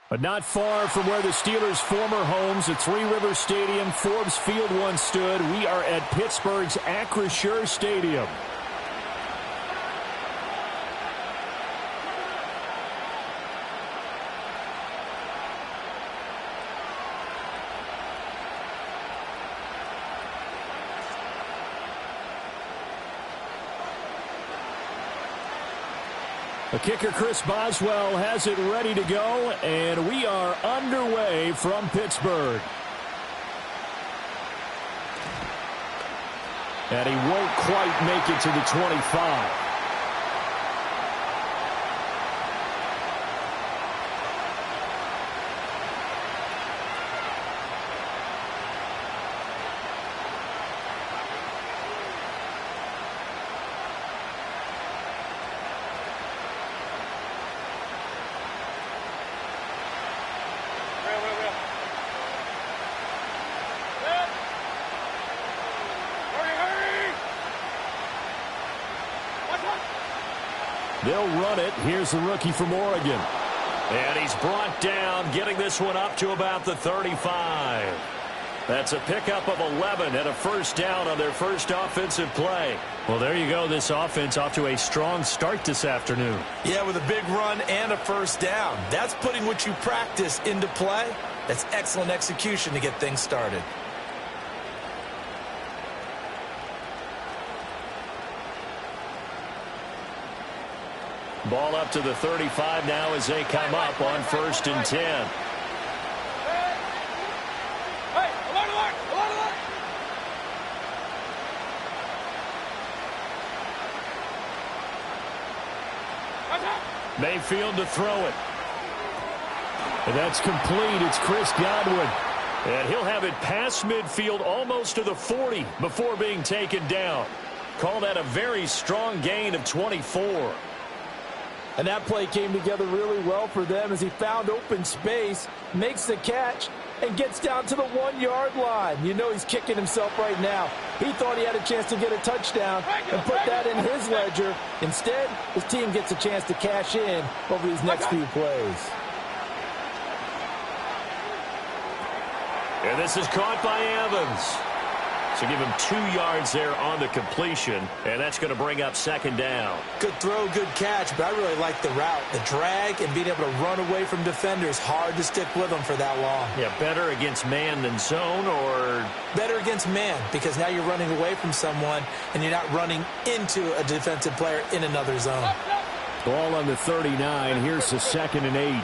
But not far from where the Steelers' former homes at Three Rivers Stadium, Forbes Field once stood, we are at Pittsburgh's Acrisure Stadium. The kicker, Chris Boswell, has it ready to go, and we are underway from Pittsburgh. And he won't quite make it to the 25. They'll run it. Here's the rookie from Oregon. And he's brought down, getting this one up to about the 35. That's a pickup of 11 and a first down on their first offensive play. Well, there you go. This offense off to a strong start this afternoon. Yeah, with a big run and a first down. That's putting what you practice into play. That's excellent execution to get things started. Ball up to the 35 now as they come up on 1st and 10. Mayfield to throw it. And that's complete. It's Chris Godwin. And he'll have it past midfield almost to the 40 before being taken down. Call that a very strong gain of 24. And that play came together really well for them as he found open space, makes the catch, and gets down to the 1-yard line. You know he's kicking himself right now. He thought he had a chance to get a touchdown and put that in his ledger. Instead, his team gets a chance to cash in over these next few plays. And this is caught by Evans. So give him 2 yards there on the completion, and that's going to bring up 2nd down. Good throw, good catch, but I really like the route. The drag and being able to run away from defenders. Hard to stick with them for that long. Yeah, better against man than zone, or? Better against man, because now you're running away from someone, and you're not running into a defensive player in another zone. Ball on the 39. Here's the 2nd and 8.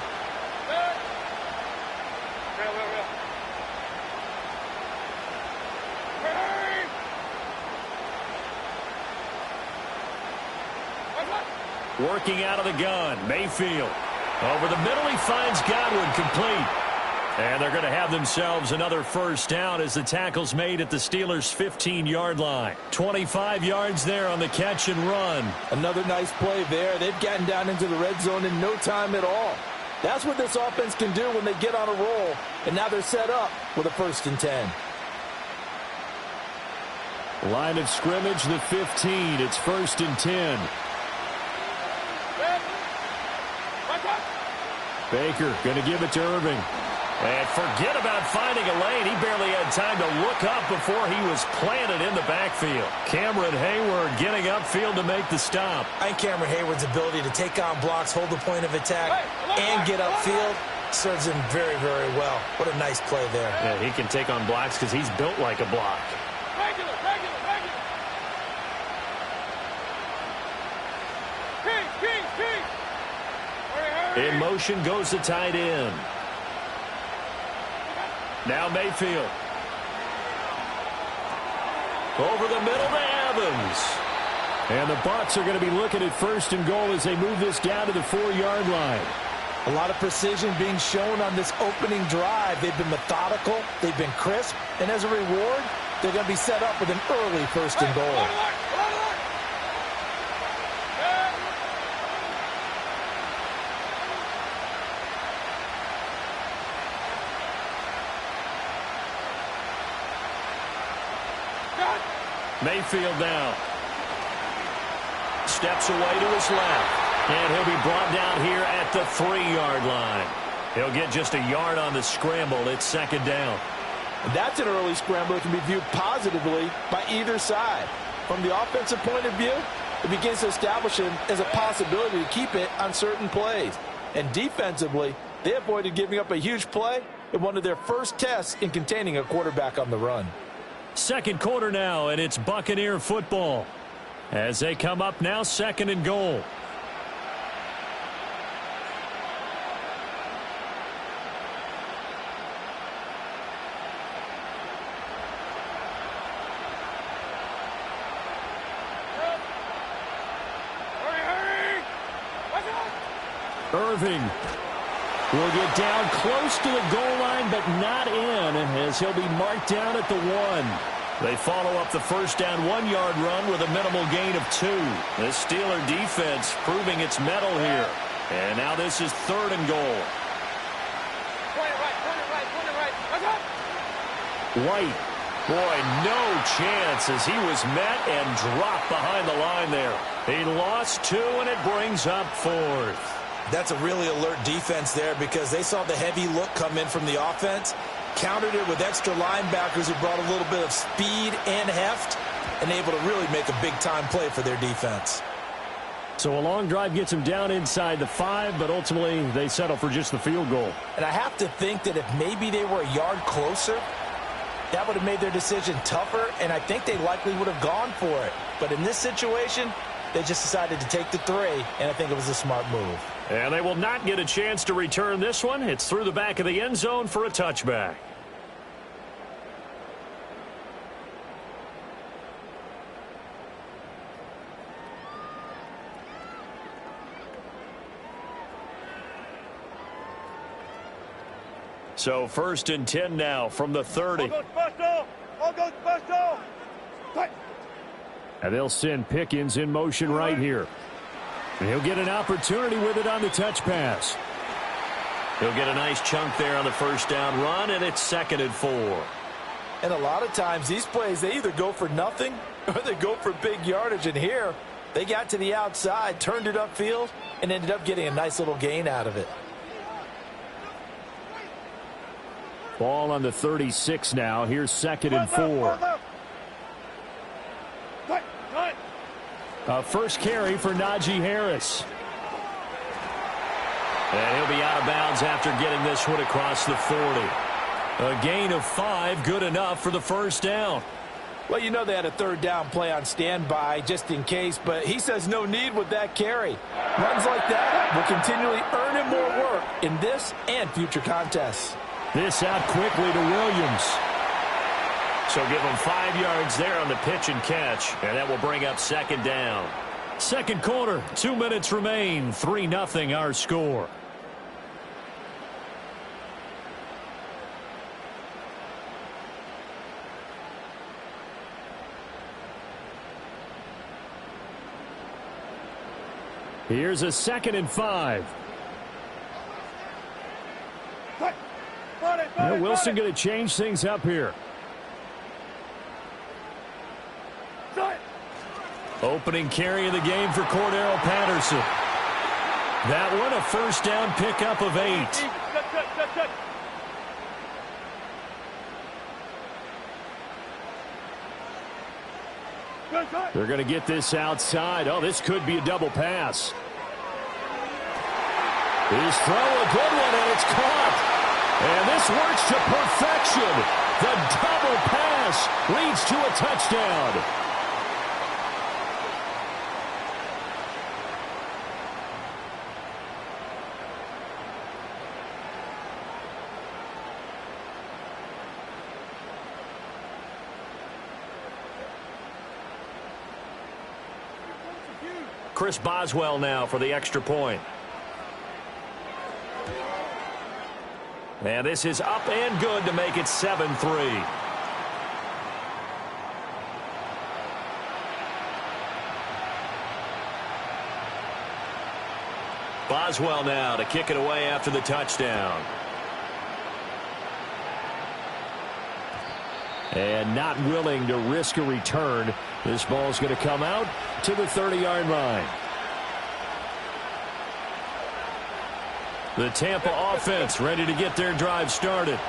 Working out of the gun, Mayfield. Over the middle, he finds Godwin, complete. And they're going to have themselves another first down as the tackle's made at the Steelers' 15-yard line. 25 yards there on the catch and run. Another nice play there. They've gotten down into the red zone in no time at all. That's what this offense can do when they get on a roll. And now they're set up with a 1st and 10. Line of scrimmage, the 15. It's 1st and 10. Baker going to give it to Irving. And forget about finding a lane. He barely had time to look up before he was planted in the backfield. Cameron Hayward getting upfield to make the stop. I think Cameron Hayward's ability to take on blocks, hold the point of attack, and get upfield serves him very, very well. What a nice play there. Yeah, he can take on blocks because he's built like a block. Regular. In motion goes the tight end. Now Mayfield. Over the middle to Evans. And the Bucs are going to be looking at 1st and goal as they move this down to the 4-yard line. A lot of precision being shown on this opening drive. They've been methodical. They've been crisp. And as a reward, they're going to be set up with an early 1st and goal. Mayfield now. Steps away to his left. And he'll be brought down here at the 3-yard line. He'll get just a yard on the scramble. It's second down. And that's an early scramble that can be viewed positively by either side. From the offensive point of view, it begins to establish him as a possibility to keep it on certain plays. And defensively, they avoided giving up a huge play in one of their first tests in containing a quarterback on the run. Second quarter now, and it's Buccaneer football. As they come up now, second and goal. Irving will get down close to the goal line, but not in, as he'll be marked down at the 1. They follow up the first down 1-yard run with a minimal gain of 2. The Steeler defense proving its mettle here. And now this is third and goal. White, boy, no chance as he was met and dropped behind the line there. He lost 2, and it brings up fourth. That's a really alert defense there because they saw the heavy look come in from the offense, countered it with extra linebackers who brought a little bit of speed and heft, and able to really make a big-time play for their defense. So a long drive gets them down inside the 5, but ultimately they settle for just the field goal. And I have to think that if maybe they were a yard closer, that would have made their decision tougher, and I think they likely would have gone for it. But in this situation, they just decided to take the 3, and I think it was a smart move. And they will not get a chance to return this one. It's through the back of the end zone for a touchback. So first and 10 now from the 30. And they'll send Pickens in motion right here. And he'll get an opportunity with it on the touch pass. He'll get a nice chunk there on the first down run, and it's second and 4. And a lot of times these plays, they either go for nothing or they go for big yardage. And here, they got to the outside, turned it upfield, and ended up getting a nice little gain out of it. Ball on the 36 now. Here's second and 4. A first carry for Najee Harris. And he'll be out of bounds after getting this one across the 40. A gain of 5, good enough for the first down. Well, you know they had a third down play on standby just in case, but he says no need with that carry. Runs like that will continually earn him more work in this and future contests. This out quickly to Williams. So give him 5 yards there on the pitch and catch, and that will bring up second down. Second quarter, 2 minutes remain, 3-0 our score. Here's a second and 5. Now Wilson going to change things up here. Opening carry of the game for Cordero Patterson. That one a first down pickup of 8. They're going to get this outside. Oh, this could be a double pass. His throw, a good one, and it's caught. And this works to perfection. The double pass leads to a touchdown. Chris Boswell now for the extra point. And this is up and good to make it 7-3. Boswell now to kick it away after the touchdown. And not willing to risk a return. This ball's going to come out to the 30-yard line. The Tampa offense ready to get their drive started.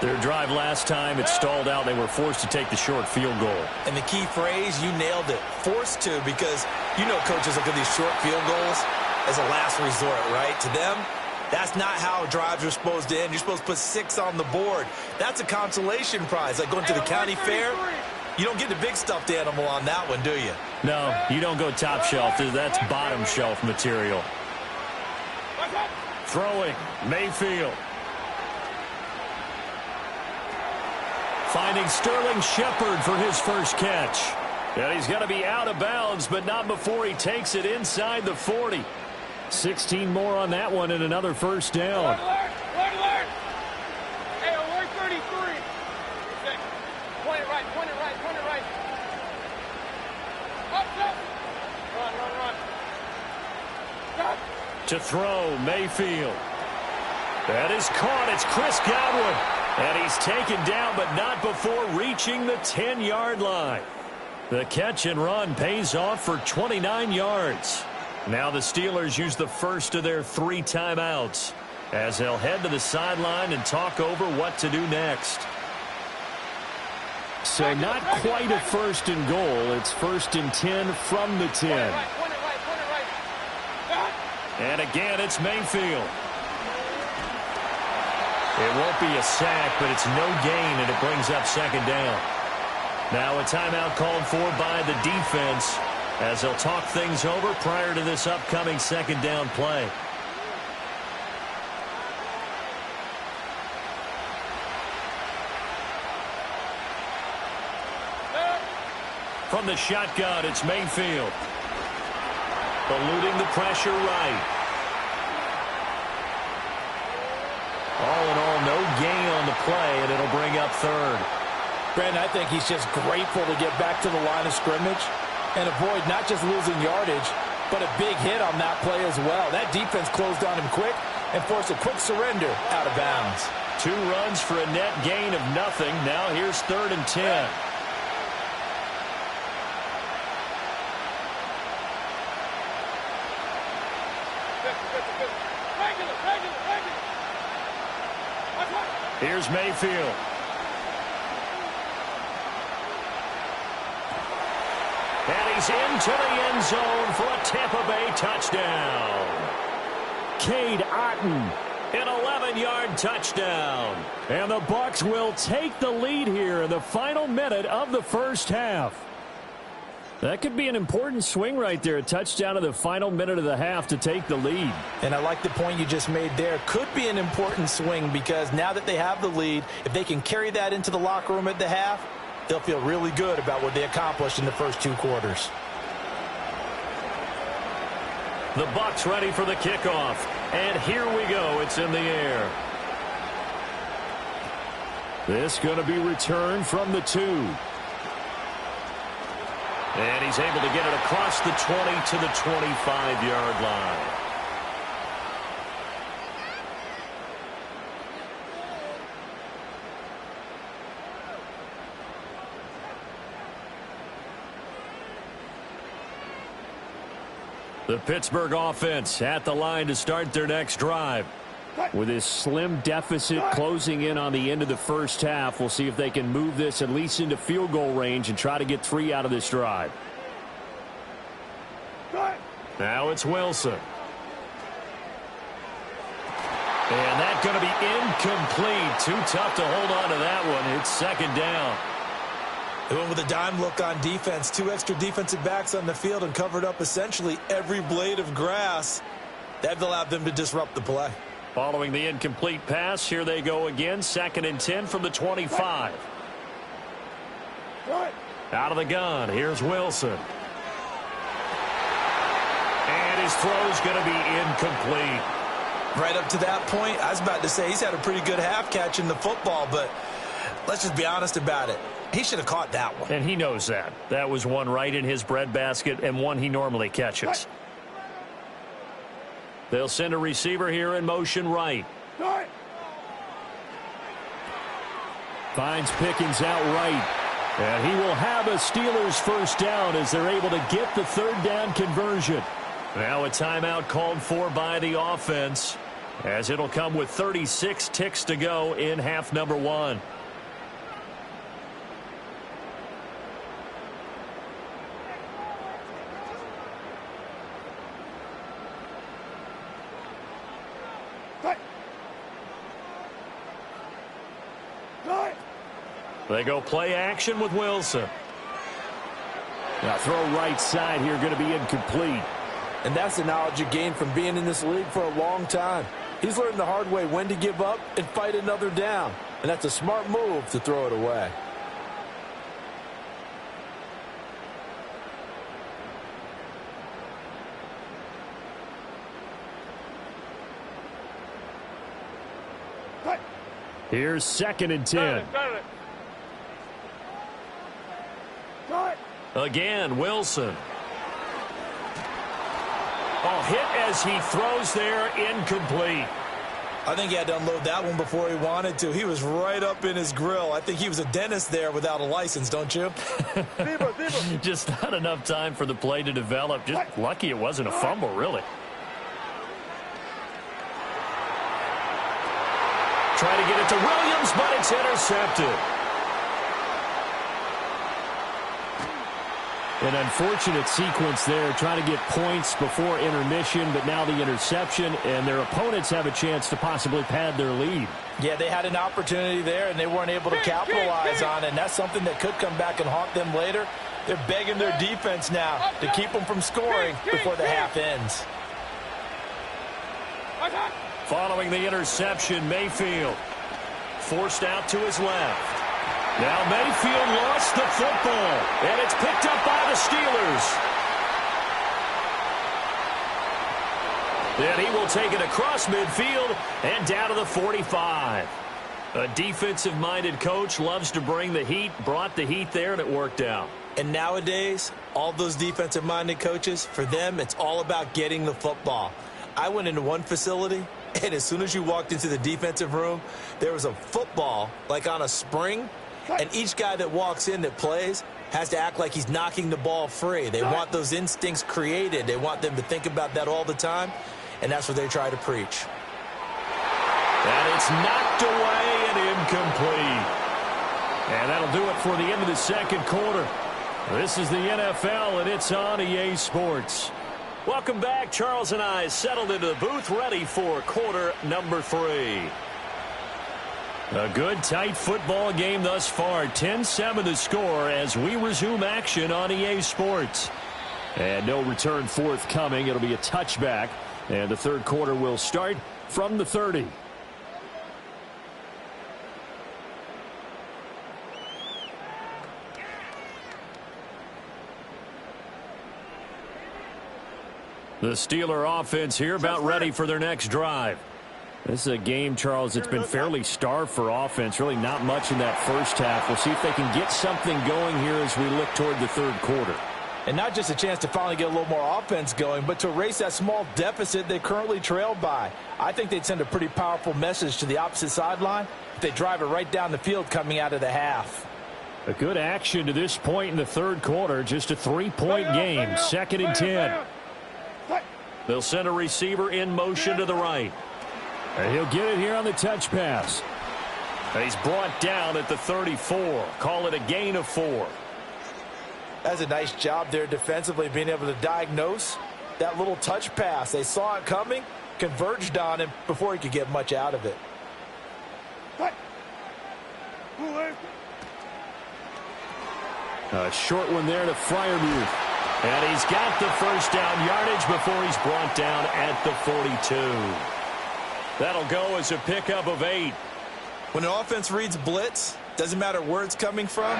Their drive last time, it stalled out. They were forced to take the short field goal. And the key phrase, you nailed it, forced to, because you know coaches look at these short field goals as a last resort, right? To them, that's not how drives are supposed to end. You're supposed to put 6 on the board. That's a consolation prize, like going to the county fair. You don't get the big stuffed animal on that one, do you? No, you don't go top shelf. That's bottom shelf material. Throwing, Mayfield. Finding Sterling Shepard for his first catch. And he's going to be out of bounds, but not before he takes it inside the 40. 16 more on that one and another first down. Hey, alert 33. Point it right. Up. Run. To throw, Mayfield. That is caught. It's Chris Godwin. And he's taken down, but not before reaching the 10-yard line. The catch and run pays off for 29 yards. Now the Steelers use the first of their 3 timeouts as they'll head to the sideline and talk over what to do next. So not quite a first and goal. It's 1st and 10 from the 10. Point it right. And again, it's Mayfield. It won't be a sack, but it's no gain, and it brings up 2nd down. Now a timeout called for by the defense as they'll talk things over prior to this upcoming 2nd down play. From the shotgun, it's Mayfield. Eluding the pressure right. All in all, no gain on the play, and it'll bring up 3rd. Brandon, I think he's just grateful to get back to the line of scrimmage and avoid not just losing yardage, but a big hit on that play as well. That defense closed on him quick and forced a quick surrender out of bounds. 2 runs for a net gain of nothing. Now here's 3rd and 10. Here's Mayfield. And he's into the end zone for a Tampa Bay touchdown. Cade Otton, an 11-yard touchdown. And the Bucs will take the lead here in the final minute of the first half. That could be an important swing right there. A touchdown in the final minute of the half to take the lead. And I like the point you just made there. Could be an important swing because now that they have the lead, if they can carry that into the locker room at the half, they'll feel really good about what they accomplished in the first 2 quarters. The Bucs ready for the kickoff. And here we go. It's in the air. This going to be returned from the 2. And he's able to get it across the 20 to the 25-yard line. The Pittsburgh offense at the line to start their next drive. With this slim deficit closing in on the end of the first half, we'll see if they can move this at least into field goal range and try to get 3 out of this drive. Now it's Wilson. And that's going to be incomplete. Too tough to hold on to that one. It's 2nd down. They went with a dime look on defense. 2 extra defensive backs on the field and covered up essentially every blade of grass. That allowed them to disrupt the play. Following the incomplete pass, here they go again. 2nd and 10 from the 25. Out of the gun, here's Wilson. And his throw's going to be incomplete. Right up to that point, I was about to say he's had a pretty good half catching the football, but let's just be honest about it. He should have caught that one. And he knows that. That was one right in his breadbasket and one he normally catches. They'll send a receiver here in motion right. Finds Pickens out right. And he will have a Steelers first down as they're able to get the 3rd down conversion. Now a timeout called for by the offense as it'll come with 36 ticks to go in half number one. They go play action with Wilson. Now throw right side here, going to be incomplete. And that's the knowledge you gain from being in this league for a long time. He's learned the hard way when to give up and fight another down. And that's a smart move to throw it away. Here's 2nd and 10. Again, Wilson. Oh, hit as he throws there, incomplete. I think he had to unload that one before he wanted to. He was right up in his grill. I think he was a dentist there without a license, don't you? Just not enough time for the play to develop. Just lucky it wasn't a fumble, really. Try to get it to Williams, but it's intercepted. An unfortunate sequence there, trying to get points before intermission, but now the interception, and their opponents have a chance to possibly pad their lead. Yeah, they had an opportunity there, and they weren't able to capitalize on it, and that's something that could come back and haunt them later. They're begging their defense now to keep them from scoring before the half ends. Following the interception, Mayfield forced out to his left. Now Mayfield lost the football, and it's picked up by the Steelers. And he will take it across midfield and down to the 45. A defensive-minded coach loves to bring the heat, brought the heat there, and it worked out. And nowadays, all those defensive-minded coaches, for them, it's all about getting the football. I went into one facility, and as soon as you walked into the defensive room, there was a football, like on a spring, and each guy that walks in that plays has to act like he's knocking the ball free. They want those instincts created. They want them to think about that all the time, and that's what they try to preach. And it's knocked away and incomplete. And that'll do it for the end of the second quarter. This is the NFL, and it's on EA Sports. Welcome back. Charles and I settled into the booth, ready for quarter number 3. A good, tight football game thus far. 10-7 the score as we resume action on EA Sports. And no return forthcoming. It'll be a touchback. And the third quarter will start from the 30. The Steeler offense here about ready for their next drive. This is a game, Charles, that's been fairly starved for offense. Really not much in that first half. We'll see if they can get something going here as we look toward the third quarter. And not just a chance to finally get a little more offense going, but to erase that small deficit they currently trailed by. I think they'd send a pretty powerful message to the opposite sideline if they drive it right down the field coming out of the half. A good action to this point in the third quarter. Just a 3-point game. 2nd and 10. They'll send a receiver in motion to the right. And he'll get it here on the touch pass. And he's brought down at the 34. Call it a gain of 4. That's a nice job there defensively, being able to diagnose that little touch pass. They saw it coming, converged on him before he could get much out of it. A short one there to Freiermuth. And he's got the first down yardage before he's brought down at the 42. That'll go as a pickup of 8. When an offense reads blitz, doesn't matter where it's coming from,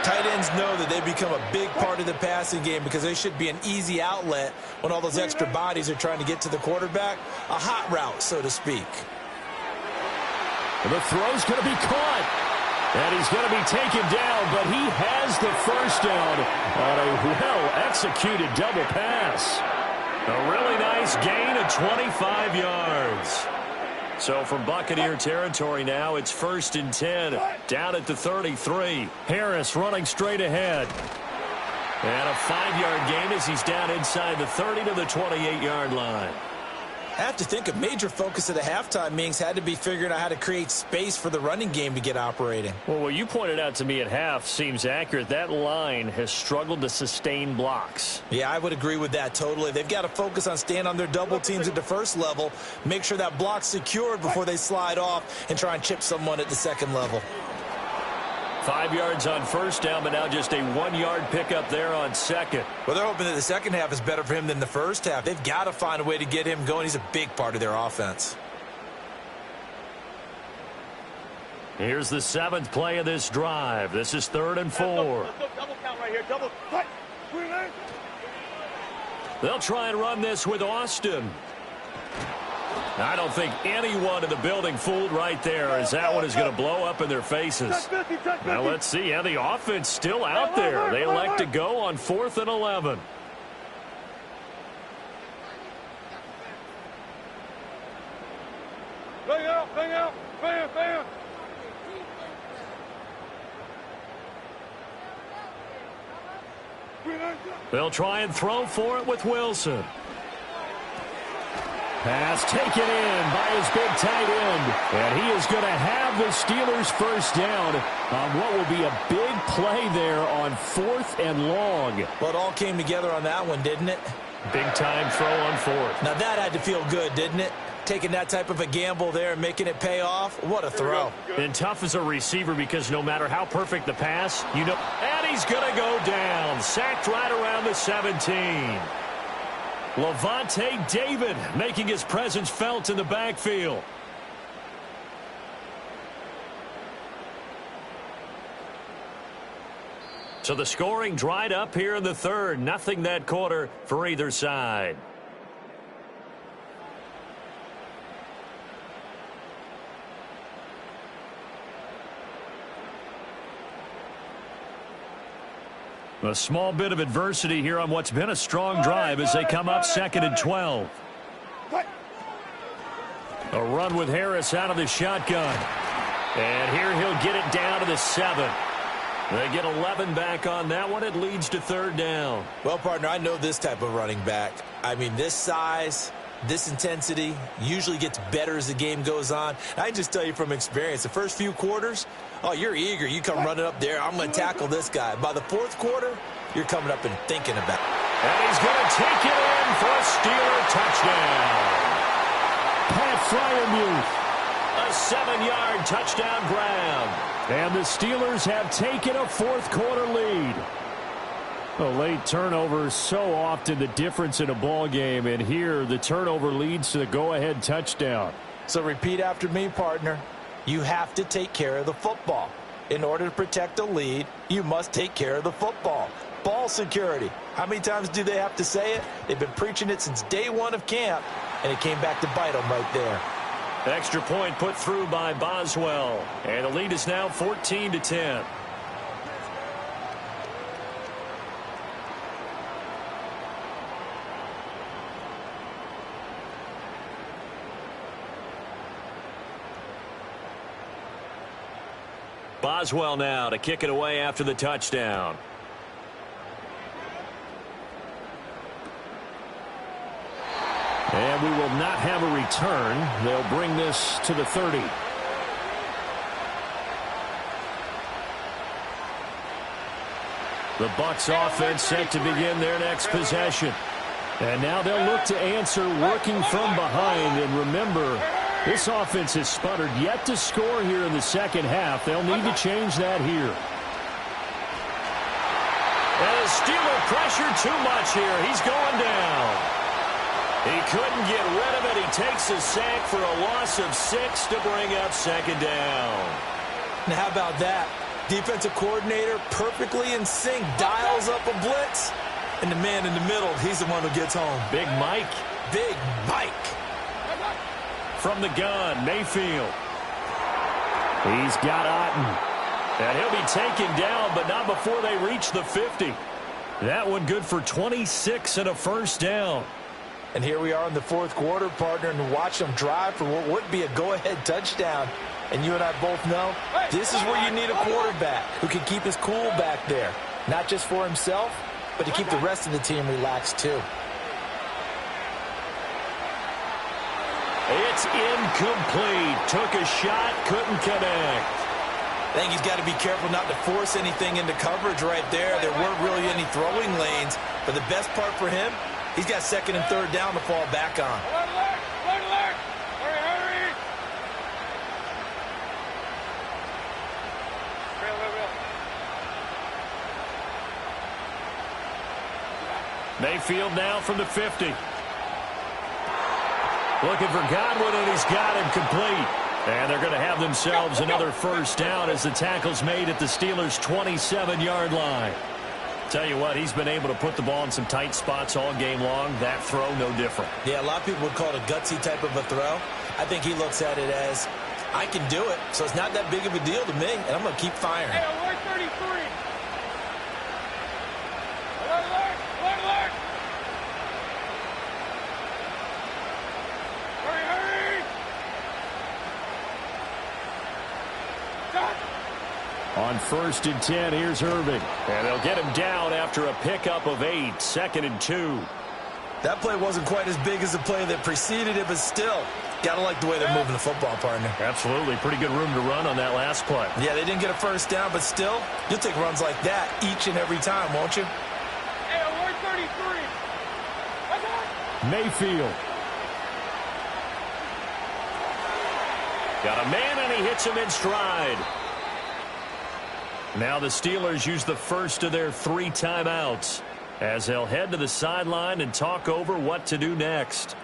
tight ends know that they become a big part of the passing game because they should be an easy outlet when all those extra bodies are trying to get to the quarterback. A hot route, so to speak. The throw's going to be caught. And he's going to be taken down, but he has the first down on a well-executed double pass. A really nice gain of 25 yards. So from Buccaneer territory now, it's 1st and 10, down at the 33. Harris running straight ahead. And a 5-yard gain as he's down inside the 30 to the 28-yard line. I have to think a major focus of the halftime meetings had to be figuring out how to create space for the running game to get operating. Well, what you pointed out to me at half seems accurate. That line has struggled to sustain blocks. Yeah, I would agree with that totally. They've got to focus on staying on their double teams at the first level, make sure that block's secured before they slide off and try and chip someone at the second level. 5 yards on first down, but now just a 1-yard pickup there on second. Well, they're hoping that the second half is better for him than the first half. They've got to find a way to get him going. He's a big part of their offense. Here's the 7th play of this drive. This is 3rd and 4. Double count right here. Double. Cut. They'll try and run this with Austin. I don't think anyone in the building fooled right there, as that one is going to blow up in their faces. Now let's see. Yeah, the offense still out there. They elect to go on 4th and 11. Bang out. Bang out. Bang, bang. They'll try and throw for it with Wilson. Pass taken in by his big tight end. And he is going to have the Steelers first down on what will be a big play there on 4th and long. Well, it all came together on that one, didn't it? Big time throw on 4th. Now that had to feel good, didn't it? Taking that type of a gamble there and making it pay off. What a throw. And tough as a receiver because no matter how perfect the pass, you know. And he's going to go down. Sacked right around the 17. Levante David making his presence felt in the backfield. So the scoring dried up here in the 3rd. Nothing that quarter for either side. A small bit of adversity here on what's been a strong drive as they come up 2nd and 12. A run with Harris out of the shotgun. And here he'll get it down to the 7. They get 11 back on that one. It leads to 3rd down. Well, partner, I know this type of running back. I mean, this size, this intensity usually gets better as the game goes on. I can just tell you from experience, the first few quarters, oh, you're eager. You come running up there. I'm going to tackle this guy. By the 4th quarter, you're coming up and thinking about it. And he's going to take it in for a Steeler touchdown. Pat Freiermuth. A 7-yard touchdown grab. And the Steelers have taken a 4th quarter lead. A late turnover, so often the difference in a ball game, and here the turnover leads to the go-ahead touchdown. So repeat after me, partner. You have to take care of the football. In order to protect a lead, you must take care of the football. Ball security. How many times do they have to say it? They've been preaching it since day 1 of camp, and it came back to bite them right there. Extra point put through by Boswell, and the lead is now 14-10. Boswell now to kick it away after the touchdown. And we will not have a return. They'll bring this to the 30. The Bucs offense set to begin their next possession. And now they'll look to answer working from behind. And remember, this offense has sputtered yet to score here in the second half. They'll need to change that here. And the Steeler pressure too much here. He's going down. He couldn't get rid of it. He takes a sack for a loss of 6 to bring up 2nd down. Now how about that? Defensive coordinator perfectly in sync, dials up a blitz, and the man in the middle, he's the one who gets home. Big Mike. Big Mike. From the gun, Mayfield. He's got Otten. And he'll be taken down, but not before they reach the 50. That one good for 26 and a first down. And here we are in the 4th quarter, partner, and watch them drive for what would be a go-ahead touchdown. And you and I both know this is where you need a quarterback who can keep his cool back there. Not just for himself, but to keep the rest of the team relaxed too. It's incomplete. Took a shot, couldn't connect. I think he's got to be careful not to force anything into coverage right there. There weren't really any throwing lanes, but the best part for him, he's got second and third down to fall back on. Mayfield now from the 50. Looking for Godwin, and he's got him complete. And they're going to have themselves another first down as the tackle's made at the Steelers' 27-yard line. Tell you what, he's been able to put the ball in some tight spots all game long. That throw, no different. Yeah, a lot of people would call it a gutsy type of a throw. I think he looks at it as, I can do it, so it's not that big of a deal to me, and I'm going to keep firing. Hey, alert 33. Alert, alert, alert, alert. Hurry, hurry. Stop. On 1st and 10, here's Irving. And they'll get him down after a pickup of 8, 2nd and 2. That play wasn't quite as big as the play that preceded it, but still, got to like the way they're moving the football, partner. Absolutely. Pretty good room to run on that last play. Yeah, they didn't get a first down, but still, you'll take runs like that each and every time, won't you? Hey, alert 33. What's up? Mayfield. Got a man, and he hits him in stride. Now the Steelers use the first of their 3 timeouts as they'll head to the sideline and talk over what to do next.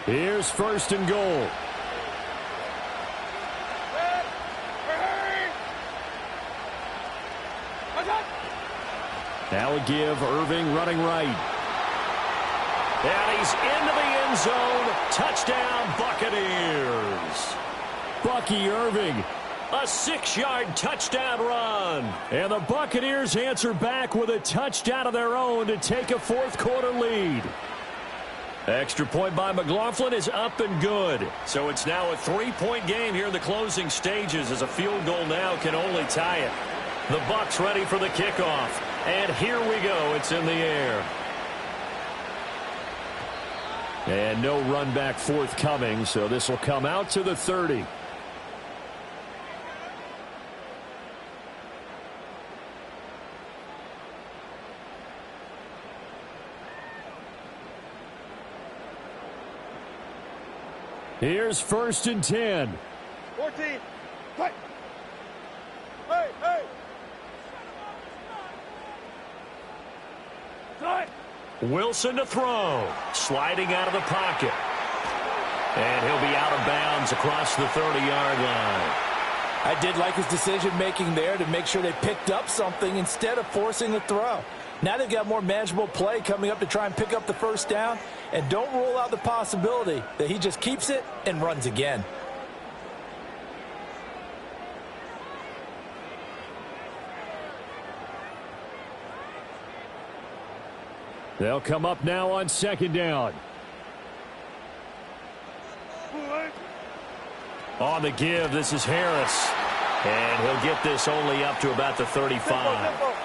Here's 1st and goal. Now a give, Irving running right. And he's into the end zone. Touchdown, Buccaneers. Bucky Irving, a 6-yard touchdown run. And the Buccaneers answer back with a touchdown of their own to take a 4th-quarter lead. Extra point by McLaughlin is up and good. So it's now a 3-point game here in the closing stages as a field goal now can only tie it. The Bucs ready for the kickoff. And here we go. It's in the air. And no run back forthcoming, so this will come out to the 30. Here's 1st and 10. 14. Fight. Hey, hey. Wilson to throw. Sliding out of the pocket. And he'll be out of bounds across the 30-yard line. I did like his decision-making there to make sure they picked up something instead of forcing the throw. Now they've got more manageable play coming up to try and pick up the first down. And don't rule out the possibility that he just keeps it and runs again. They'll come up now on 2nd down. On the give, this is Harris. And he'll get this only up to about the 35.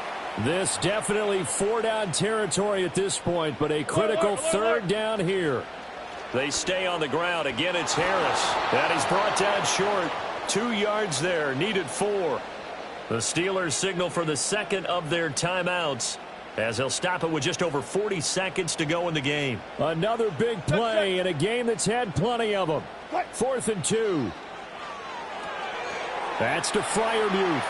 This definitely 4-down territory at this point, but a critical 3rd down here. They stay on the ground. Again, it's Harris. And he's brought down short. 2 yards there, needed 4. The Steelers signal for the 2nd of their timeouts, as they'll stop it with just over 40 seconds to go in the game. Another big play in a game that's had plenty of them. 4th and 2. That's to Freiermuth.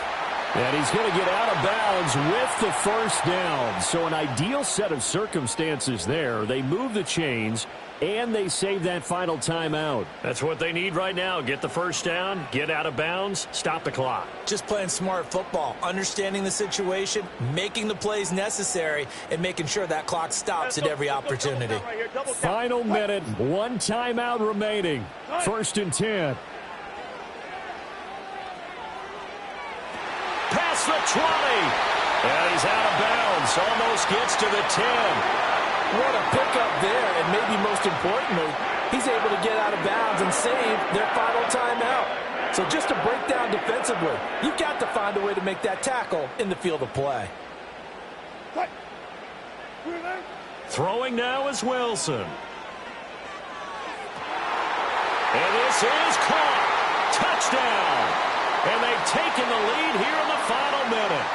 And he's going to get out of bounds with the first down. So an ideal set of circumstances there. They move the chains, and they save that final timeout. That's what they need right now. Get the first down, get out of bounds, stop the clock. Just playing smart football, understanding the situation, making the plays necessary, and making sure that clock stops at every opportunity. Final minute, 1 timeout remaining. 1st and 10. Past the 20. And he's out of bounds. Almost gets to the 10. What a pickup there, and maybe most importantly, he's able to get out of bounds and save their final timeout. So just to break down defensively, you've got to find a way to make that tackle in the field of play. Throwing now is Wilson. And this is caught. Touchdown. And they've taken the lead here in the final minute.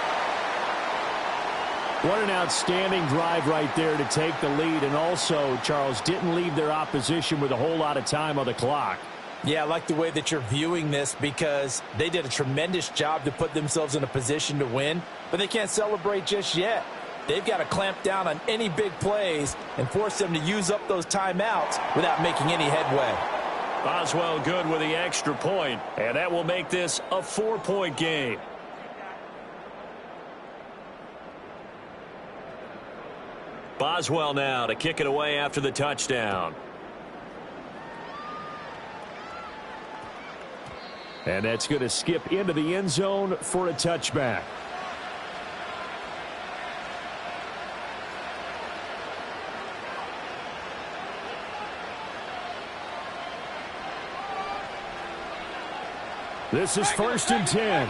What an outstanding drive right there to take the lead. And also, Charles, didn't leave their opposition with a whole lot of time on the clock. Yeah, I like the way that you're viewing this because they did a tremendous job to put themselves in a position to win, but they can't celebrate just yet. They've got to clamp down on any big plays and force them to use up those timeouts without making any headway. Boswell good with the extra point, and that will make this a 4-point game. Boswell now to kick it away after the touchdown. And that's going to skip into the end zone for a touchback. This is 1st and 10.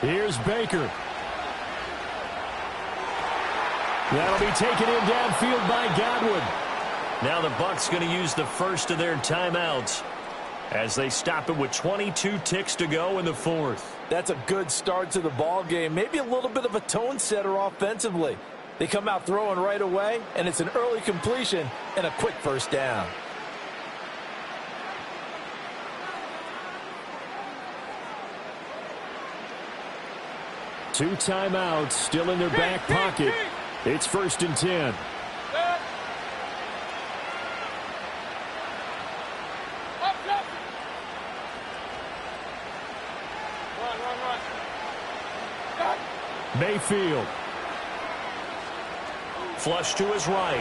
Here's Baker. That'll be taken in downfield by Godwin. Now the Bucs going to use the first of their timeouts as they stop it with 22 ticks to go in the fourth. That's a good start to the ball game. Maybe a little bit of a tone setter offensively. They come out throwing right away, and it's an early completion and a quick first down. Two timeouts still in their back pocket. It's 1st and 10. Mayfield. Flush to his right.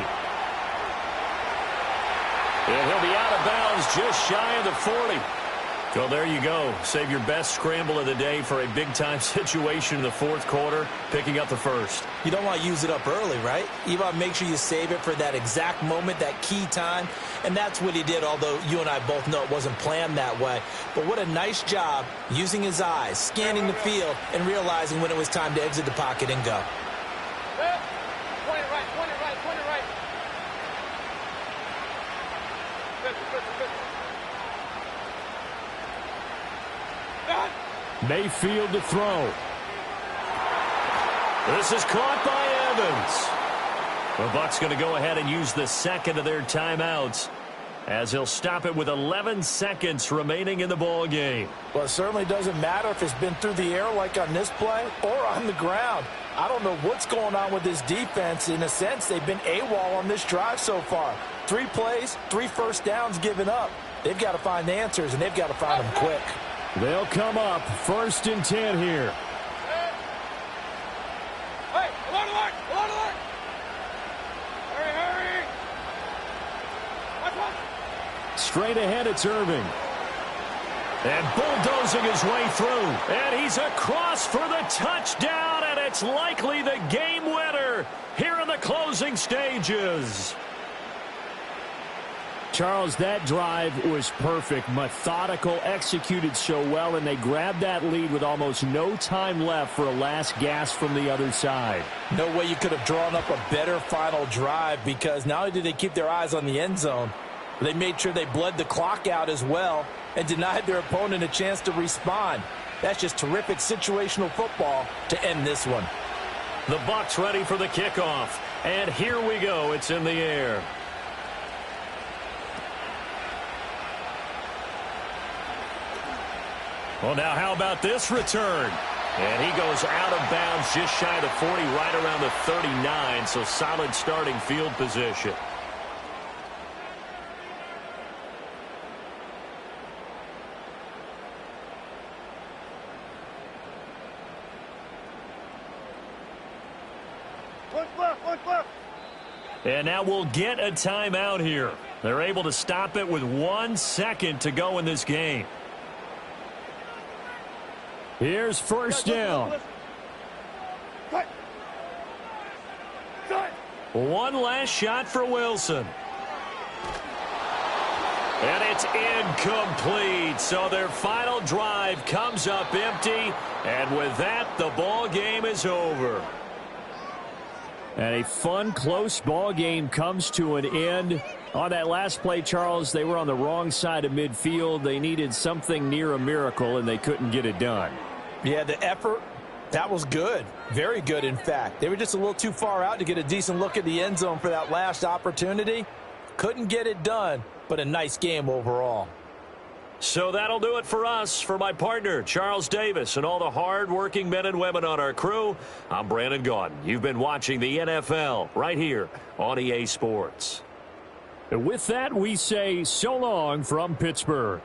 And he'll be out of bounds just shy of the 40. Well, there you go. Save your best scramble of the day for a big-time situation in the fourth quarter, picking up the first. You don't want to use it up early, right? You want to make sure you save it for that exact moment, that key time. And that's what he did, although you and I both know it wasn't planned that way. But what a nice job using his eyes, scanning the field, and realizing when it was time to exit the pocket and go. Point it right, point it right, point it right. Mayfield to throw. This is caught by Evans. The Bucs going to go ahead and use the second of their timeouts as he'll stop it with 11 seconds remaining in the ball game. Well, it certainly doesn't matter if it's been through the air like on this play or on the ground. I don't know what's going on with this defense. In a sense, they've been AWOL on this drive so far. 3 plays, 3 first downs given up. They've got to find answers, and they've got to find them quick. They'll come up 1st and 10 here. Hey, alert, alert, alert, alert. Hurry, hurry. Watch, watch. Straight ahead, it's Irving. And bulldozing his way through. And he's across for the touchdown, and it's likely the game winner here in the closing stages. Charles, that drive was perfect, methodical, executed so well, and they grabbed that lead with almost no time left for a last gasp from the other side. No way you could have drawn up a better final drive because not only did they keep their eyes on the end zone, but they made sure they bled the clock out as well and denied their opponent a chance to respond. That's just terrific situational football to end this one. The Bucs ready for the kickoff, and here we go. It's in the air. Well, now how about this return? And he goes out of bounds just shy of the 40, right around the 39, so solid starting field position. One left. And now we'll get a timeout here. They're able to stop it with 1 second to go in this game. Here's first down. One last shot for Wilson. And it's incomplete. So their final drive comes up empty. And with that, the ball game is over. And a fun, close ball game comes to an end. On that last play, Charles, they were on the wrong side of midfield. They needed something near a miracle, and they couldn't get it done. Yeah, the effort, that was good. Very good, in fact. They were just a little too far out to get a decent look at the end zone for that last opportunity. Couldn't get it done, but a nice game overall. So that'll do it for us. For my partner, Charles Davis, and all the hard-working men and women on our crew, I'm Brandon Gaudin. You've been watching the NFL right here on EA Sports. And with that, we say so long from Pittsburgh.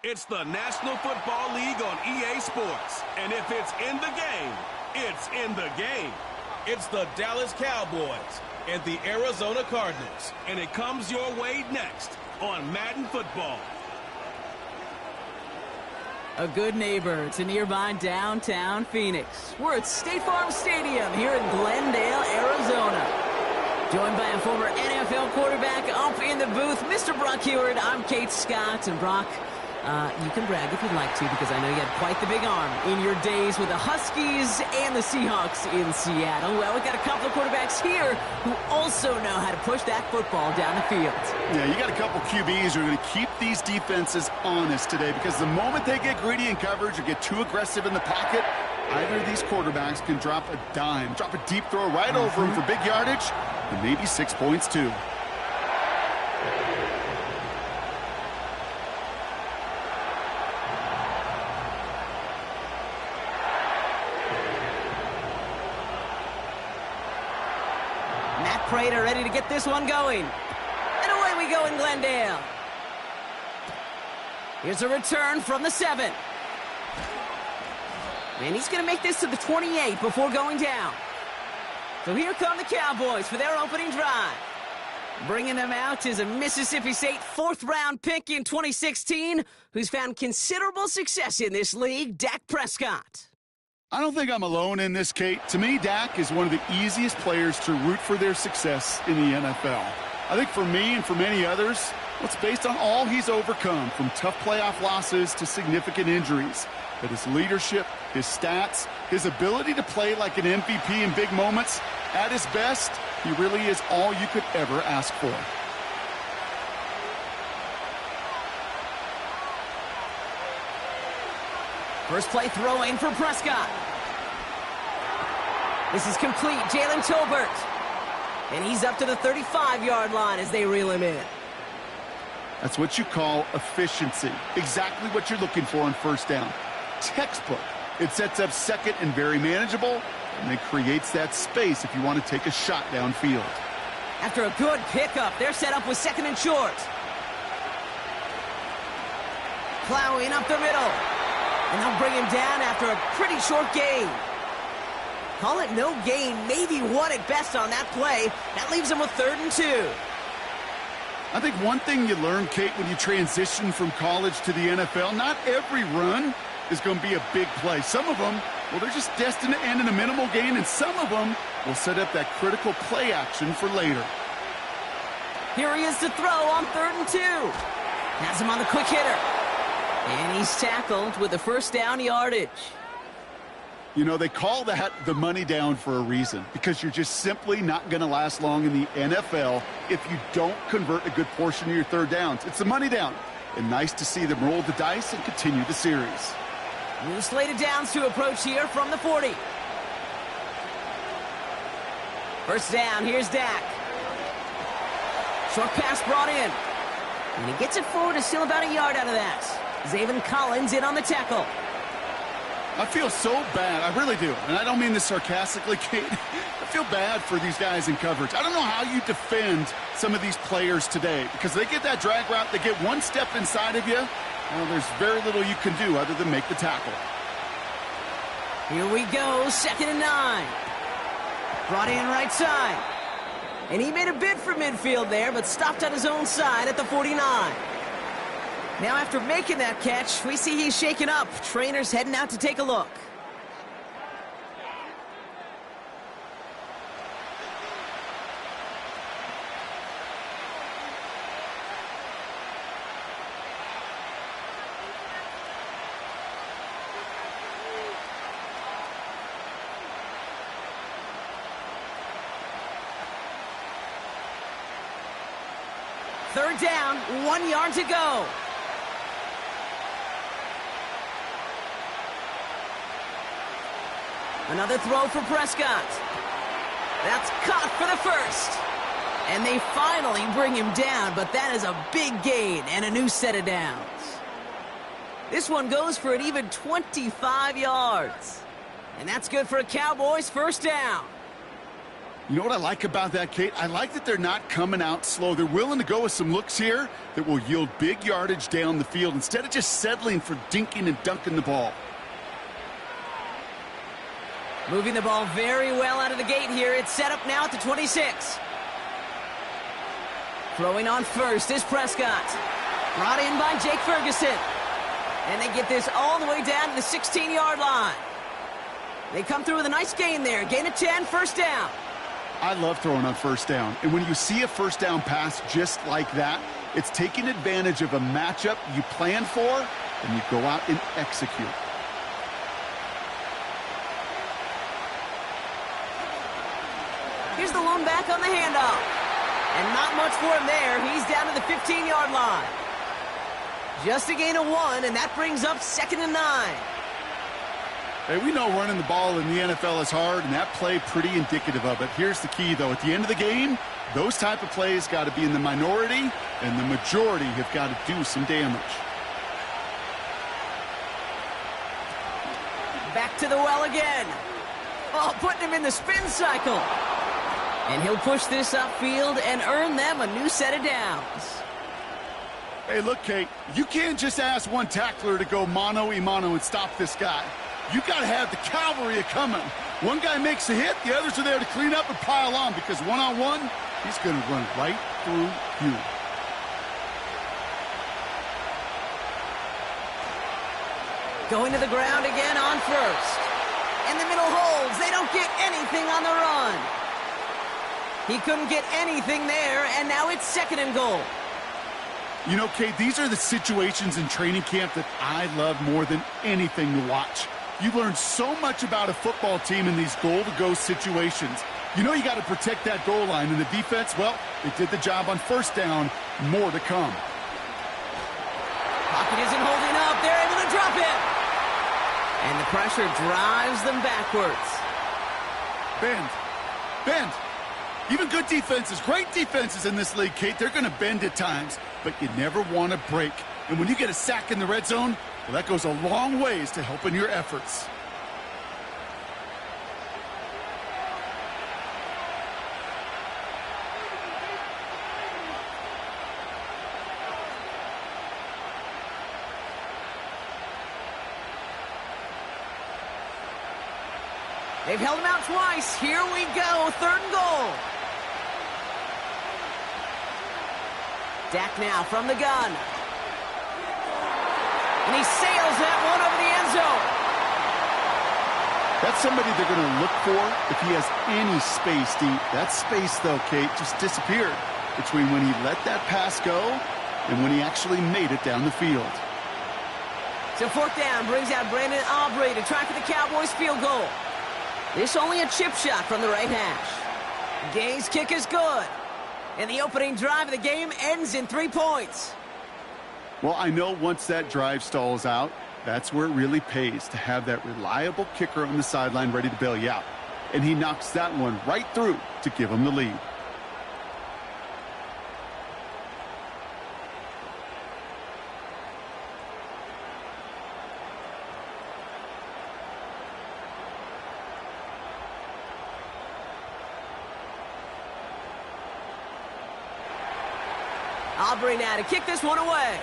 It's the National Football League on EA Sports. And if it's in the game, it's in the game. It's the Dallas Cowboys and the Arizona Cardinals. And it comes your way next on Madden Football. A good neighbor to nearby downtown Phoenix. We're at State Farm Stadium here in Glendale, Arizona. Joined by a former NFL quarterback up in the booth, Mr. Brock Heward. I'm Kate Scott, and Brock, you can brag if you'd like to, because I know you had quite the big arm in your days with the Huskies and the Seahawks in Seattle. Well, we've got a couple of quarterbacks here who also know how to push that football down the field. Yeah, you got a couple QBs who are going to keep these defenses honest today, because the moment they get greedy in coverage or get too aggressive in the pocket, either of these quarterbacks can drop a dime, drop a deep throw right over them for big yardage, and maybe 6 points too. Matt Prater ready to get this one going. And away we go in Glendale. Here's a return from the 7. And he's going to make this to the 28 before going down. So here come the Cowboys for their opening drive. Bringing them out is a Mississippi State 4th-round pick in 2016 who's found considerable success in this league, Dak Prescott. I don't think I'm alone in this, Kate. To me, Dak is one of the easiest players to root for their success in the NFL. I think for me and for many others, it's based on all he's overcome, from tough playoff losses to significant injuries. But his leadership, his stats, his ability to play like an MVP in big moments, at his best, he really is all you could ever ask for. First play throwing for Prescott. This is complete, Jalen Tolbert. And he's up to the 35-yard line as they reel him in. That's what you call efficiency. Exactly what you're looking for on first down. Textbook. It sets up second and very manageable, and it creates that space if you want to take a shot downfield. After a good pickup, they're set up with second and short. Plowing up the middle. And they'll bring him down after a pretty short gain. Call it no gain, maybe one at best on that play. That leaves him with 3rd and 2. I think one thing you learn, Kate, when you transition from college to the NFL, not every run is going to be a big play. Some of them, well, they're just destined to end in a minimal gain, and some of them will set up that critical play action for later. Here he is to throw on 3rd and 2. Has him on the quick hitter. And he's tackled with the first down yardage. You know, they call that the money down for a reason, because you're just simply not going to last long in the NFL if you don't convert a good portion of your third downs. It's the money down. And nice to see them roll the dice and continue the series. New slated downs to approach here from the 40. First down, here's Dak. Short pass brought in. And he gets it forward, is still about a yard out of that. Zaven Collins in on the tackle. I feel so bad. I really do. And I don't mean this sarcastically, Kate. I feel bad for these guys in coverage. I don't know how you defend some of these players today, because they get that drag route, they get one step inside of you, well, there's very little you can do other than make the tackle. Here we go, 2nd and 9. Brought in right side. And he made a bid for midfield there, but stopped on his own side at the 49. Now after making that catch, we see he's shaken up. Trainer's heading out to take a look. Third down, 1 yard to go. Another throw for Prescott. That's caught for the first. And they finally bring him down, but that is a big gain and a new set of downs. This one goes for an even 25 yards. And that's good for a Cowboys first down. You know what I like about that, Kate? I like that they're not coming out slow. They're willing to go with some looks here that will yield big yardage down the field instead of just settling for dinking and dunking the ball. Moving the ball very well out of the gate here. It's set up now at the 26. Throwing on first is Prescott. Brought in by Jake Ferguson. And they get this all the way down to the 16-yard line. They come through with a nice gain there. Gain of 10, first down. I love throwing on first down. And when you see a first down pass just like that, it's taking advantage of a matchup you planned for, and you go out and execute. Here's the lone back on the handoff. And not much for him there. He's down to the 15-yard line. Just a gain of 1, and that brings up 2nd and 9. Hey, we know running the ball in the NFL is hard, and that play pretty indicative of it. Here's the key, though. At the end of the game, those type of plays got to be in the minority, and the majority have got to do some damage. Back to the well again. Oh, putting him in the spin cycle. And he'll push this upfield and earn them a new set of downs. Hey, look, Kate, you can't just ask one tackler to go mano-a-mano and stop this guy. You got to have the cavalry coming. One guy makes a hit, the others are there to clean up and pile on, because one-on-one, he's going to run right through you. Going to the ground again on first. And the middle holds. They don't get anything on the run. He couldn't get anything there, and now it's 2nd and goal. You know, Kate, these are the situations in training camp that I love more than anything to watch. You learn so much about a football team in these goal-to-go situations. You know you got to protect that goal line, and the defense, well, they did the job on first down. More to come. Pocket isn't holding up. They're able to drop it. And the pressure drives them backwards. Bend. Bend. Even good defenses, great defenses in this league, Kate, they're going to bend at times, but you never want to break. And when you get a sack in the red zone, well, that goes a long ways to helping your efforts. They've held him out twice. Here we go, 3rd and goal. Dak now from the gun. And he sails that one over the end zone. That's somebody they're going to look for if he has any space deep. That space, though, Kate, just disappeared between when he let that pass go and when he actually made it down the field. So 4th down brings out Brandon Aubrey to try for the Cowboys field goal. This only a chip shot from the right hash. Gay's kick is good. And the opening drive of the game ends in 3 points. Well, I know once that drive stalls out, that's where it really pays to have that reliable kicker on the sideline ready to bail you out. And he knocks that one right through to give him the lead. Aubrey now to kick this one away.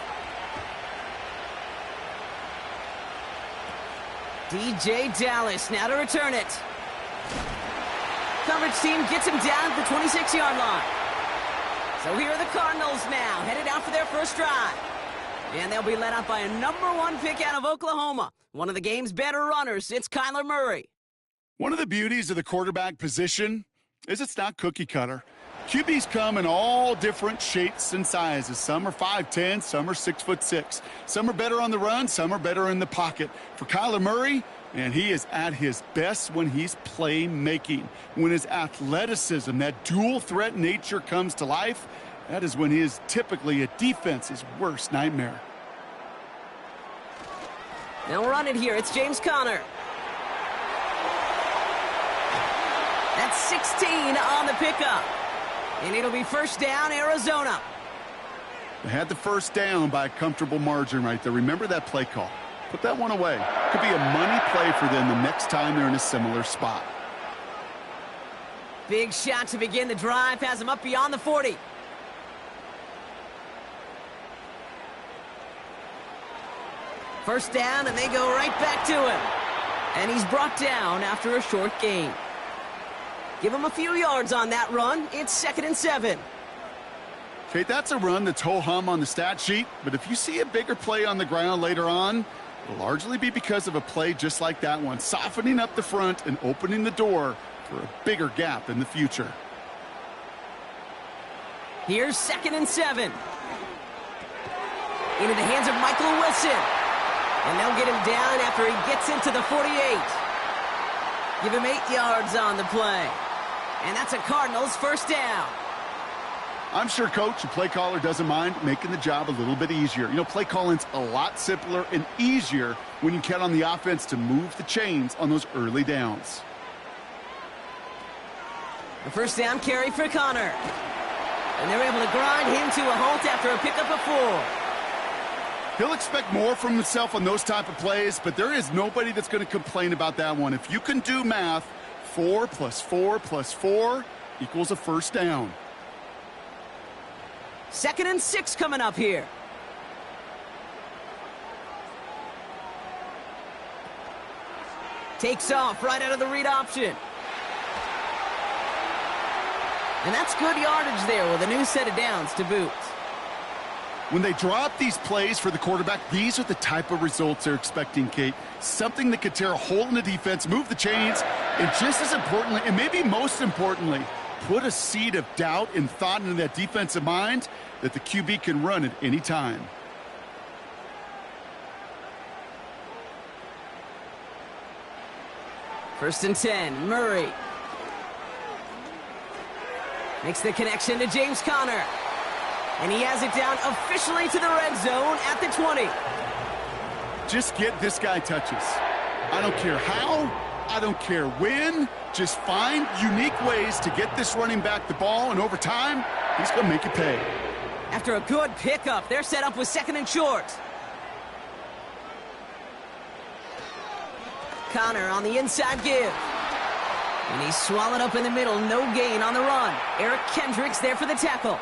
DJ Dallas now to return it. Coverage team gets him down at the 26-yard line. So here are the Cardinals now, headed out for their first drive. And they'll be led out by a #1 pick out of Oklahoma. One of the game's better runners, it's Kyler Murray. One of the beauties of the quarterback position is it's not cookie cutter. QBs come in all different shapes and sizes. Some are 5'10", some are 6'6". Some are better on the run, some are better in the pocket. For Kyler Murray, man, he is at his best when he's playmaking. When his athleticism, that dual threat nature comes to life, that is when he is typically a defense's worst nightmare. They'll run it here. It's James Conner. That's 16 on the pickup. And it'll be first down, Arizona. They had the first down by a comfortable margin right there. Remember that play call. Put that one away. Could be a money play for them the next time they're in a similar spot. Big shot to begin the drive. Has him up beyond the 40. First down, and they go right back to him. And he's brought down after a short gain. Give him a few yards on that run. It's 2nd and 7. Okay, that's a run that's ho-hum on the stat sheet, but if you see a bigger play on the ground later on, it'll largely be because of a play just like that one, softening up the front and opening the door for a bigger gap in the future. Here's 2nd and 7. Into the hands of Michael Wilson. And they'll get him down after he gets into the 48. Give him 8 yards on the play. And that's a Cardinals first down. I'm sure coach and play caller doesn't mind making the job a little bit easier. You know, play calling's a lot simpler and easier when you count on the offense to move the chains on those early downs. The first down carry for Connor. And they're able to grind him to a halt after a pickup of 4. He'll expect more from himself on those type of plays, but there is nobody that's going to complain about that one. If you can do math, 4 plus 4 plus 4 equals a first down. 2nd and 6 coming up here. Takes off right out of the read option. And that's good yardage there with a new set of downs to boot. When they drop these plays for the quarterback, these are the type of results they're expecting, Kate. Something that could tear a hole in the defense, move the chains, and just as importantly, and maybe most importantly, put a seed of doubt and thought into that defensive mind that the QB can run at any time. First and 10, Murray. Makes the connection to James Conner. And he has it down officially to the red zone at the 20. Just get this guy touches. I don't care how, I don't care when. Just find unique ways to get this running back the ball, and over time, he's going to make it pay. After a good pickup, they're set up with 2nd and short. Conner on the inside give. And he's swallowed up in the middle. No gain on the run. Eric Kendricks there for the tackle.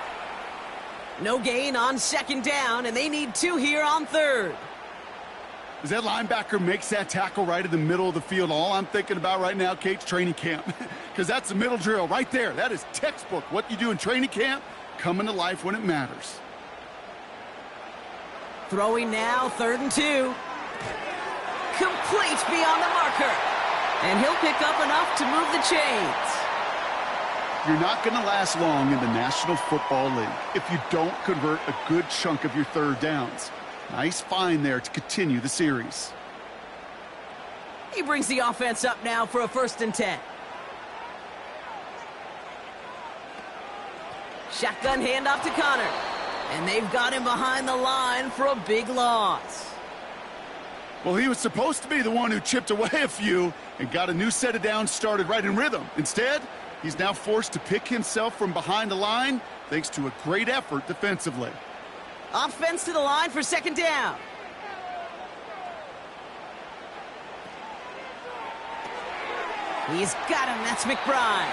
No gain on 2nd down, and they need 2 here on 3rd. As that linebacker makes that tackle right in the middle of the field, all I'm thinking about right now, Kate's training camp. Because that's the middle drill right there. That is textbook. What you do in training camp, coming to life when it matters. Throwing now, 3rd and 2. Complete beyond the marker. And he'll pick up enough to move the chains. You're not going to last long in the National Football League if you don't convert a good chunk of your 3rd downs. Nice find there to continue the series. He brings the offense up now for a 1st and 10. Shotgun handoff to Conner. And they've got him behind the line for a big loss. Well, he was supposed to be the one who chipped away a few and got a new set of downs started right in rhythm. Instead, he's now forced to pick himself from behind the line thanks to a great effort defensively. Offense to the line for 2nd down. He's got him. That's McBride.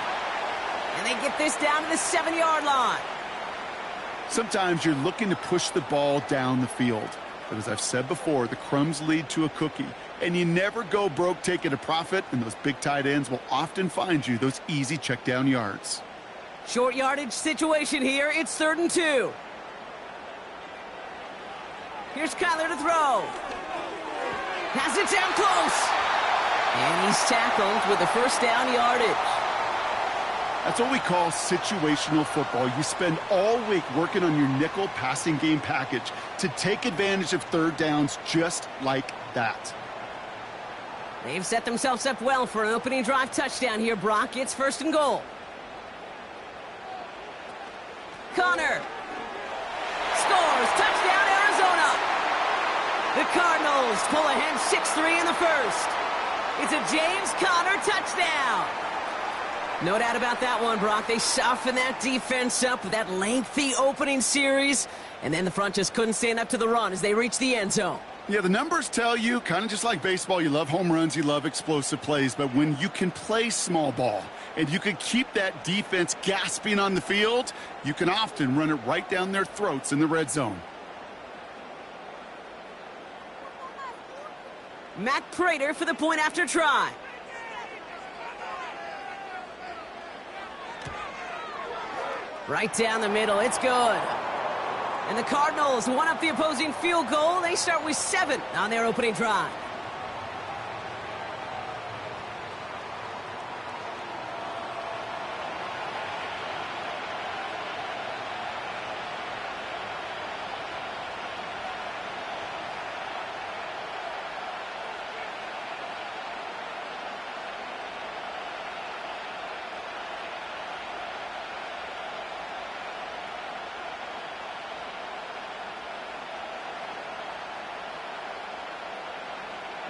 And they get this down to the 7-yard line. Sometimes you're looking to push the ball down the field. But as I've said before, the crumbs lead to a cookie. And you never go broke taking a profit, and those big tight ends will often find you those easy check down yards. Short yardage situation here. It's 3rd and 2. Here's Kyler to throw. Has it down close. And he's tackled with the first down yardage. That's what we call situational football. You spend all week working on your nickel passing game package to take advantage of 3rd downs just like that. They've set themselves up well for an opening drive touchdown here, Brock. It's 1st and goal. Conner scores. Touchdown, Arizona. The Cardinals pull ahead 6-3 in the 1st. It's a James Conner touchdown. No doubt about that one, Brock. They softened that defense up with that lengthy opening series, and then the front just couldn't stand up to the run as they reached the end zone. Yeah, the numbers tell you, kind of just like baseball, you love home runs, you love explosive plays, but when you can play small ball and you can keep that defense gasping on the field, you can often run it right down their throats in the red zone. Matt Prater for the point after try. Right down the middle, it's good. And the Cardinals one up the opposing field goal. They start with 7 on their opening drive.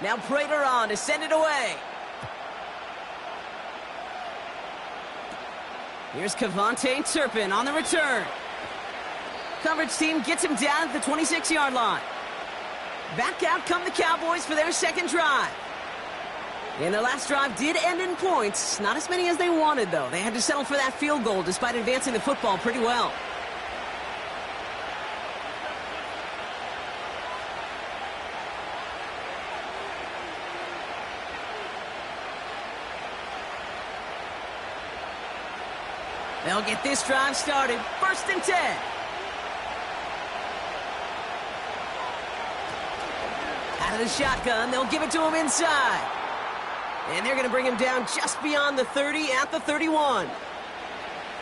Now Prater on to send it away. Here's Kevontae Turpin on the return. Coverage team gets him down at the 26-yard line. Back out come the Cowboys for their second drive. And their last drive did end in points. Not as many as they wanted, though. They had to settle for that field goal despite advancing the football pretty well. They'll get this drive started. 1st and 10. Out of the shotgun, they'll give it to him inside. And they're going to bring him down just beyond the 30 at the 31.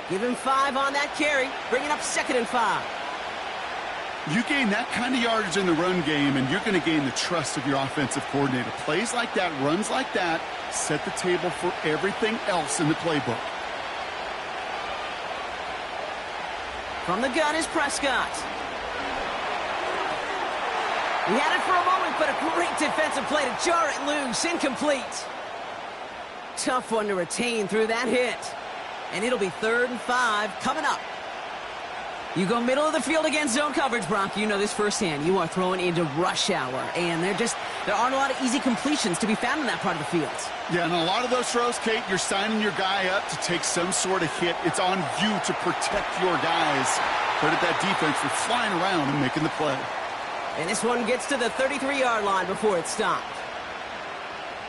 Give him 5 on that carry, bringing up 2nd and 5. You gain that kind of yardage in the run game, and you're going to gain the trust of your offensive coordinator. Plays like that, runs like that, set the table for everything else in the playbook. From the gun is Prescott. He had it for a moment, but a great defensive play to jar it loose. Incomplete. Tough one to retain through that hit. And it'll be 3rd and 5 coming up. You go middle of the field against zone coverage, Brock. You know this firsthand. You are throwing into rush hour. And there aren't a lot of easy completions to be found in that part of the field. Yeah, and a lot of those throws, Kate, you're signing your guy up to take some sort of hit. It's on you to protect your guys. Credit that defense for flying around and making the play. And this one gets to the 33-yard line before it's stopped.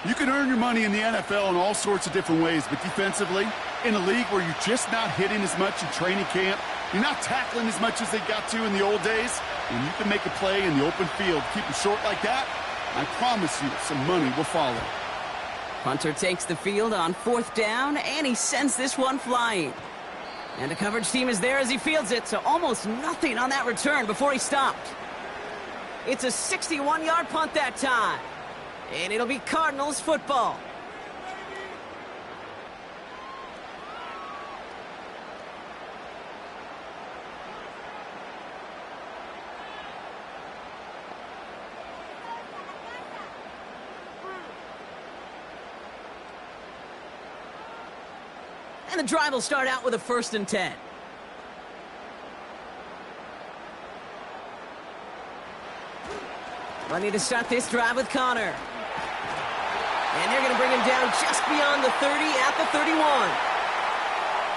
You can earn your money in the NFL in all sorts of different ways, but defensively, in a league where you're just not hitting as much in training camp, you're not tackling as much as they got to in the old days, and you can make a play in the open field, keep it short like that, I promise you some money will follow. Hunter takes the field on 4th down, and he sends this one flying. And the coverage team is there as he fields it, so almost nothing on that return before he stopped. It's a 61-yard punt that time, and it'll be Cardinals football. And the drive will start out with a 1st and 10. Ready to start this drive with Connor. And they're going to bring him down just beyond the 30 at the 31.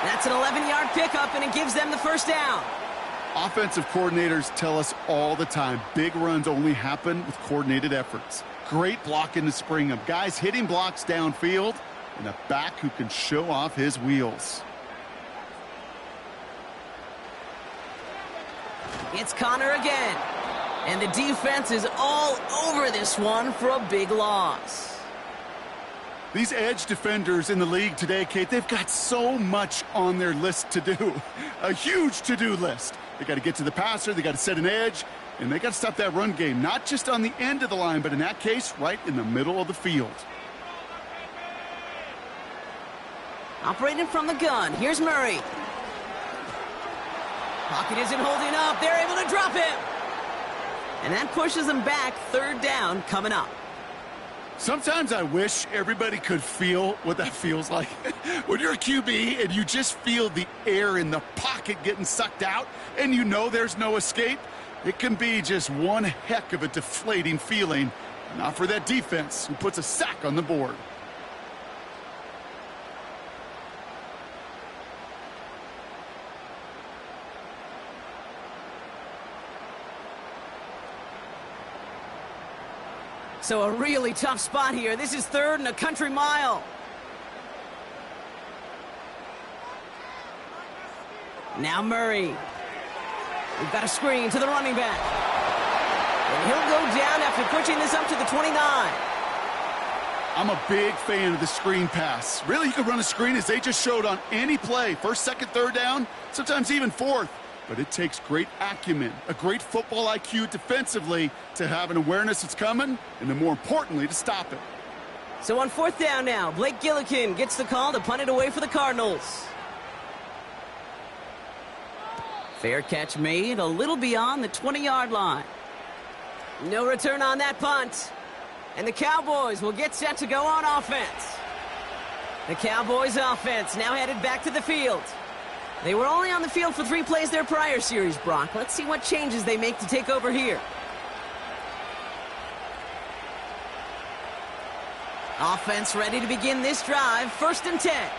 That's an 11-yard pickup, and it gives them the 1st down. Offensive coordinators tell us all the time, big runs only happen with coordinated efforts. Great blocking to spring them. Guys hitting blocks downfield, and a back who can show off his wheels. It's Connor again. And the defense is all over this one for a big loss. These edge defenders in the league today, Kate, they've got so much on their list to do. A huge to-do list. They got to get to the passer, they got to set an edge, and they got to stop that run game, not just on the end of the line, but in that case, right in the middle of the field. Operating from the gun, here's Murray. Pocket isn't holding up, they're able to drop him. And that pushes them back, 3rd down coming up. Sometimes I wish everybody could feel what that feels like. When you're a QB and you just feel the air in the pocket getting sucked out and you know there's no escape, It can be just one heck of a deflating feeling. Not for that defense who puts a sack on the board. So a really tough spot here. This is 3rd and a country mile. Now Murray. We've got a screen to the running back. And he'll go down after pushing this up to the 29. I'm a big fan of the screen pass. Really, you can run a screen as they just showed on any play. 1st, 2nd, 3rd down, sometimes even 4th. But it takes great acumen, a great football IQ defensively to have an awareness it's coming, and then more importantly, to stop it. So on 4th down now, Blake Gillikin gets the call to punt it away for the Cardinals. Fair catch made, a little beyond the 20-yard line. No return on that punt. And the Cowboys will get set to go on offense. The Cowboys offense now headed back to the field. They were only on the field for 3 plays their prior series, Brock. Let's see what changes they make to take over here. Offense ready to begin this drive. 1st and 10.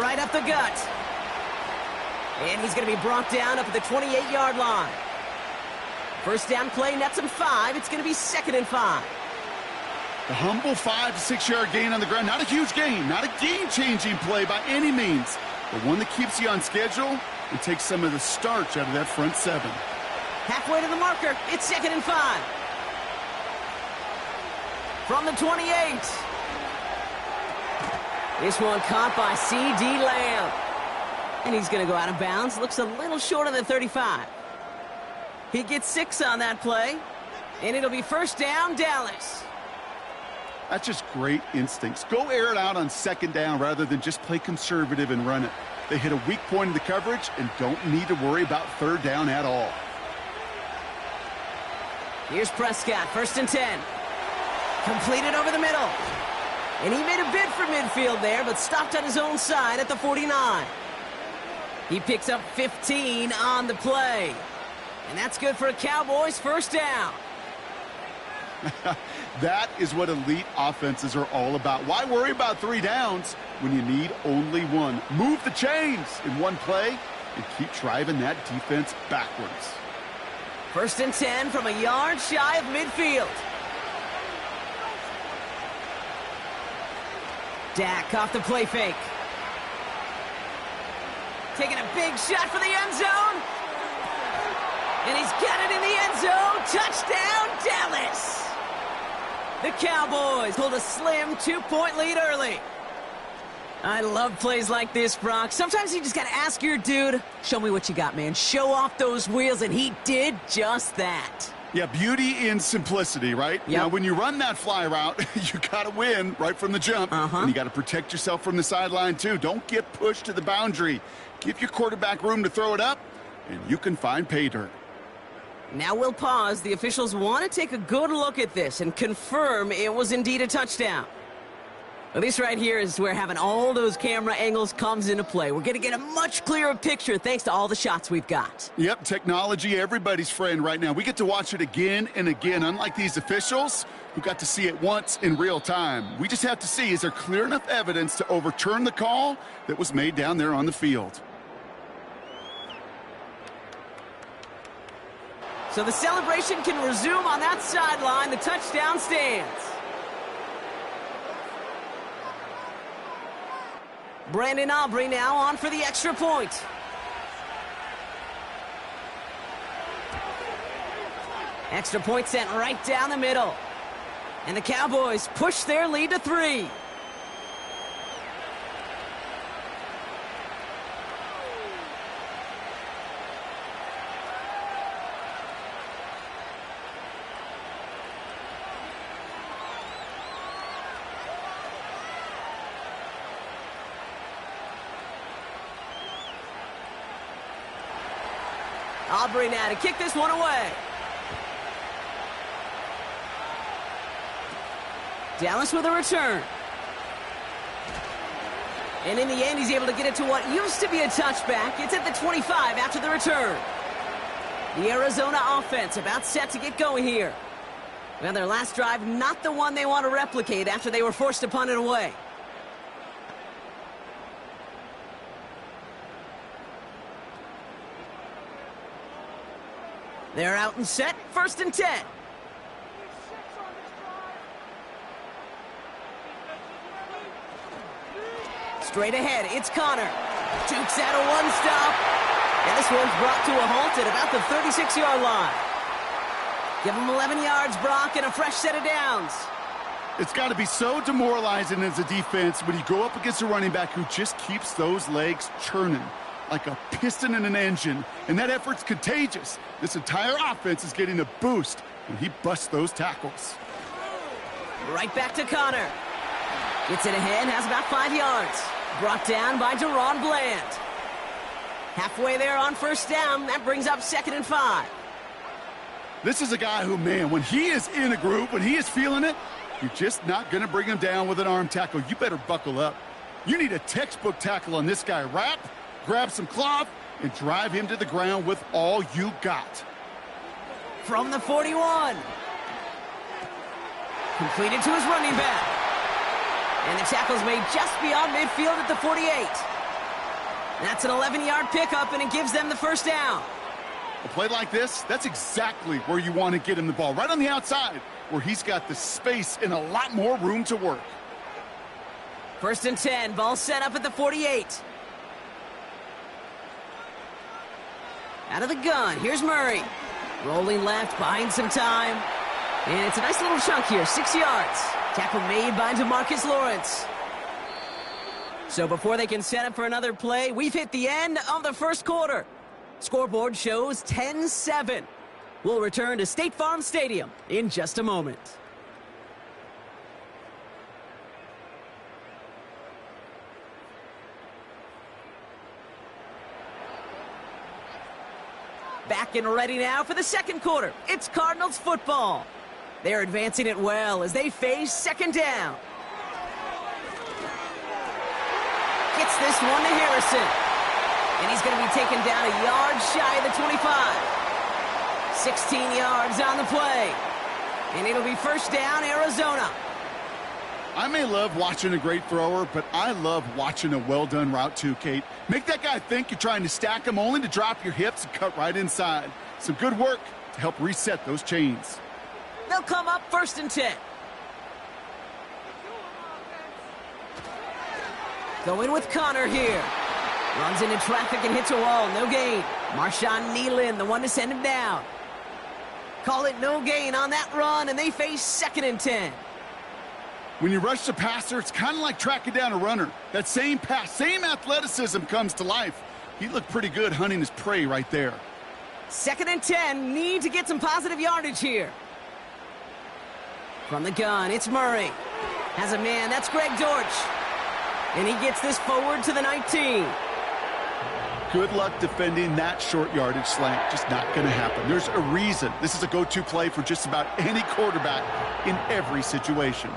Right up the gut. And he's going to be brought down up at the 28-yard line. 1st down play nets him 5. It's going to be 2nd and 5. The humble 5 to 6 yard gain on the ground. Not a huge gain, not a game-changing play by any means, but one that keeps you on schedule and takes some of the starch out of that front 7. Halfway to the marker, it's 2nd and 5. From the 28. This one caught by C.D. Lamb. And he's going to go out of bounds. Looks a little short of the 35. He gets 6 on that play. And it'll be 1st down, Dallas. That's just great instincts. Go air it out on 2nd down rather than just play conservative and run it. They hit a weak point in the coverage and don't need to worry about 3rd down at all. Here's Prescott, 1st and 10. Completed over the middle. And he made a bid for midfield there, but stopped on his own side at the 49. He picks up 15 on the play. And that's good for a Cowboys 1st down. That is what elite offenses are all about. Why worry about 3 downs when you need only 1? Move the chains in one play and keep driving that defense backwards. 1st and 10 from a yard shy of midfield. Dak off the play fake. Taking a big shot for the end zone. And he's got it in the end zone. Touchdown, Dallas. The Cowboys hold a slim 2-point lead early. I love plays like this, Brock. Sometimes you just got to ask your dude, show me what you got, man. Show off those wheels, and he did just that. Yeah, beauty in simplicity, right? Yep. Now, when you run that fly route, you got to win right from the jump. And you got to protect yourself from the sideline, too. Don't get pushed to the boundary. Give your quarterback room to throw it up, and you can find pay dirt. Now we'll pause. The officials want to take a good look at this and confirm it was indeed a touchdown. Well, this right here is where having all those camera angles comes into play. We're going to get a much clearer picture thanks to all the shots we've got. Yep, technology, everybody's friend right now. We get to watch it again and again, unlike these officials who got to see it once in real time. We just have to see, is there clear enough evidence to overturn the call that was made down there on the field? So the celebration can resume on that sideline. The touchdown stands. Brandon Aubrey now on for the extra point. Extra point sent right down the middle. And the Cowboys push their lead to 3. Aubrey now to kick this one away. Dallas with a return. And in the end, he's able to get it to what used to be a touchback. It's at the 25 after the return. The Arizona offense about set to get going here. Well, their last drive, not the one they want to replicate after they were forced to punt it away. They're out and set, 1st and 10. Straight ahead, it's Connor. Jukes out a one-stop. And this one's brought to a halt at about the 36-yard line. Give him 11 yards, Brock, and a fresh set of downs. It's got to be so demoralizing as a defense when you go up against a running back who just keeps those legs churning like a piston in an engine, and that effort's contagious. This entire offense is getting a boost when he busts those tackles. Right back to Connor. Gets it ahead, has about 5 yards. Brought down by Deron Bland. Halfway there on 1st down, that brings up 2nd and 5. This is a guy who, man, when he is in a groove, when he is feeling it, you're just not going to bring him down with an arm tackle. You better buckle up. You need a textbook tackle on this guy. Wrap, grab some cloth, and drive him to the ground with all you got. From the 41. Completed to his running back. And the tackle's made just beyond midfield at the 48. That's an 11-yard pickup, and it gives them the 1st down. A play like this, that's exactly where you want to get him the ball, right on the outside, where he's got the space and a lot more room to work. 1st and 10, ball set up at the 48. Out of the gun, here's Murray. Rolling left, buying some time. And it's a nice little chunk here, 6 yards. Tackle made by DeMarcus Lawrence. So before they can set up for another play, we've hit the end of the 1st quarter. Scoreboard shows 10-7. We'll return to State Farm Stadium in just a moment. Back and ready now for the 2nd quarter. It's Cardinals football. They're advancing it well as they face 2nd down. Gets this one to Harrison. And he's going to be taken down a yard shy of the 25. 16 yards on the play. And it'll be 1st down, Arizona. I may love watching a great thrower, but I love watching a well-done route too, Kate. Make that guy think you're trying to stack him only to drop your hips and cut right inside. Some good work to help reset those chains. They'll come up 1st and 10. Going with Connor here. Runs into traffic and hits a wall. No gain. Marshawn Nealon, the one to send him down. Call it no gain on that run, and they face 2nd and 10. When you rush the passer, it's kind of like tracking down a runner. That same pass, same athleticism comes to life. He looked pretty good hunting his prey right there. 2nd and 10. Need to get some positive yardage here. From the gun, it's Murray. Has a man, that's Greg Dortch. And he gets this forward to the 19. Good luck defending that short yardage slant. Just not going to happen. There's a reason. This is a go-to play for just about any quarterback in every situation.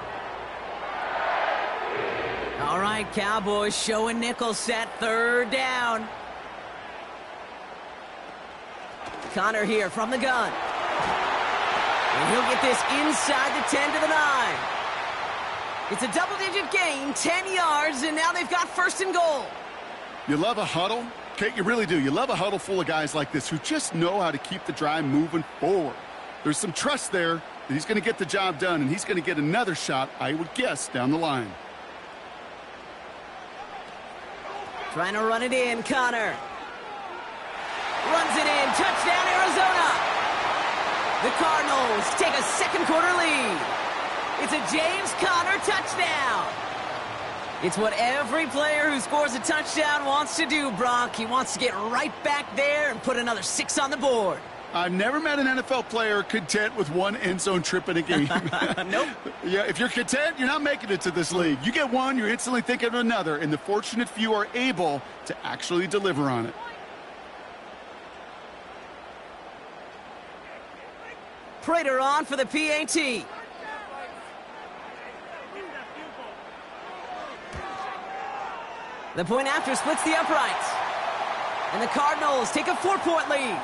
All right, Cowboys showing nickel set, 3rd down. Connor here from the gun. And he'll get this inside the 10 to the 9. It's a double-digit gain, 10 yards, and now they've got 1st and goal. You love a huddle? Kate, you really do. You love a huddle full of guys like this who just know how to keep the drive moving forward. There's some trust there that he's going to get the job done, and he's going to get another shot, I would guess, down the line. Trying to run it in, Connor. Runs it in, touchdown, Arizona. The Cardinals take a 2nd quarter lead. It's a James Conner touchdown. It's what every player who scores a touchdown wants to do, Brock. He wants to get right back there and put another 6 on the board. I've never met an NFL player content with one end zone trip in a game. Nope. Yeah, if you're content, you're not making it to this league. You get one, you're instantly thinking of another, and the fortunate few are able to actually deliver on it. Prater on for the PAT. The point after splits the uprights. And the Cardinals take a 4-point lead.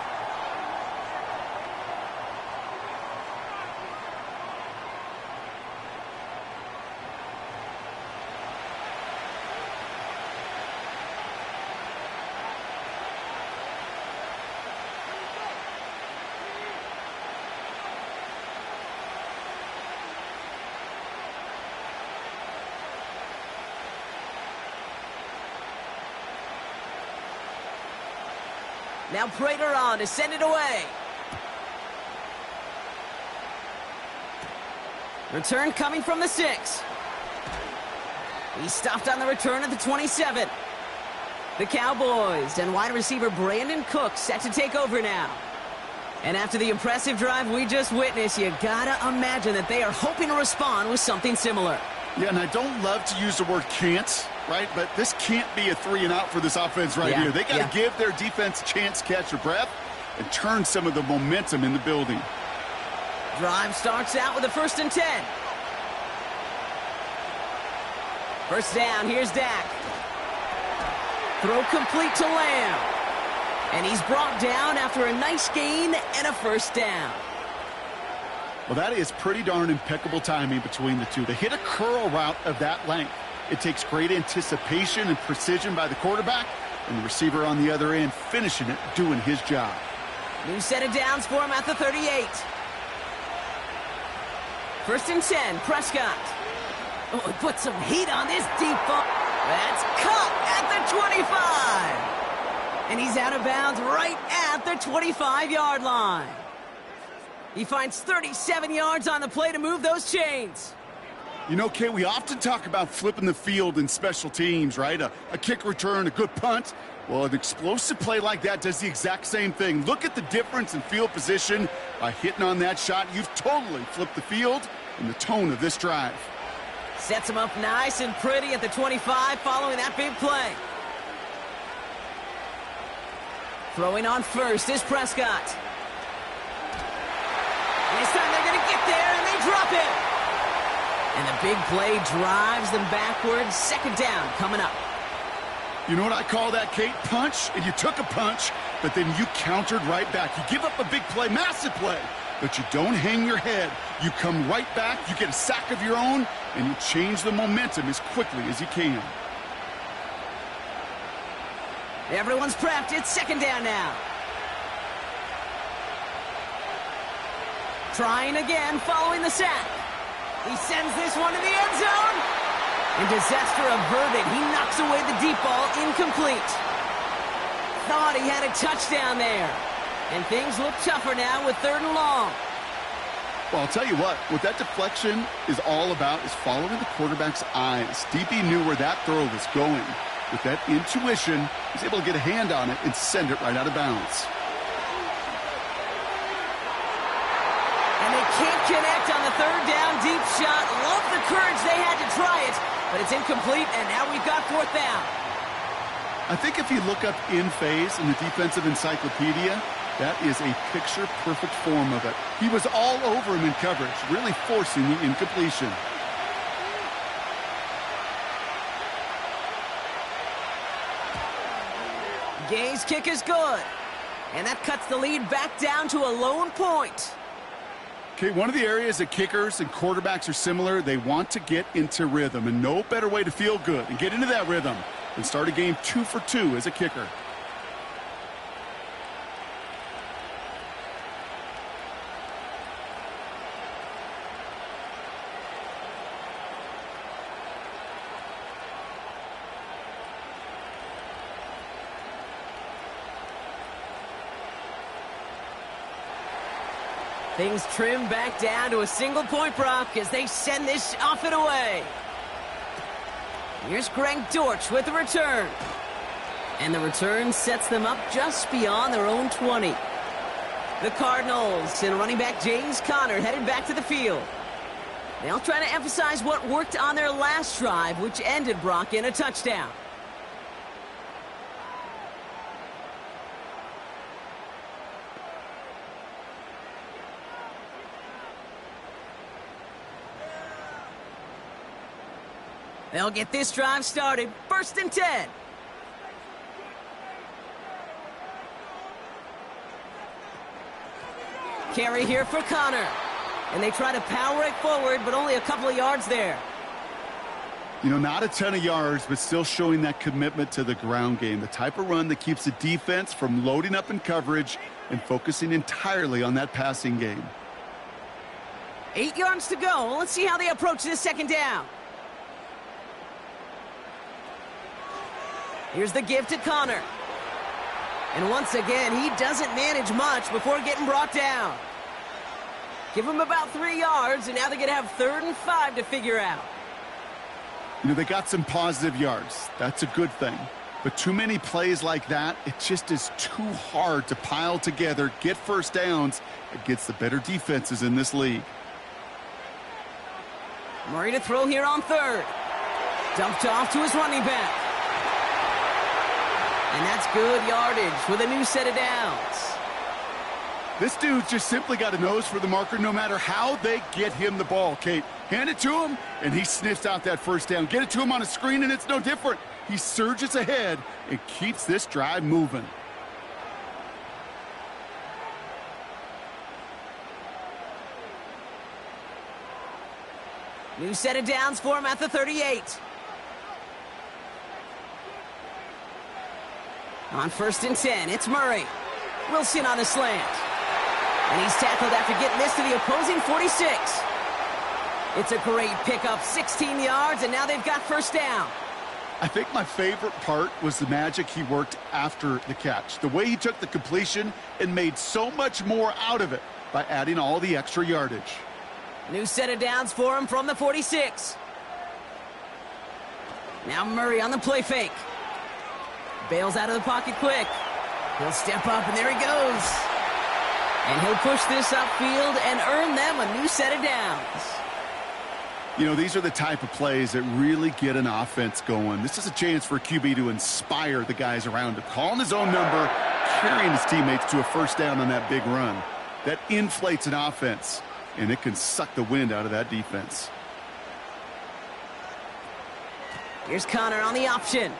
Now Prater on to send it away. Return coming from the 6. He's stopped on the return at the 27. The Cowboys and wide receiver Brandon Cook set to take over now. And after the impressive drive we just witnessed, you gotta imagine that they are hoping to respond with something similar. Yeah, and I don't love to use the word can't, right? But this can't be a 3-and-out for this offense right here. They got to give their defense a chance to catch their breath and turn some of the momentum in the building. Drive starts out with a 1st and 10. First down, here's Dak. Throw complete to Lamb. And he's brought down after a nice gain and a 1st down. Well, that is pretty darn impeccable timing between the two. They hit a curl route of that length. It takes great anticipation and precision by the quarterback, and the receiver on the other end finishing it, doing his job. New set of downs for him at the 38. 1st and 10, Prescott. Oh, he put some heat on this deep ball. That's caught at the 25. And he's out of bounds right at the 25-yard line. He finds 37 yards on the play to move those chains. You know, Kay, we often talk about flipping the field in special teams, right? A kick return, a good punt. Well, an explosive play like that does the exact same thing. Look at the difference in field position. By hitting on that shot, you've totally flipped the field and the tone of this drive. Sets him up nice and pretty at the 25 following that big play. Throwing on first is Prescott. This time they're going to get there, and they drop it. And the big play drives them backwards. 2nd down coming up. You know what I call that, Kate? Punch, and you took a punch, but then you countered right back. You give up a big play, massive play, but you don't hang your head. You come right back, you get a sack of your own, and you change the momentum as quickly as you can. Everyone's prepped. It's 2nd down now. Trying again following the sack. He sends this one to the end zone. And disaster averted. He knocks away the deep ball, incomplete. Thought he had a touchdown there. And things look tougher now with 3rd and long. Well, I'll tell you what that deflection is all about is following the quarterback's eyes. DB knew where that throw was going. With that intuition, he's able to get a hand on it and send it right out of bounds. Can't connect on the 3rd down deep shot. Love the courage they had to try it, but it's incomplete, and now we've got 4th down. I think if you look up in phase in the defensive encyclopedia, that is a picture-perfect form of it. He was all over him in coverage, really forcing the incompletion. Gay's kick is good, and that cuts the lead back down to a lone point. Okay, one of the areas that kickers and quarterbacks are similar, they want to get into rhythm, and no better way to feel good and get into that rhythm than start a game 2 for 2 as a kicker. Things trim back down to a single-point Brock as they send this off and away. Here's Greg Dortch with the return. And the return sets them up just beyond their own 20. The Cardinals and running back James Conner headed back to the field. They'll try to emphasize what worked on their last drive, which ended Brock in a touchdown. They'll get this drive started. 1st and 10. Carry here for Connor. And they try to power it forward, but only a couple of yards there. You know, not a ton of yards, but still showing that commitment to the ground game. The type of run that keeps the defense from loading up in coverage and focusing entirely on that passing game. 8 yards to go. Let's see how they approach this second down. Here's the give to Connor. And once again, he doesn't manage much before getting brought down. Give him about 3 yards, and now they're going to have 3rd and 5 to figure out. You know, they got some positive yards. That's a good thing. But too many plays like that, it just is too hard to pile together, get first downs against the better defenses in this league. Murray to throw here on 3rd. Dumped off to his running back. And that's good yardage with a new set of downs. This dude's just simply got a nose for the marker no matter how they get him the ball, Kate. Hand it to him, and he sniffs out that first down. Get it to him on a screen, and it's no different. He surges ahead and keeps this drive moving. New set of downs for him at the 38. On 1st and 10, it's Murray. Wilson on a slant. And he's tackled after getting this to the opposing 46. It's a great pickup, 16 yards, and now they've got first down. I think my favorite part was the magic he worked after the catch. The way he took the completion and made so much more out of it by adding all the extra yardage. New set of downs for him from the 46. Now Murray on the play fake. Bails out of the pocket quick. He'll step up, and there he goes. And he'll push this upfield and earn them a new set of downs. You know, these are the type of plays that really get an offense going. This is a chance for a QB to inspire the guys around him. Calling his own number, carrying his teammates to a first down on that big run. That inflates an offense, and it can suck the wind out of that defense. Here's Connor on the option.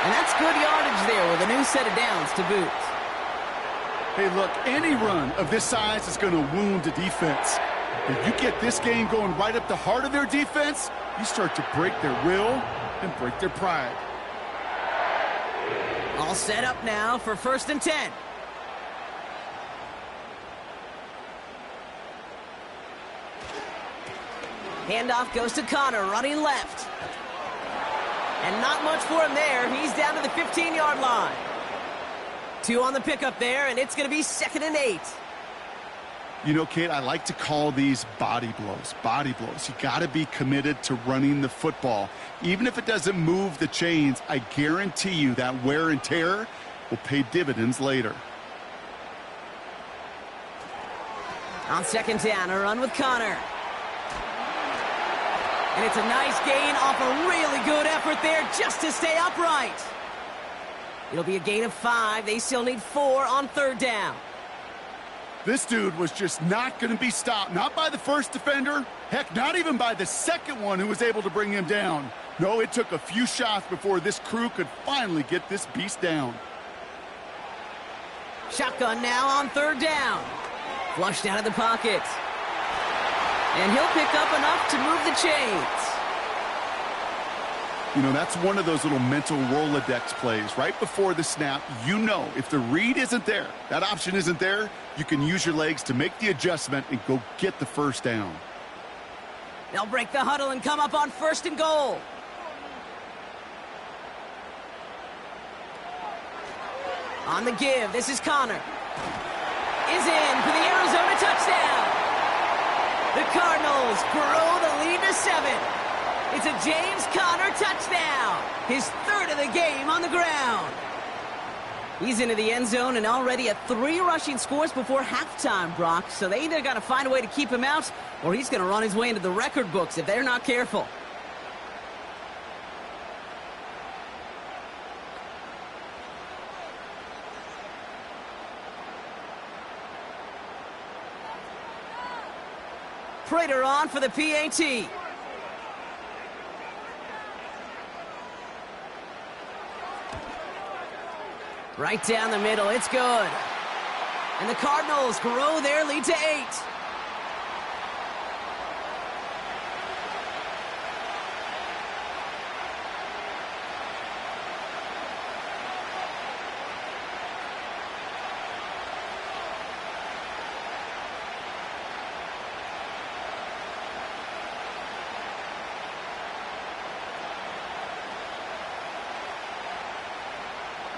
And that's good yardage there with a new set of downs to boot. Hey, look, any run of this size is going to wound a defense. If you get this game going right up the heart of their defense, you start to break their will and break their pride. All set up now for 1st and 10. Handoff goes to Connor, running left. And not much for him there. He's down to the 15-yard line. 2 on the pickup there, and it's going to be 2nd and 8. You know, Kate, I like to call these body blows. Body blows. You got to be committed to running the football. Even if it doesn't move the chains, I guarantee you that wear and tear will pay dividends later. On 2nd down, a run with Connor. And it's a nice gain off a really good effort there just to stay upright. It'll be a gain of 5. They still need 4 on 3rd down. This dude was just not going to be stopped. Not by the first defender. Heck, not even by the second one who was able to bring him down. No, it took a few shots before this crew could finally get this beast down. Shotgun now on 3rd down. Flushed out of the pocket. And he'll pick up enough to move the chains. You know, that's one of those little mental Rolodex plays. Right before the snap, you know if the read isn't there, that option isn't there, you can use your legs to make the adjustment and go get the first down. They'll break the huddle and come up on 1st and goal. On the give, this is Connor. Is in for the Arizona touchdown. The Cardinals grow the lead to 7. It's a James Conner touchdown. His 3rd of the game on the ground. He's into the end zone and already at 3 rushing scores before halftime, Brock. So they either got to find a way to keep him out or he's going to run his way into the record books if they're not careful. Prater on for the PAT. Right down the middle, it's good. And the Cardinals grow their lead to 8.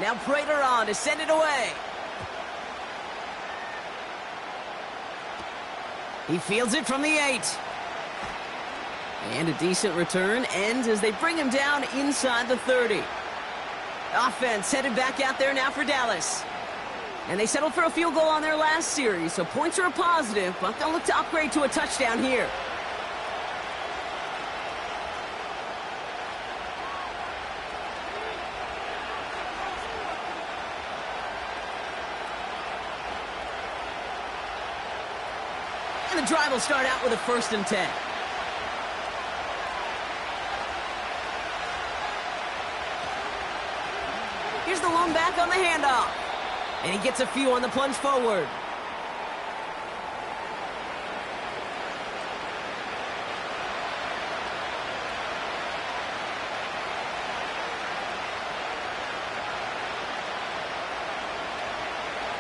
Now Prater on to send it away. He fields it from the 8. And a decent return ends as they bring him down inside the 30. Offense headed back out there now for Dallas. And they settled for a field goal on their last series, so points are a positive, but they'll look to upgrade to a touchdown here. And the drive will start out with a 1st and 10. Here's the lone back on the handoff. And he gets a few on the plunge forward.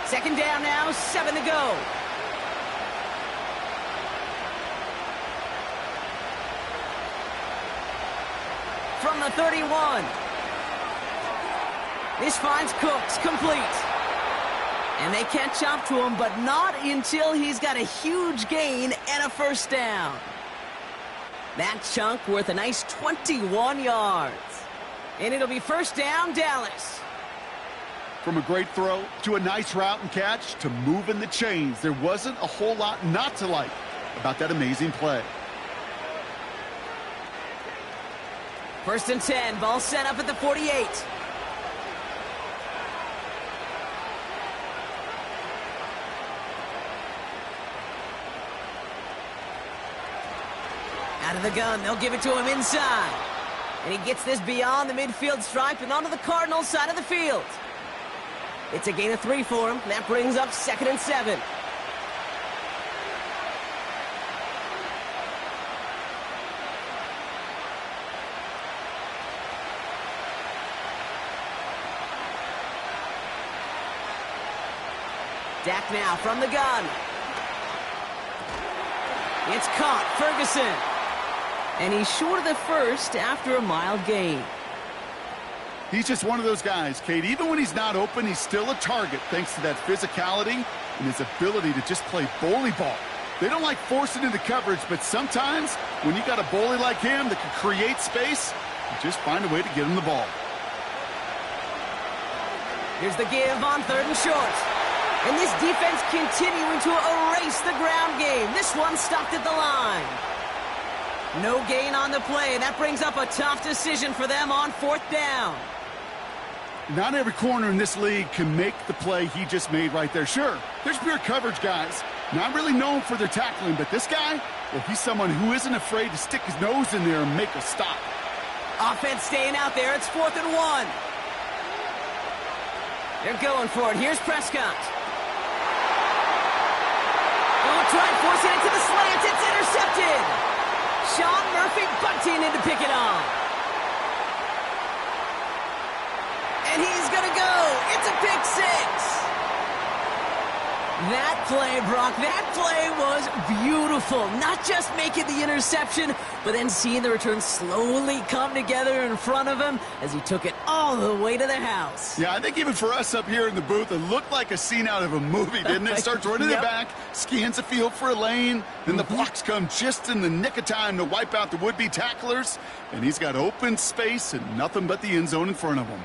Second down now, 7 to go. From the 31. This finds Cooks complete. And they catch up to him, but not until he's got a huge gain and a 1st down. That chunk worth a nice 21 yards. And it'll be 1st down, Dallas. From a great throw to a nice route and catch to moving the chains, there wasn't a whole lot not to like about that amazing play. 1st and 10, ball set up at the 48. Out of the gun, they'll give it to him inside. And he gets this beyond the midfield stripe and onto the Cardinals side of the field. It's a gain of 3 for him. That brings up 2nd and 7. Dak now from the gun. It's caught, Ferguson. And he's short of the 1st after a mild gain. He's just one of those guys, Kate. Even when he's not open, he's still a target thanks to that physicality and his ability to just play bully ball. They don't like forcing into coverage, but sometimes when you got a bully like him that can create space, you just find a way to get him the ball. Here's the give on 3rd and short. And this defense continuing to erase the ground game. This one stopped at the line. No gain on the play. That brings up a tough decision for them on 4th down. Not every corner in this league can make the play he just made right there. Sure, there's pure coverage guys, not really known for their tackling, but this guy, well, he's someone who isn't afraid to stick his nose in there and make a stop. Offense staying out there. It's 4th and 1. They're going for it. Here's Prescott. Trying forcing it to the slant. It's intercepted. Sean Murphy bunting in to pick it off. And he's going to go. It's a pick 6. That play, Brock, that play was beautiful. Not just making the interception, but then seeing the return slowly come together in front of him as he took it all the way to the house. Yeah, I think even for us up here in the booth, it looked like a scene out of a movie, didn't it? Starts running it back, scans the field for a lane, then the blocks come just in the nick of time to wipe out the would-be tacklers, and he's got open space and nothing but the end zone in front of him.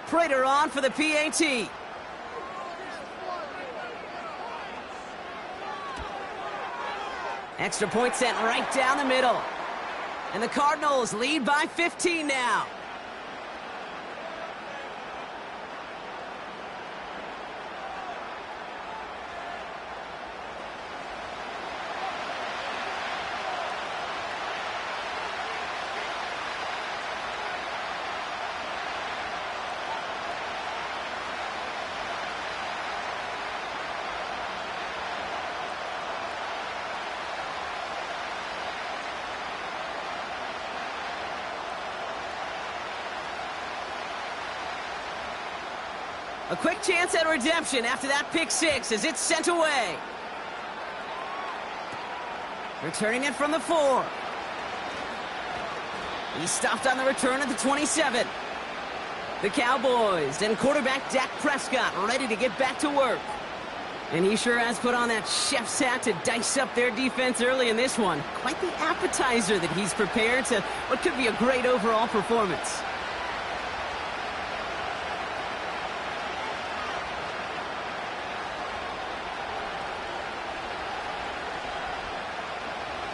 Prater on for the PAT. Extra point sent right down the middle. And the Cardinals lead by 15 now. A quick chance at redemption after that pick six as it's sent away. Returning it from the 4. He stopped on the return at the 27. The Cowboys and quarterback Dak Prescott ready to get back to work. And he sure has put on that chef's hat to dice up their defense early in this one. Quite the appetizer that he's prepared to what could be a great overall performance.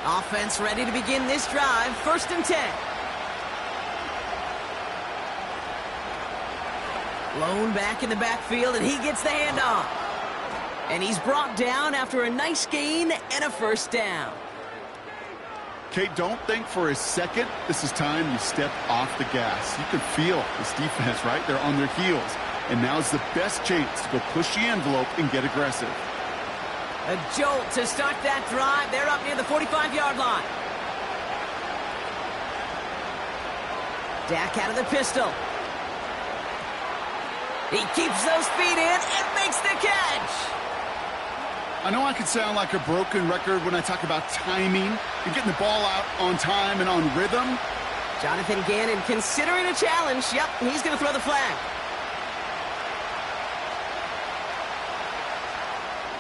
Offense ready to begin this drive. 1st and 10. Lone back in the backfield, and he gets the handoff. And he's brought down after a nice gain and a 1st down. Kate, don't think for a second this is time you step off the gas. You can feel this defense, right? They're on their heels. And now's the best chance to go push the envelope and get aggressive. A jolt to start that drive. They're up near the 45-yard line. Dak out of the pistol. He keeps those feet in and makes the catch. I know I can sound like a broken record when I talk about timing and getting the ball out on time and on rhythm. Jonathan Gannon considering a challenge. Yep, he's going to throw the flag.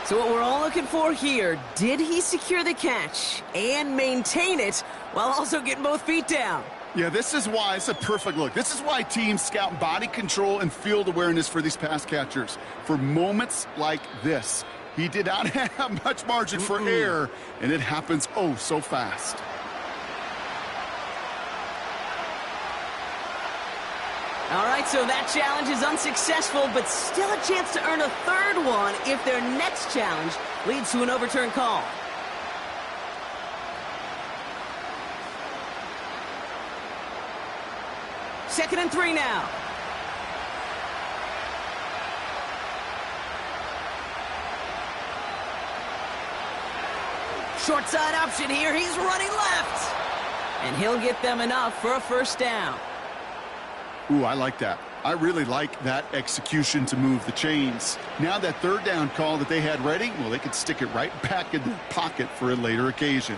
So what we're all looking for here, did he secure the catch and maintain it while also getting both feet down? Yeah, this is why it's a perfect look. This is why teams scout body control and field awareness for these pass catchers. For moments like this, he did not have much margin for error, and it happens oh so fast. All right, so that challenge is unsuccessful, but still a chance to earn a 3rd one if their next challenge leads to an overturned call. Second and 3 now. Short side option here. He's running left. And he'll get them enough for a 1st down. Ooh, I like that. I really like that execution to move the chains. Now that 3rd down call that they had ready, well, they could stick it right back in the pocket for a later occasion.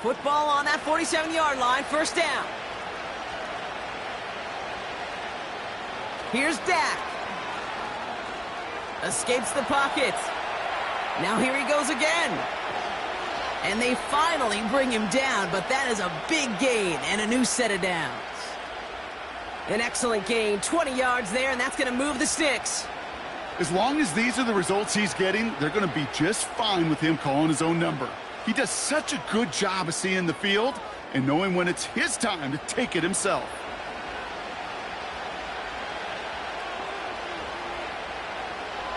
Football on that 47-yard line. 1st down. Here's Dak. Escapes the pocket. Now here he goes again. And they finally bring him down, but that is a big gain and a new set of downs. An excellent gain, 20 yards there, and that's going to move the sticks. As long as these are the results he's getting, they're going to be just fine with him calling his own number. He does such a good job of seeing the field and knowing when it's his time to take it himself.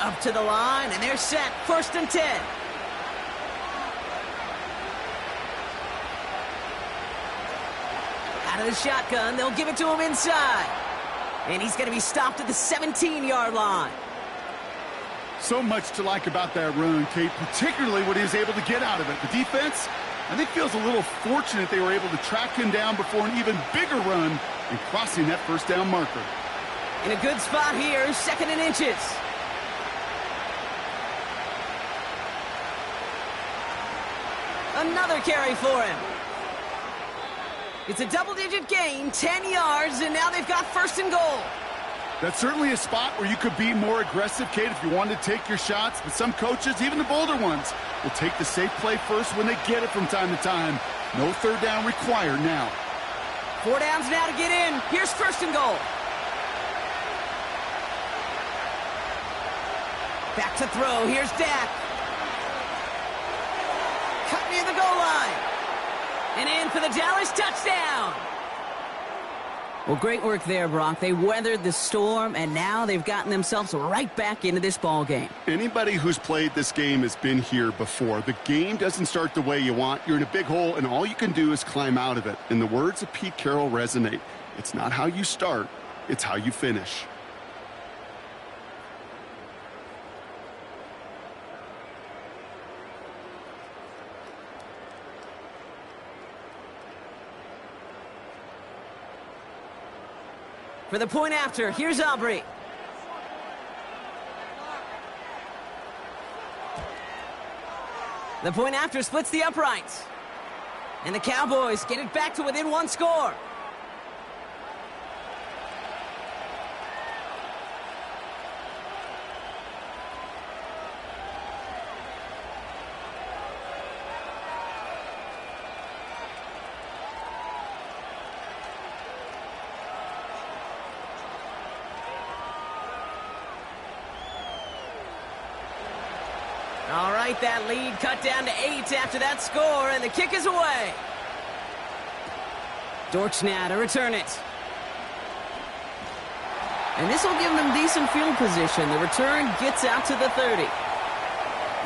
Up to the line, and they're set. 1st and 10. Out of the shotgun, they'll give it to him inside. And he's going to be stopped at the 17-yard line. So much to like about that run, Kate, particularly what he was able to get out of it. The defense, I think, feels a little fortunate they were able to track him down before an even bigger run and crossing that 1st down marker. In a good spot here, 2nd and inches. Another carry for him. It's a double-digit gain, 10 yards, and now they've got 1st and goal. That's certainly a spot where you could be more aggressive, Kate, if you wanted to take your shots. But some coaches, even the bolder ones, will take the safe play first when they get it from time to time. No 3rd down required now. 4 downs now to get in. Here's 1st and goal. Back to throw. Here's Dak. Cut near the goal line. And in for the Dallas touchdown. Well, great work there, Brock. They weathered the storm, and now they've gotten themselves right back into this ball game. Anybody who's played this game has been here before. The game doesn't start the way you want. You're in a big hole, and all you can do is climb out of it. And the words of Pete Carroll resonate. It's not how you start, it's how you finish. For the point after, here's Aubrey. The point after splits the uprights. And the Cowboys get it back to within one score. All right, that lead cut down to 8 after that score, and the kick is away. Dortch now to return it. And this will give them decent field position. The return gets out to the 30.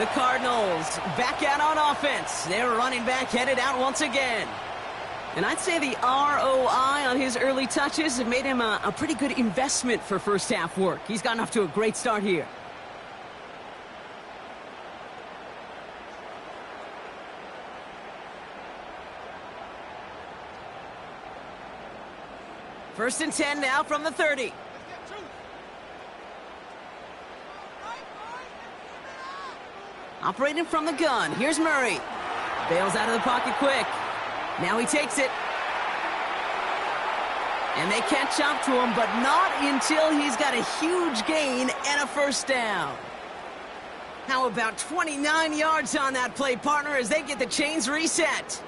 The Cardinals back out on offense. Their running back headed out once again. And I'd say the ROI on his early touches have made him a pretty good investment for first half work. He's gotten off to a great start here. First and 10 now from the 30. Operating from the gun. Here's Murray. Bails out of the pocket quick. Now he takes it. And they catch up to him, but not until he's got a huge gain and a first down. How about 29 yards on that play, partner, as they get the chains reset?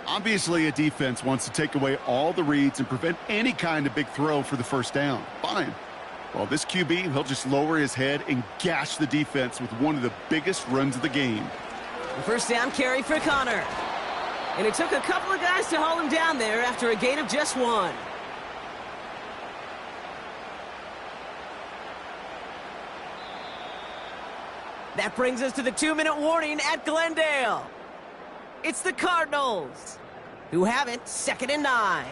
Obviously, a defense wants to take away all the reads and prevent any kind of big throw for the first down. Fine. Well, this QB, he'll just lower his head and gash the defense with one of the biggest runs of the game. The first down carry for Connor. And it took a couple of guys to haul him down there after a gain of just 1. That brings us to the 2-minute warning at Glendale. It's the Cardinals, who have it, 2nd and 9.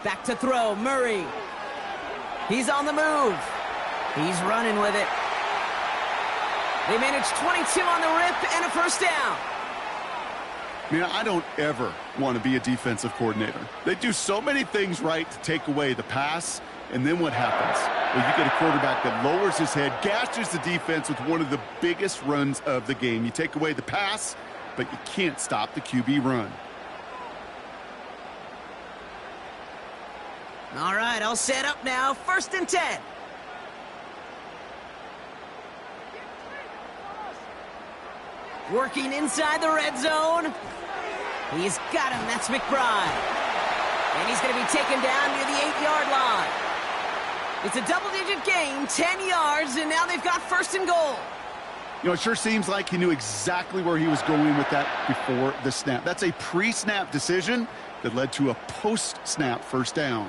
Back to throw, Murray. He's on the move. He's running with it. They manage 22 on the rip and a first down. Man, I don't ever want to be a defensive coordinator. They do so many things right to take away the pass, and then what happens? Well, you get a quarterback that lowers his head, gashes the defense with one of the biggest runs of the game. You take away the pass, but you can't stop the QB run. All right, all set up now. 1st and 10. Working inside the red zone. He's got him. That's McBride. And he's going to be taken down near the 8-yard line. It's a double-digit gain, 10 yards, and now they've got 1st and goal. You know, it sure seems like he knew exactly where he was going with that before the snap. That's a pre-snap decision that led to a post-snap first down.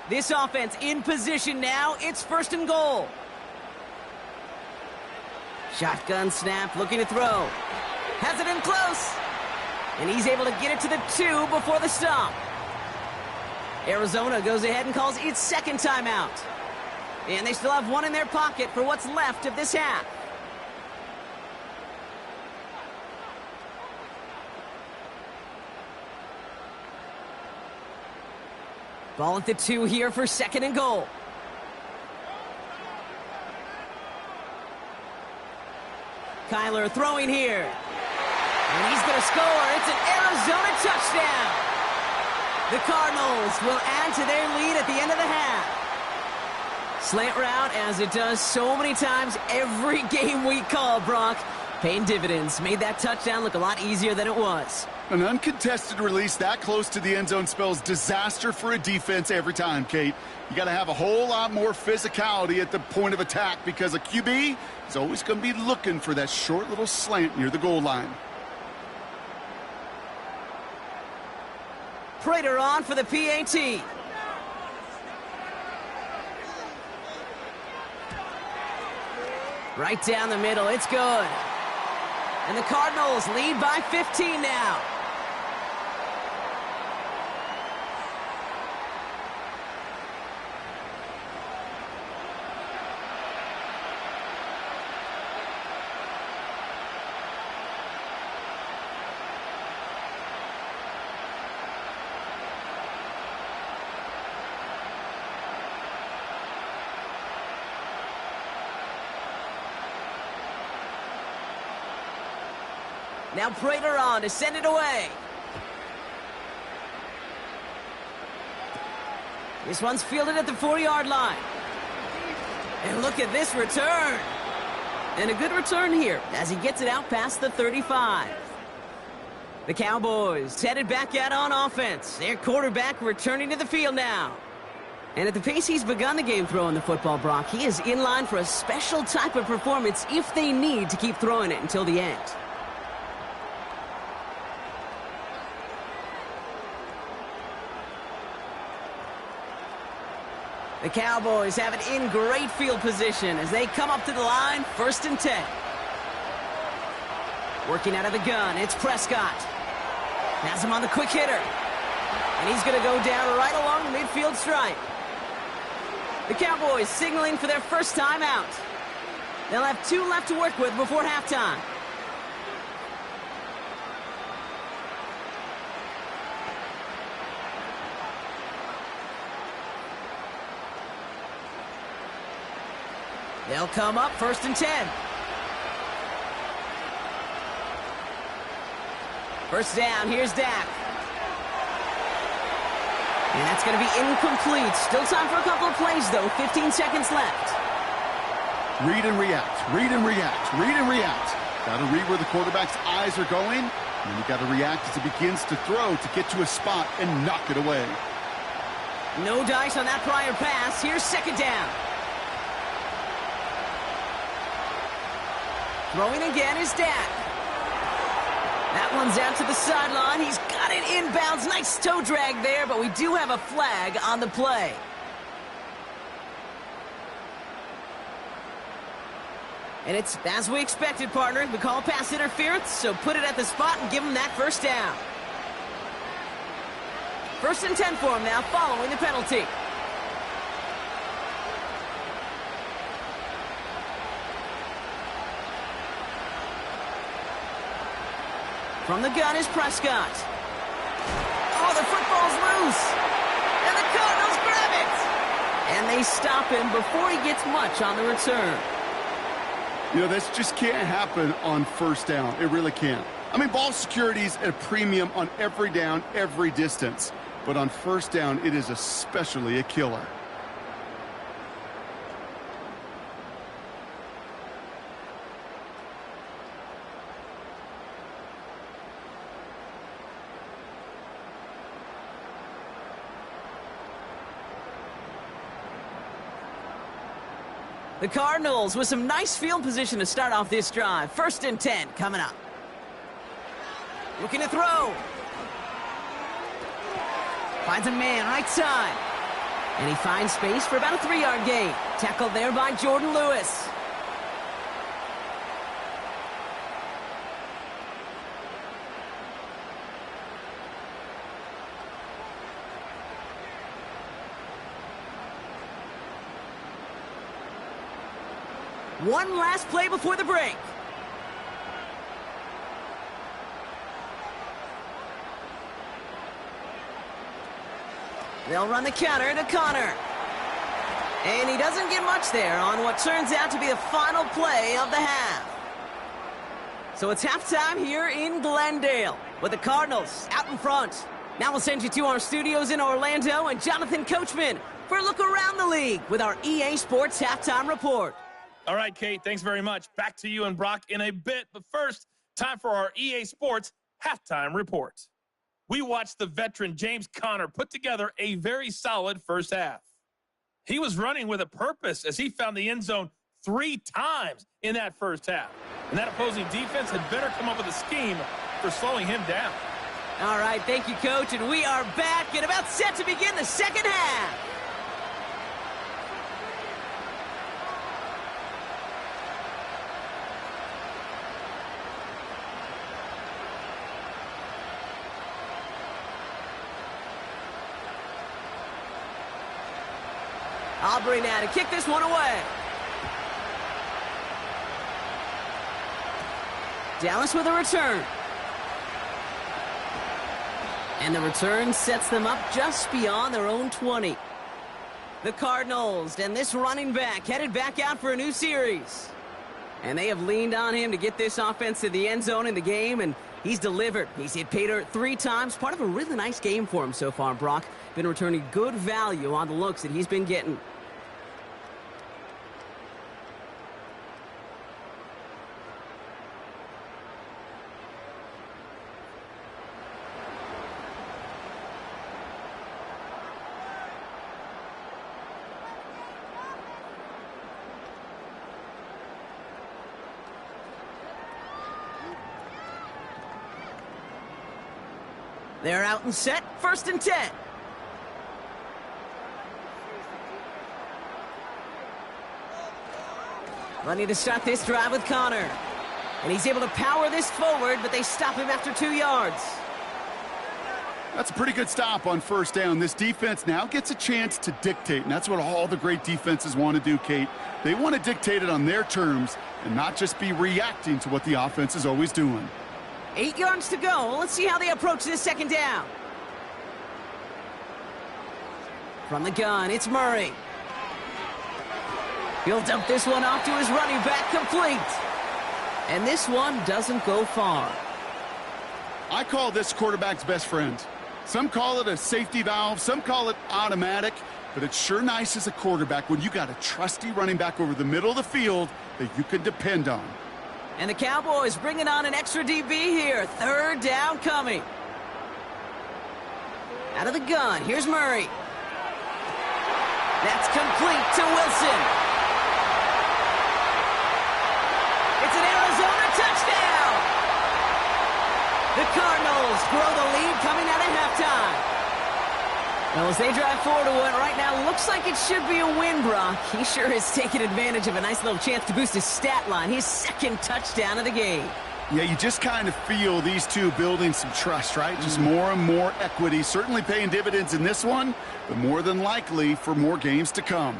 This offense in position now. It's 1st and goal. Shotgun snap, looking to throw. Has it in close. And he's able to get it to the 2 before the stop. Arizona goes ahead and calls its 2nd timeout. And they still have 1 in their pocket for what's left of this half. Ball at the 2 here for 2nd and goal. Kyler throwing here. And he's going to score. It's an Arizona touchdown. The Cardinals will add to their lead at the end of the half. Slant route, as it does so many times every game we call, Brock. Paying dividends. Made that touchdown look a lot easier than it was. An uncontested release that close to the end zone spells disaster for a defense every time, Kate. You got to have a whole lot more physicality at the point of attack because a QB is always going to be looking for that short little slant near the goal line. Prater on for the PAT. Right down the middle. It's good. And the Cardinals lead by 15 now. Now Prater on to send it away. This one's fielded at the 4-yard line. And look at this return. And a good return here as he gets it out past the 35. The Cowboys headed back out on offense. Their quarterback returning to the field now. And at the pace he's begun the game throwing the football, Brock, he is in line for a special type of performance if they need to keep throwing it until the end. The Cowboys have it in great field position as they come up to the line, 1st and 10. Working out of the gun, it's Prescott. Has him on the quick hitter. And he's going to go down right along the midfield stripe. The Cowboys signaling for their first time out. They'll have 2 left to work with before halftime. They'll come up 1st and 10. First down, here's Dak. And that's going to be incomplete. Still time for a couple of plays, though. 15 seconds left. Read and react, read and react, read and react. Got to read where the quarterback's eyes are going, and then you got to react as he begins to throw to get to a spot and knock it away. No dice on that prior pass. Here's 2nd down. Throwing again is Dak. That one's out to the sideline. He's got it inbounds. Nice toe drag there, but we do have a flag on the play. And it's as we expected, partner. We call pass interference, so put it at the spot and give him that 1st down. 1st and 10 for him now, following the penalty. From the gun is Prescott. Oh, the football's loose. And the Cardinals grab it. And they stop him before he gets much on the return. You know, this just can't happen on 1st down. It really can't. I mean, ball security's at a premium on every down, every distance. But on 1st down, it is especially a killer. The Cardinals with some nice field position to start off this drive. 1st and 10 coming up. Looking to throw. Finds a man right side. And he finds space for about a 3-yard gain. Tackled there by Jordan Lewis. One last play before the break. They'll run the counter to Connor. And he doesn't get much there on what turns out to be the final play of the half. So it's halftime here in Glendale with the Cardinals out in front. Now we'll send you to our studios in Orlando and Jonathan Coachman for a look around the league with our EA Sports Halftime Report. All right, Kate, thanks very much. Back to you and Brock in a bit. But first, time for our EA Sports Halftime Report. We watched the veteran James Conner put together a very solid first half. He was running with a purpose as he found the end zone 3 times in that first half. And that opposing defense had better come up with a scheme for slowing him down. All right, thank you, Coach. And we are back and about set to begin the second half. Aubrey now to kick this one away. Dallas with a return. And the return sets them up just beyond their own 20. The Cardinals and this running back headed back out for a new series. And they have leaned on him to get this offense to the end zone in the game, and he's delivered. He's hit pay dirt 3 times. Part of a really nice game for him so far, Brock. Been returning good value on the looks that he's been getting. They're out and set. 1st and 10. Ready to start this drive with Connor. And he's able to power this forward, but they stop him after 2 yards. That's a pretty good stop on 1st down. This defense now gets a chance to dictate, and that's what all the great defenses want to do, Kate. They want to dictate it on their terms and not just be reacting to what the offense is always doing. 8 yards to go. Let's see how they approach this 2nd down. From the gun, it's Murray. He'll dump this one off to his running back, complete. And this one doesn't go far. I call this quarterback's best friend. Some call it a safety valve, some call it automatic, but it's sure nice as a quarterback when you got a trusty running back over the middle of the field that you can depend on. And the Cowboys bringing on an extra DB here. 3rd down coming. Out of the gun, here's Murray. That's complete to Wilson. It's an Arizona touchdown. The Cardinals grow the lead coming out of halftime. Well, as they drive forward to what right now looks like it should be a win, Brock. He sure has taken advantage of a nice little chance to boost his stat line. His 2nd touchdown of the game. Yeah, you just kind of feel these two building some trust, right? Just more and more equity. Certainly paying dividends in this one, but more than likely for more games to come.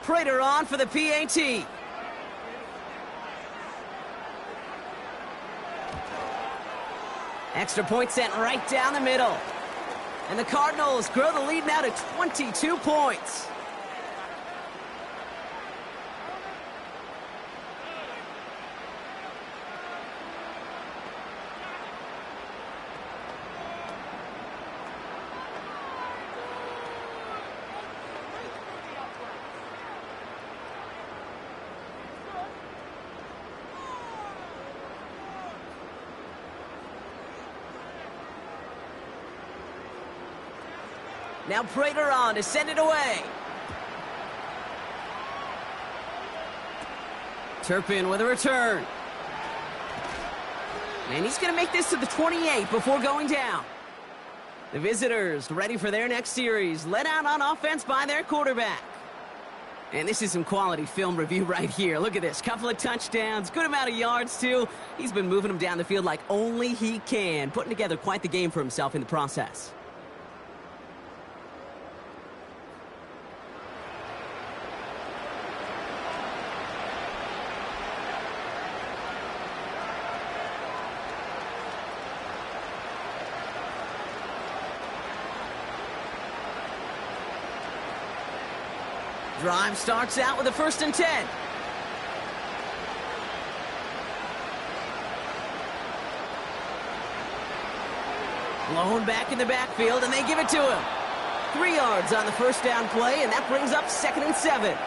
Prater on for the PAT. Extra point sent right down the middle. And the Cardinals grow the lead now to 22 points. Now Prater on to send it away. Turpin with a return. And he's going to make this to the 28 before going down. The visitors ready for their next series. Led out on offense by their quarterback. And this is some quality film review right here. Look at this. Couple of touchdowns. Good amount of yards, too. He's been moving them down the field like only he can. Putting together quite the game for himself in the process. Drive starts out with a 1st and 10. Blown back in the backfield, and they give it to him. 3 yards on the 1st down play, and that brings up 2nd and 7.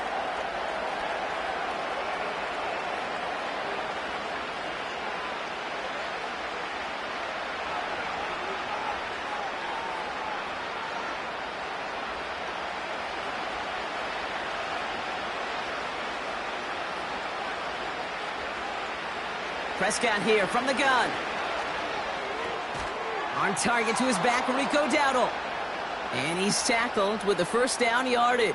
Prescott here from the gun. On target to his back, Rico Dowdle. And he's tackled with the 1st down yardage.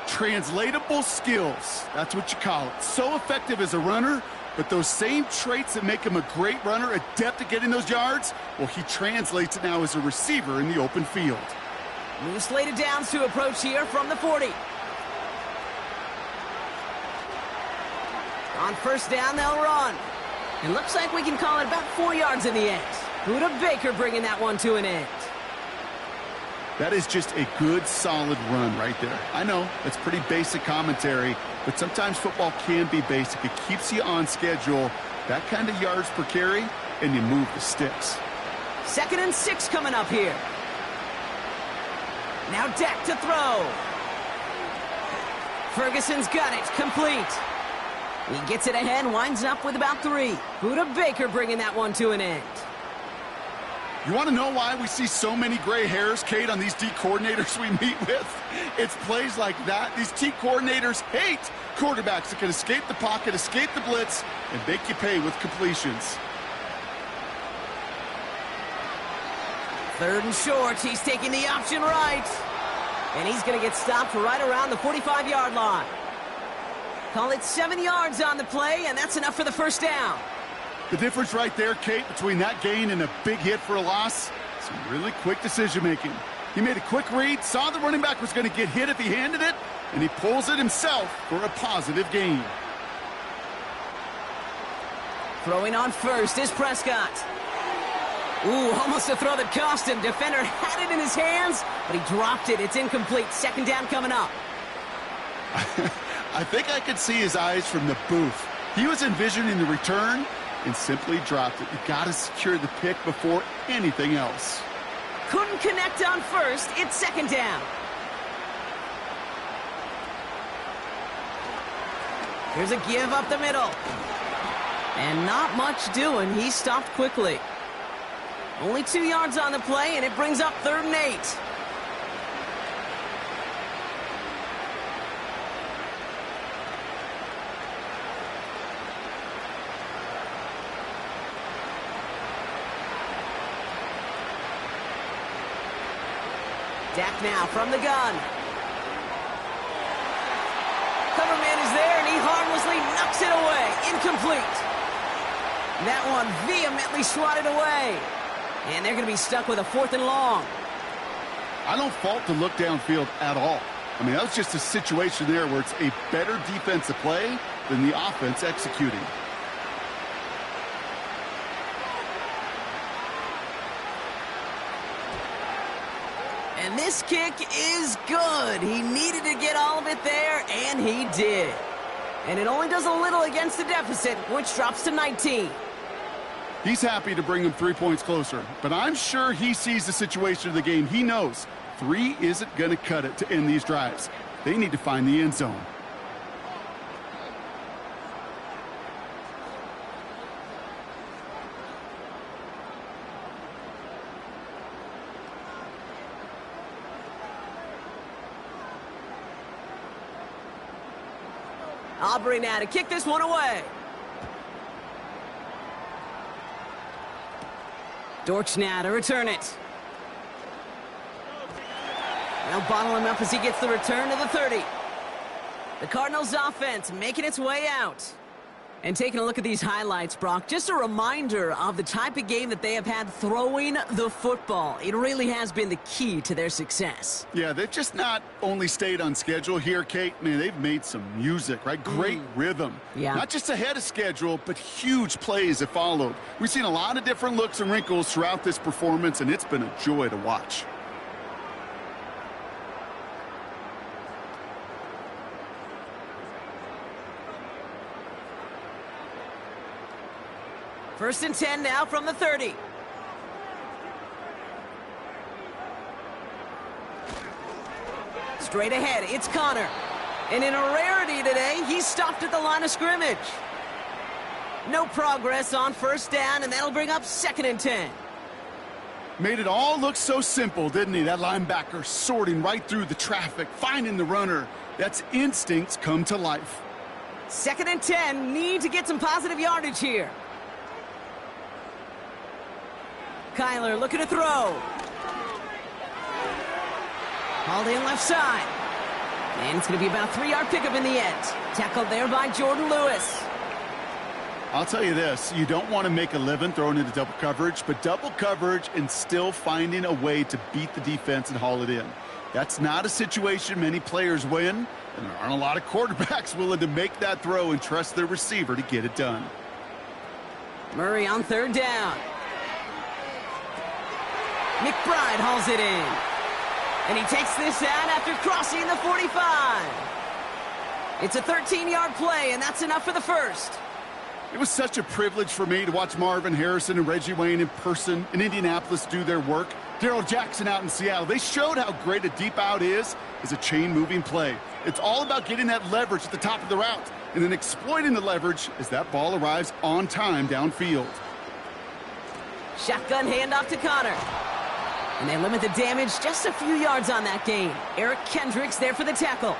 Translatable skills. That's what you call it. So effective as a runner, but those same traits that make him a great runner, adept at getting those yards, well, he translates it now as a receiver in the open field. New slated downs to approach here from the 40. On 1st down, they'll run. It looks like we can call it about 4 yards in the end. Buda Baker bringing that one to an end. That is just a good, solid run right there. I know, that's pretty basic commentary, but sometimes football can be basic. It keeps you on schedule, that kind of yards per carry, and you move the sticks. 2nd and 6 coming up here. Now Dak to throw. Ferguson's got it, complete. He gets it ahead, winds up with about 3. Buda Baker bringing that one to an end. You want to know why we see so many gray hairs, Kate, on these D coordinators we meet with? It's plays like that. These T coordinators hate quarterbacks that can escape the pocket, escape the blitz, and make you pay with completions. 3rd and short. He's taking the option right. And he's going to get stopped right around the 45-yard line. Call it 7 yards on the play, and that's enough for the first down. The difference right there, Kate, between that gain and a big hit for a loss, some really quick decision-making. He made a quick read, saw the running back was going to get hit if he handed it, and he pulls it himself for a positive gain. Throwing on first is Prescott. Ooh, almost a throw that cost him. Defender had it in his hands, but he dropped it. It's incomplete. 2nd down coming up. I think I could see his eyes from the booth. He was envisioning the return and simply dropped it. You got to secure the pick before anything else. Couldn't connect on first. It's 2nd down. Here's a give up the middle. And not much doing. He stopped quickly. Only 2 yards on the play, and it brings up 3rd and 8. Dak now from the gun. Cover man is there, and he harmlessly knocks it away. Incomplete. That one vehemently swatted away. And they're going to be stuck with a 4th and long. I don't fault the look downfield at all. I mean, that was just a situation there where it's a better defensive play than the offense executing. And this kick is good. He needed to get all of it there, and he did. And it only does a little against the deficit, which drops to 19. He's happy to bring them 3 points closer, but I'm sure he sees the situation of the game. He knows 3 isn't going to cut it to end these drives. They need to find the end zone. Aubrey now to kick this one away. Dortch now to return it. They'll bottle him up as he gets the return to the 30. The Cardinals offense making its way out. And taking a look at these highlights, Brock, just a reminder of the type of game that they have had throwing the football. It really has been the key to their success. Yeah, they've just not only stayed on schedule here, Kate. Man, they've made some music, right? Great rhythm. Yeah. Not just ahead of schedule, but huge plays that followed. We've seen a lot of different looks and wrinkles throughout this performance, and it's been a joy to watch. First and 10 now from the 30. Straight ahead, it's Connor. And in a rarity today, he's stopped at the line of scrimmage. No progress on first down, and that'll bring up 2nd and 10. Made it all look so simple, didn't he? That linebacker sorting right through the traffic, finding the runner. That's instincts come to life. 2nd and 10, need to get some positive yardage here. Kyler looking to throw. Hauled in left side. And it's going to be about a 3-yard pickup in the end. Tackled there by Jordan Lewis. I'll tell you this, you don't want to make a living throwing into double coverage, but double coverage and still finding a way to beat the defense and haul it in. That's not a situation many players win, and there aren't a lot of quarterbacks willing to make that throw and trust their receiver to get it done. Murray on 3rd down. McBride hauls it in. And he takes this out after crossing the 45. It's a 13-yard play, and that's enough for the first. It was such a privilege for me to watch Marvin Harrison and Reggie Wayne in person in Indianapolis do their work. Darrell Jackson out in Seattle. They showed how great a deep out is as a chain-moving play. It's all about getting that leverage at the top of the route and then exploiting the leverage as that ball arrives on time downfield. Shotgun handoff to Connor. And they limit the damage just a few yards on that gain. Eric Kendricks there for the tackle.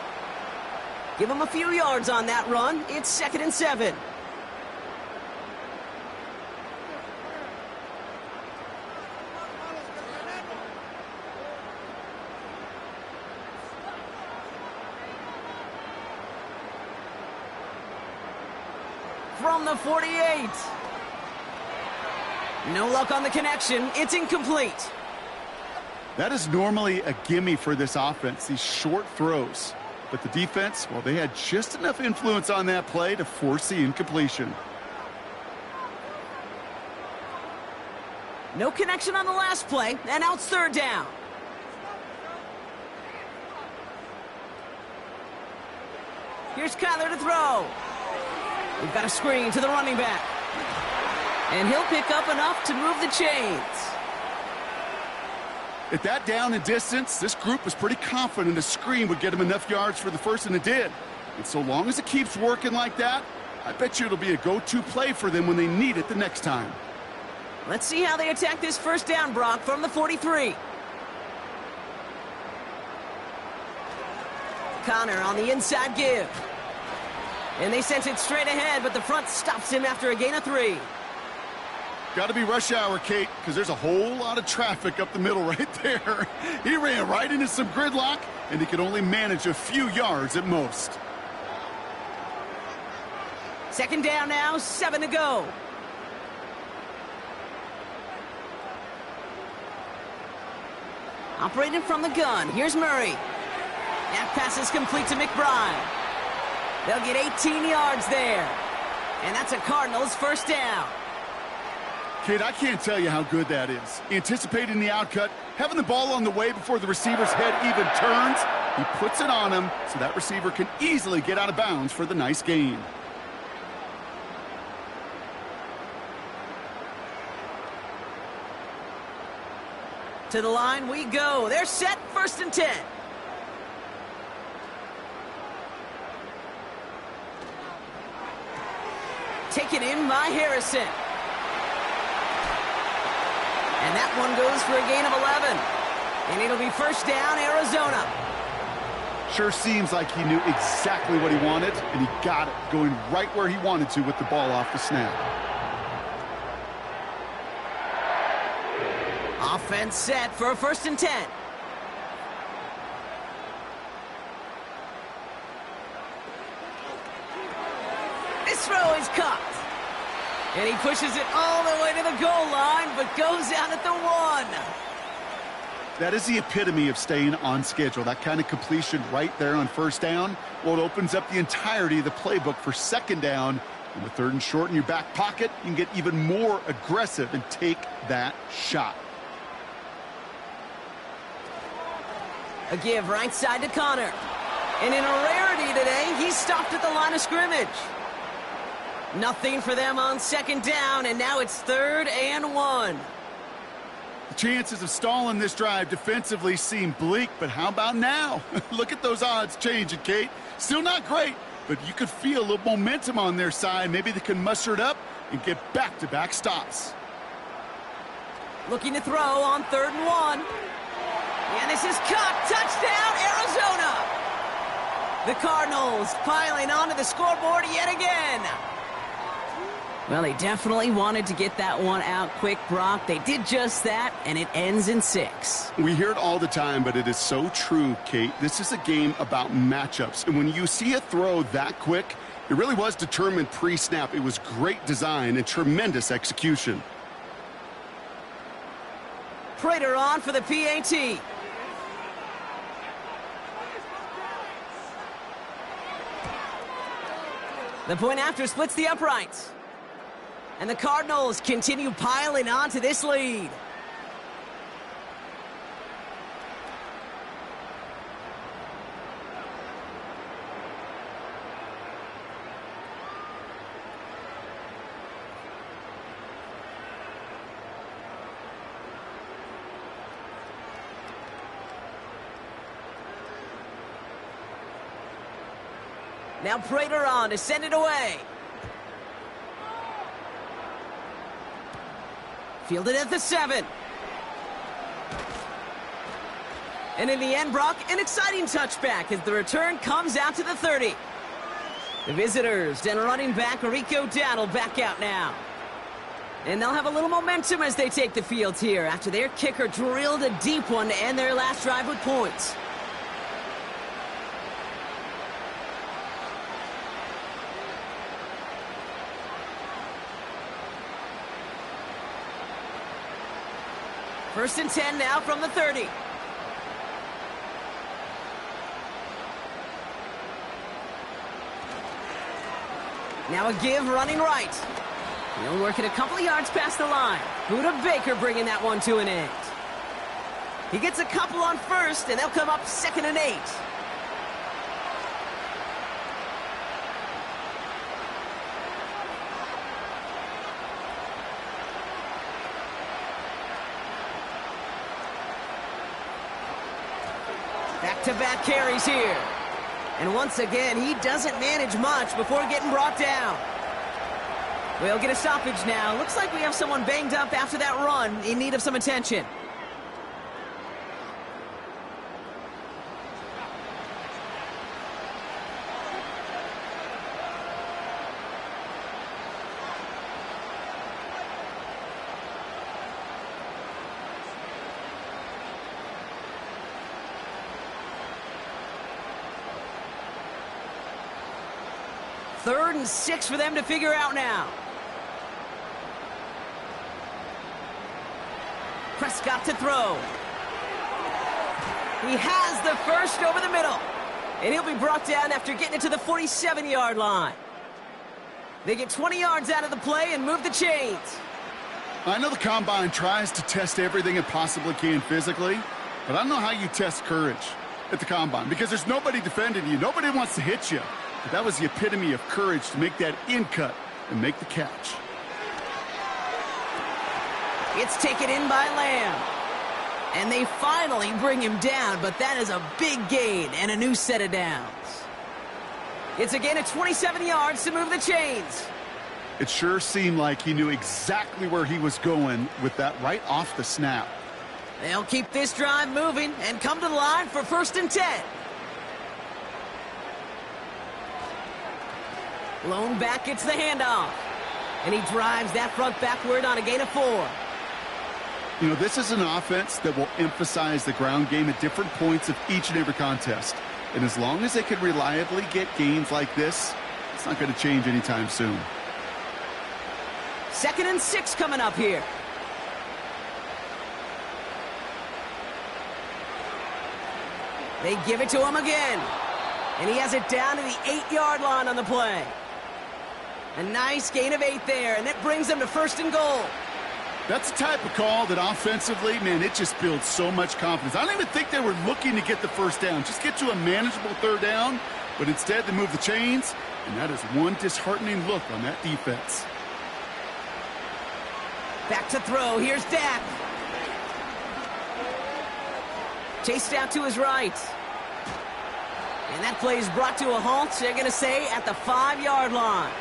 Give him a few yards on that run. It's 2nd and 7. From the 48. No luck on the connection. It's incomplete. That is normally a gimme for this offense, these short throws. But the defense, well, they had just enough influence on that play to force the incompletion. No connection on the last play, and now it's 3rd down. Here's Kyler to throw. We've got a screen to the running back. And he'll pick up enough to move the chains. At that down and distance, this group was pretty confident a screen would get him enough yards for the first, and it did. And so long as it keeps working like that, I bet you it'll be a go-to play for them when they need it the next time. Let's see how they attack this 1st down, Brock, from the 43. Connor on the inside give. And they sent it straight ahead, but the front stops him after a gain of 3. Got to be rush hour, Kate, because there's a whole lot of traffic up the middle right there. He ran right into some gridlock, and he could only manage a few yards at most. 2nd down now, 7 to go. Operating from the gun, here's Murray. That pass is complete to McBride. They'll get 18 yards there. And that's a Cardinals 1st down. Kate, I can't tell you how good that is. Anticipating the outcut, having the ball on the way before the receiver's head even turns, he puts it on him so that receiver can easily get out of bounds for the nice gain. To the line we go. They're set, 1st and 10. Taken in by Harrison. And that one goes for a gain of 11. And it'll be 1st down, Arizona. Sure seems like he knew exactly what he wanted, and he got it, going right where he wanted to with the ball off the snap. Offense set for a 1st and 10. This throw is caught. And he pushes it all the way to the goal line, but goes out at the 1. That is the epitome of staying on schedule. That kind of completion right there on 1st down. Well, it opens up the entirety of the playbook for 2nd down. And with 3rd and short in your back pocket, you can get even more aggressive and take that shot. A give right side to Connor. And in a rarity today, he's stopped at the line of scrimmage. Nothing for them on 2nd down, and now it's 3rd and 1. The chances of stalling this drive defensively seem bleak, but how about now? Look at those odds changing, Kate. Still not great, but you could feel a little momentum on their side. Maybe they can muster it up and get back-to-back stops. Looking to throw on 3rd and 1. And this is caught. Touchdown, Arizona! The Cardinals piling onto the scoreboard yet again. Well, they definitely wanted to get that one out quick, Brock. They did just that, and it ends in 6. We hear it all the time, but it is so true, Kate. This is a game about matchups, and when you see a throw that quick, it really was determined pre-snap. It was great design and tremendous execution. Prater on for the PAT. The point after splits the uprights. And the Cardinals continue piling on to this lead. Now Prater on to send it away. Fielded at the 7. And in the end, Brock, an exciting touchback as the return comes out to the 30. The visitors and running back Rico Dowdle back out now. And they'll have a little momentum as they take the field here after their kicker drilled a deep one to end their last drive with points. First and 10 now from the 30. Now a give running right. He'll work it a couple of yards past the line. Buda Baker bringing that one to an end. He gets a couple on first, and they'll come up 2nd and 8. Back-to-back carries here. And once again, he doesn't manage much before getting brought down. We'll get a stoppage now. Looks like we have someone banged up after that run in need of some attention. Third and 6 for them to figure out now. Prescott to throw. He has the first over the middle. And he'll be brought down after getting it to the 47-yard line. They get 20 yards out of the play and move the chains. I know the Combine tries to test everything it possibly can physically, but I don't know how you test courage at the Combine because there's nobody defending you. Nobody wants to hit you. But that was the epitome of courage to make that in cut and make the catch. It's taken in by Lamb. And they finally bring him down, but that is a big gain and a new set of downs. It's again at 27 yards to move the chains. It sure seemed like he knew exactly where he was going with that right off the snap. They'll keep this drive moving and come to the line for 1st and 10. Lone back gets the handoff. And he drives that front backward on a gain of 4. You know, this is an offense that will emphasize the ground game at different points of each and every contest. And as long as they can reliably get gains like this, it's not going to change anytime soon. 2nd and 6 coming up here. They give it to him again. And he has it down to the 8-yard line on the play. A nice gain of 8 there, and that brings them to 1st and goal. That's the type of call that offensively, man, it just builds so much confidence. I don't even think they were looking to get the first down. Just get to a manageable 3rd down, but instead they move the chains, and that is one disheartening look on that defense. Back to throw. Here's Dak. Chased out to his right. And that play is brought to a halt, they're going to say, at the 5-yard line.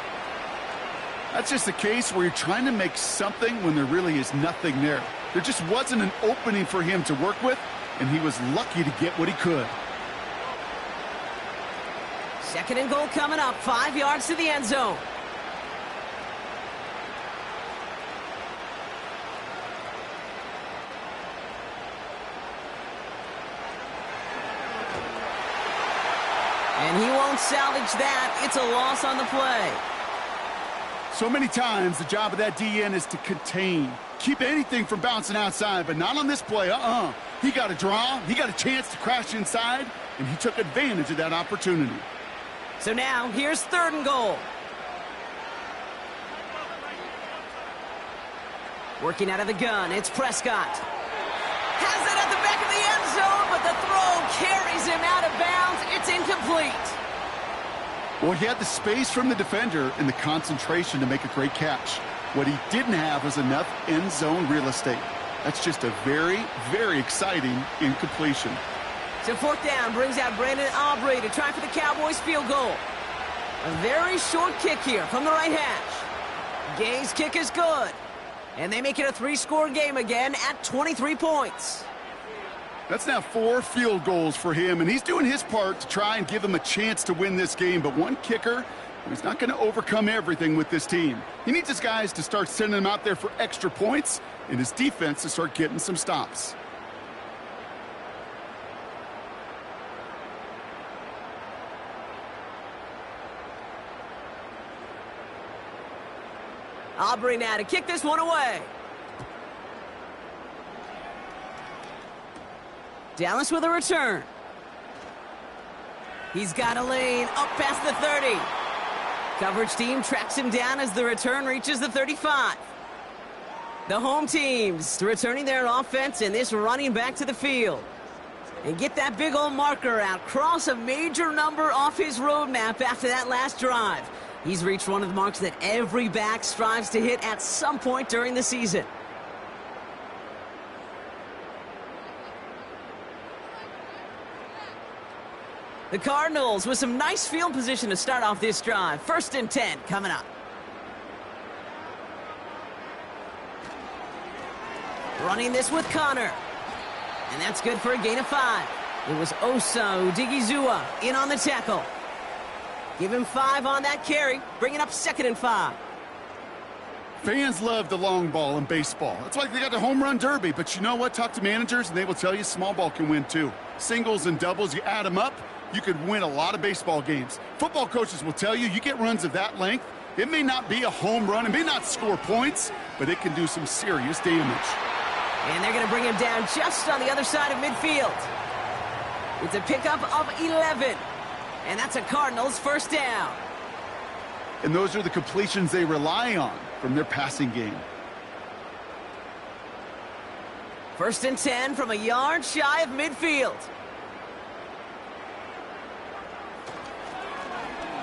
That's just a case where you're trying to make something when there really is nothing there. There just wasn't an opening for him to work with, and he was lucky to get what he could. 2nd and goal coming up, 5 yards to the end zone. And he won't salvage that. It's a loss on the play. So many times, the job of that DN is to contain. Keep anything from bouncing outside, but not on this play. He got a draw. He got a chance to crash inside, and he took advantage of that opportunity. So now, here's 3rd and goal. Working out of the gun, it's Prescott. Has it at the back of the end zone, but the throw carries him out of bounds. It's incomplete. Well, he had the space from the defender and the concentration to make a great catch. What he didn't have was enough end zone real estate. That's just a very, very exciting incompletion. So 4th down brings out Brandon Aubrey to try for the Cowboys field goal. A very short kick here from the right hash. Gay's kick is good. And they make it a 3-score game again at 23 points. That's now 4 field goals for him, and he's doing his part to try and give them a chance to win this game. But one kicker, he's not going to overcome everything with this team. He needs his guys to start sending them out there for extra points and his defense to start getting some stops. Aubrey now to kick this one away. Dallas with a return. He's got a lane up past the 30. Coverage team tracks him down as the return reaches the 35. The home teams returning their offense and this running back to the field. And get that big old marker out. Cross a major number off his roadmap after that last drive. He's reached one of the marks that every back strives to hit at some point during the season. The Cardinals with some nice field position to start off this drive. 1st and 10 coming up. Running this with Connor. And that's good for a gain of 5. It was Osa Odigizua in on the tackle. Give him 5 on that carry. Bring it up 2nd and 5. Fans love the long ball in baseball. It's like they got the home run derby. But you know what? Talk to managers, and they will tell you small ball can win too. Singles and doubles, you add them up, you could win a lot of baseball games. Football coaches will tell you get runs of that length. It may not be a home run. It may not score points, but it can do some serious damage. And they're going to bring him down just on the other side of midfield. It's a pickup of 11. And that's a Cardinals 1st down. And those are the completions they rely on from their passing game. 1st and 10 from a yard shy of midfield.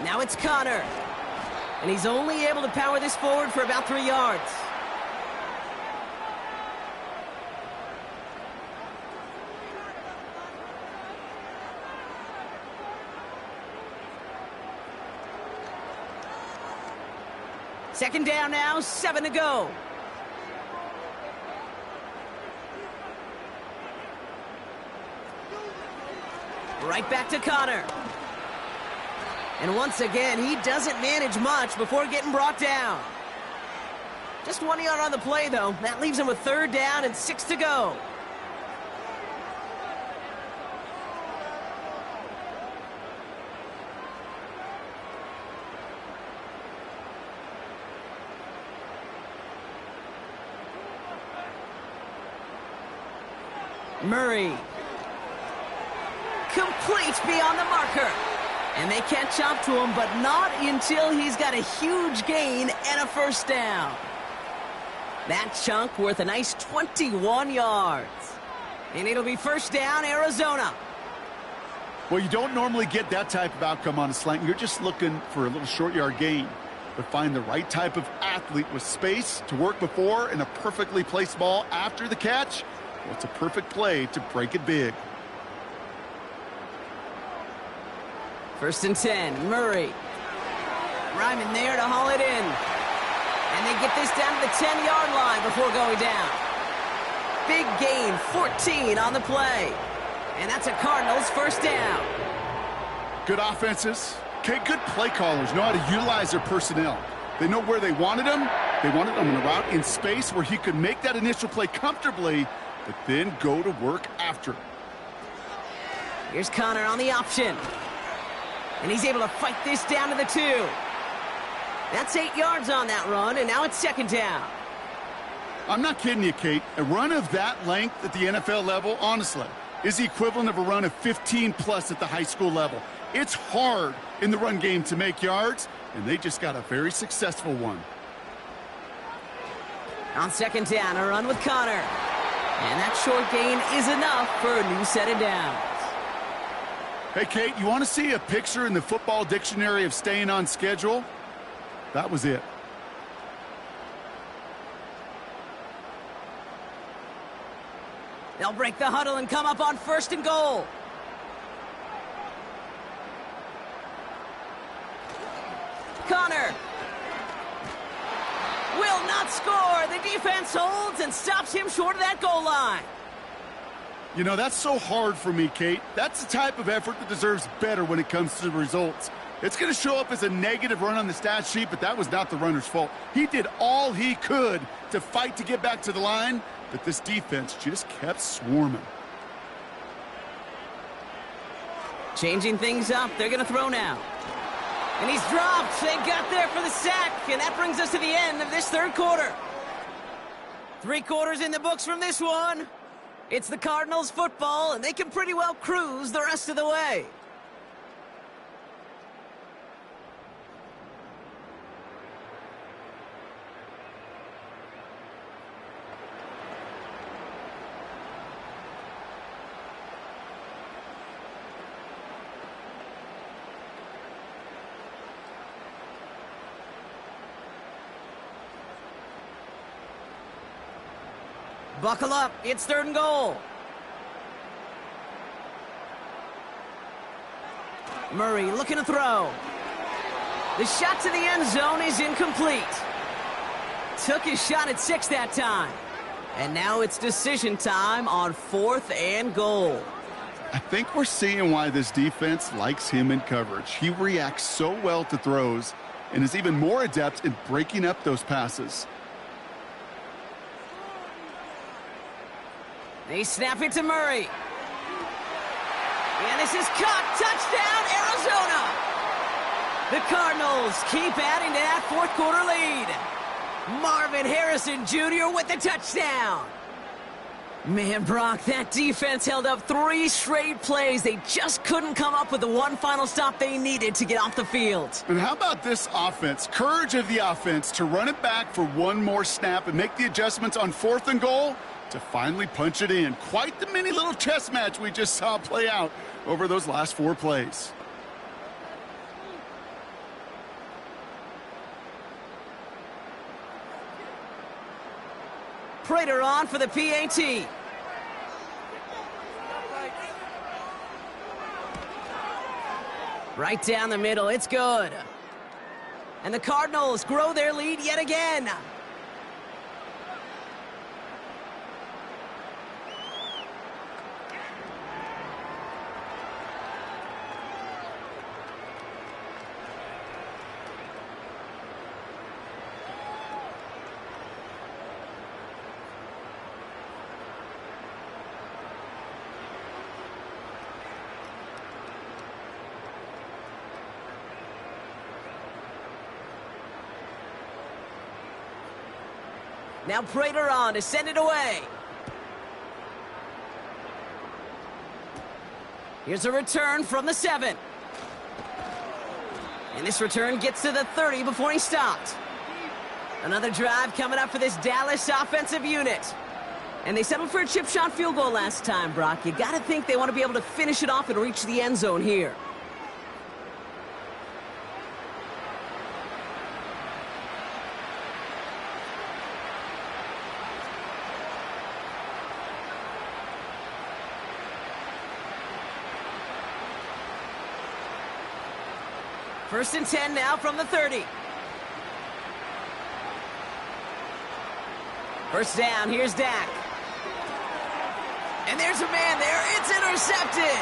Now it's Connor. And he's only able to power this forward for about 3 yards. Second down now, 7 to go. Right back to Connor. And once again, he doesn't manage much before getting brought down. Just 1 yard on the play, though. That leaves him with 3rd down and 6 to go. Murray. Complete beyond the marker. And they catch up to him, but not until he's got a huge gain and a 1st down. That chunk worth a nice 21 yards. And it'll be 1st down, Arizona. Well, you don't normally get that type of outcome on a slant. You're just looking for a little short yard gain. But find the right type of athlete with space to work before and a perfectly placed ball after the catch. Well, it's a perfect play to break it big. 1st and 10, Murray. Ryman there to haul it in. And they get this down to the 10-yard line before going down. Big gain, 14 on the play. And that's a Cardinals 1st down. Good offenses. Okay, good play callers know how to utilize their personnel. They know where they wanted them. They wanted them in a route in space where he could make that initial play comfortably, but then go to work after. Here's Connor on the option. And he's able to fight this down to the 2. That's 8 yards on that run, and now it's 2nd down. I'm not kidding you, Kate. A run of that length at the NFL level, honestly, is the equivalent of a run of 15-plus at the high school level. It's hard in the run game to make yards, and they just got a very successful one. On 2nd down, a run with Connor. And that short gain is enough for a new set of downs. Hey, Kate, you want to see a picture in the football dictionary of staying on schedule? That was it. They'll break the huddle and come up on 1st and goal. Connor. Will not score. The defense holds and stops him short of that goal line. You know, that's so hard for me, Kate. That's the type of effort that deserves better when it comes to the results. It's going to show up as a negative run on the stat sheet, but that was not the runner's fault. He did all he could to fight to get back to the line, but this defense just kept swarming. Changing things up. They're going to throw now. And he's dropped. They got there for the sack. And that brings us to the end of this third quarter. 3 quarters in the books from this one. It's the Cardinals football, and they can pretty well cruise the rest of the way. Buckle up. It's 3rd and goal. Murray looking to throw. The shot to the end zone is incomplete. Took his shot at 6 that time. And now it's decision time on 4th and goal. I think we're seeing why this defense likes him in coverage. He reacts so well to throws and is even more adept in breaking up those passes. They snap it to Murray. And this is caught. Touchdown, Arizona. The Cardinals keep adding to that 4th quarter lead. Marvin Harrison Jr. with the touchdown. Man, Brock, that defense held up 3 straight plays. They just couldn't come up with the one final stop they needed to get off the field. And how about this offense? Courage of the offense to run it back for one more snap and make the adjustments on 4th and goal to finally punch it in. Quite the mini little chess match we just saw play out over those last 4 plays. Prater on for the PAT. Right down the middle, it's good. And the Cardinals grow their lead yet again. Now Prater on to send it away. Here's a return from the 7. And this return gets to the 30 before he stopped. Another drive coming up for this Dallas offensive unit. And they settled for a chip shot field goal last time, Brock. You got to think they want to be able to finish it off and reach the end zone here. First and 10 now from the 30. First down, here's Dak. And there's a man there, it's intercepted.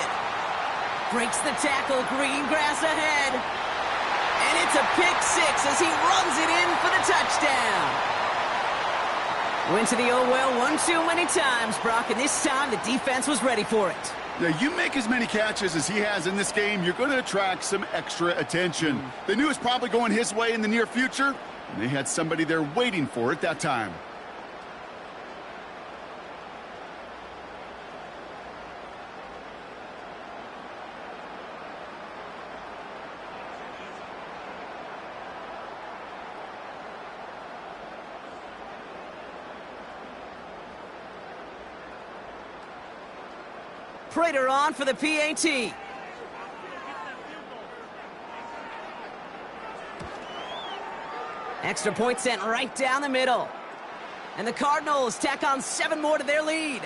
Breaks the tackle, green grass ahead. And it's a pick 6 as he runs it in for the touchdown. Went to the oh well one too many times, Brock, and this time the defense was ready for it. Yeah, you make as many catches as he has in this game, you're going to attract some extra attention. They knew it was probably going his way in the near future, and they had somebody there waiting for it that time. Prater on for the PAT. Extra point sent right down the middle. And the Cardinals tack on 7 more to their lead.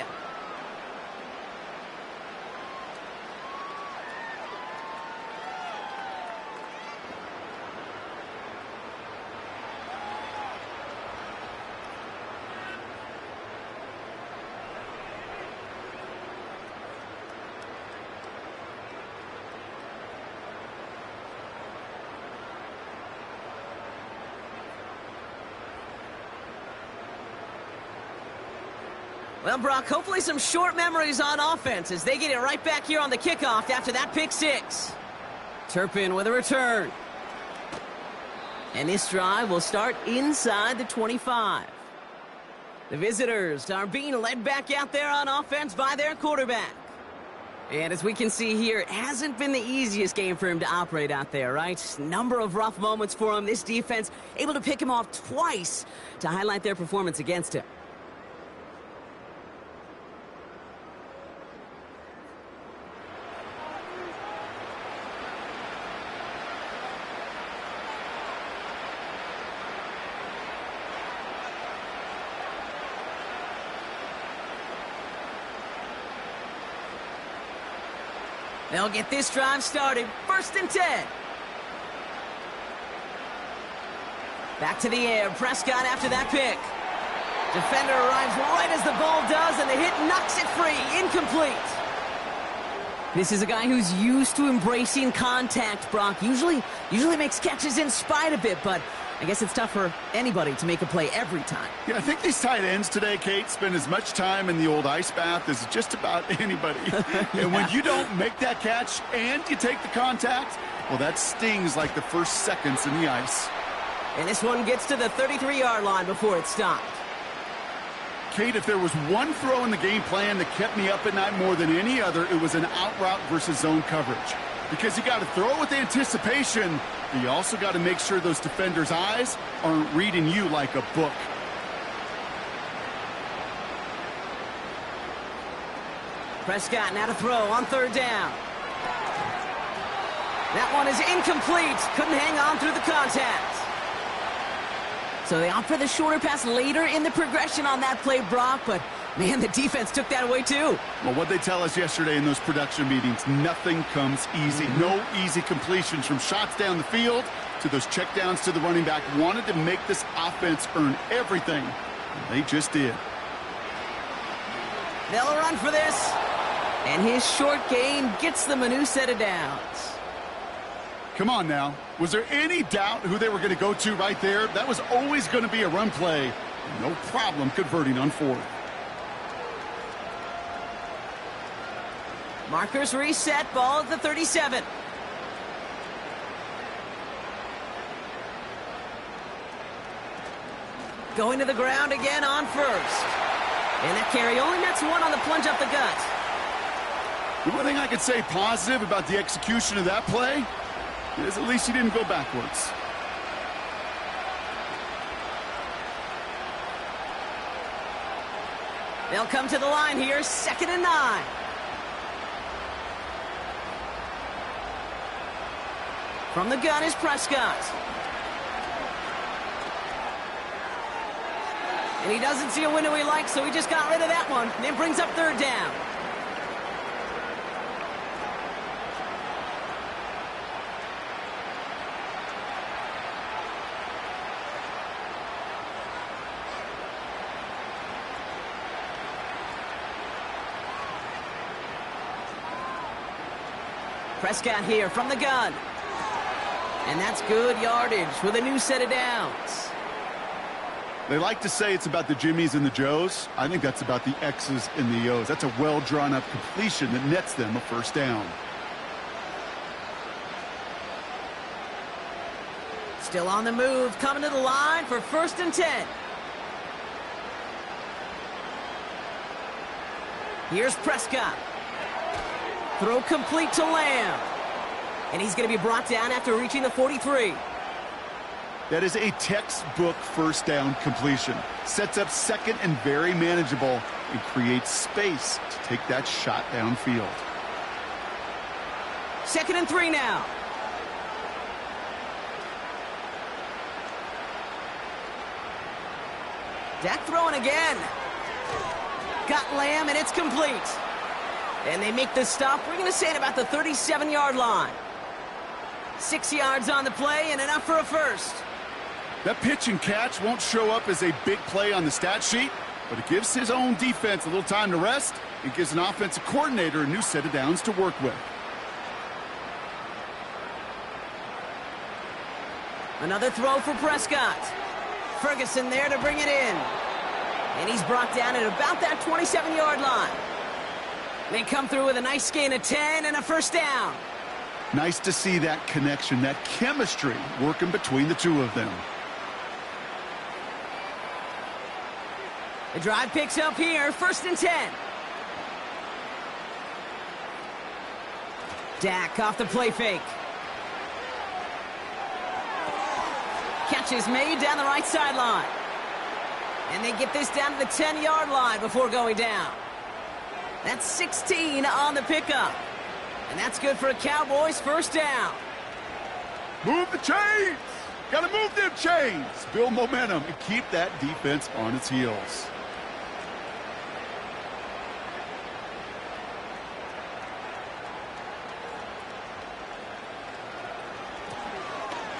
Well, Brock, hopefully some short memories on offense as they get it right back here on the kickoff after that pick six. Turpin with a return. And this drive will start inside the 25. The visitors are being led back out there on offense by their quarterback. And as we can see here, it hasn't been the easiest game for him to operate out there, right? Number of rough moments for him. This defense able to pick him off twice to highlight their performance against him. They'll get this drive started. 1st and 10. Back to the air. Prescott after that pick. Defender arrives right as the ball does, and the hit knocks it free. Incomplete. This is a guy who's used to embracing contact, Brock. Usually makes catches in spite of it, but I guess it's tough for anybody to make a play every time. Yeah, I think these tight ends today, Kate, spend as much time in the old ice bath as just about anybody. Yeah. And when you don't make that catch and you take the contact, well, that stings like the first seconds in the ice. And this one gets to the 33-yard line before it's stopped. Kate, if there was one throw in the game plan that kept me up at night more than any other, it was an out route versus zone coverage. Because you got to throw it with anticipation, but you also got to make sure those defenders' eyes aren't reading you like a book. Prescott now to throw on 3rd down. That one is incomplete. Couldn't hang on through the contact. So they opt for the shorter pass later in the progression on that play, Brock, but man, the defense took that away too. Well, what they tell us yesterday in those production meetings, nothing comes easy. No easy completions from shots down the field to those checkdowns to the running back. Wanted to make this offense earn everything, and they just did. They'll run for this, and his short gain gets them a new set of downs. Come on now. Was there any doubt who they were going to go to right there? That was always going to be a run play. No problem converting on 4th. Markers reset, ball at the 37. Going to the ground again on 1st. And that carry only nets one on the plunge up the gut. The one thing I could say positive about the execution of that play is at least he didn't go backwards. They'll come to the line here, 2nd and 9. From the gun is Prescott. And he doesn't see a window he likes, so he just got rid of that one. And then brings up 3rd down. Prescott here from the gun. And that's good yardage with a new set of downs. They like to say it's about the Jimmies and the Joes. I think that's about the X's and the O's. That's a well-drawn-up completion that nets them a 1st down. Still on the move, coming to the line for 1st and 10. Here's Prescott. Throw complete to Lamb. And he's going to be brought down after reaching the 43. That is a textbook 1st down completion. Sets up 2nd and very manageable and creates space to take that shot downfield. 2nd and 3 now. Dak throwing again. Got Lamb, and it's complete. And they make the stop. We're going to say it about the 37-yard line. 6 yards on the play and enough for a 1st. That pitch and catch won't show up as a big play on the stat sheet, but it gives his own defense a little time to rest. It gives an offensive coordinator a new set of downs to work with. Another throw for Prescott. Ferguson there to bring it in. And he's brought down at about that 27-yard line. They come through with a nice gain of 10 and a first down. Nice to see that connection, that chemistry working between the two of them. The drive picks up here, 1st and 10. Dak off the play fake. Catch is made down the right sideline. And they get this down to the 10-yard line before going down. That's 16 on the pickup. And that's good for a Cowboys first down. Move the chains. Got to move them chains. Build momentum and keep that defense on its heels.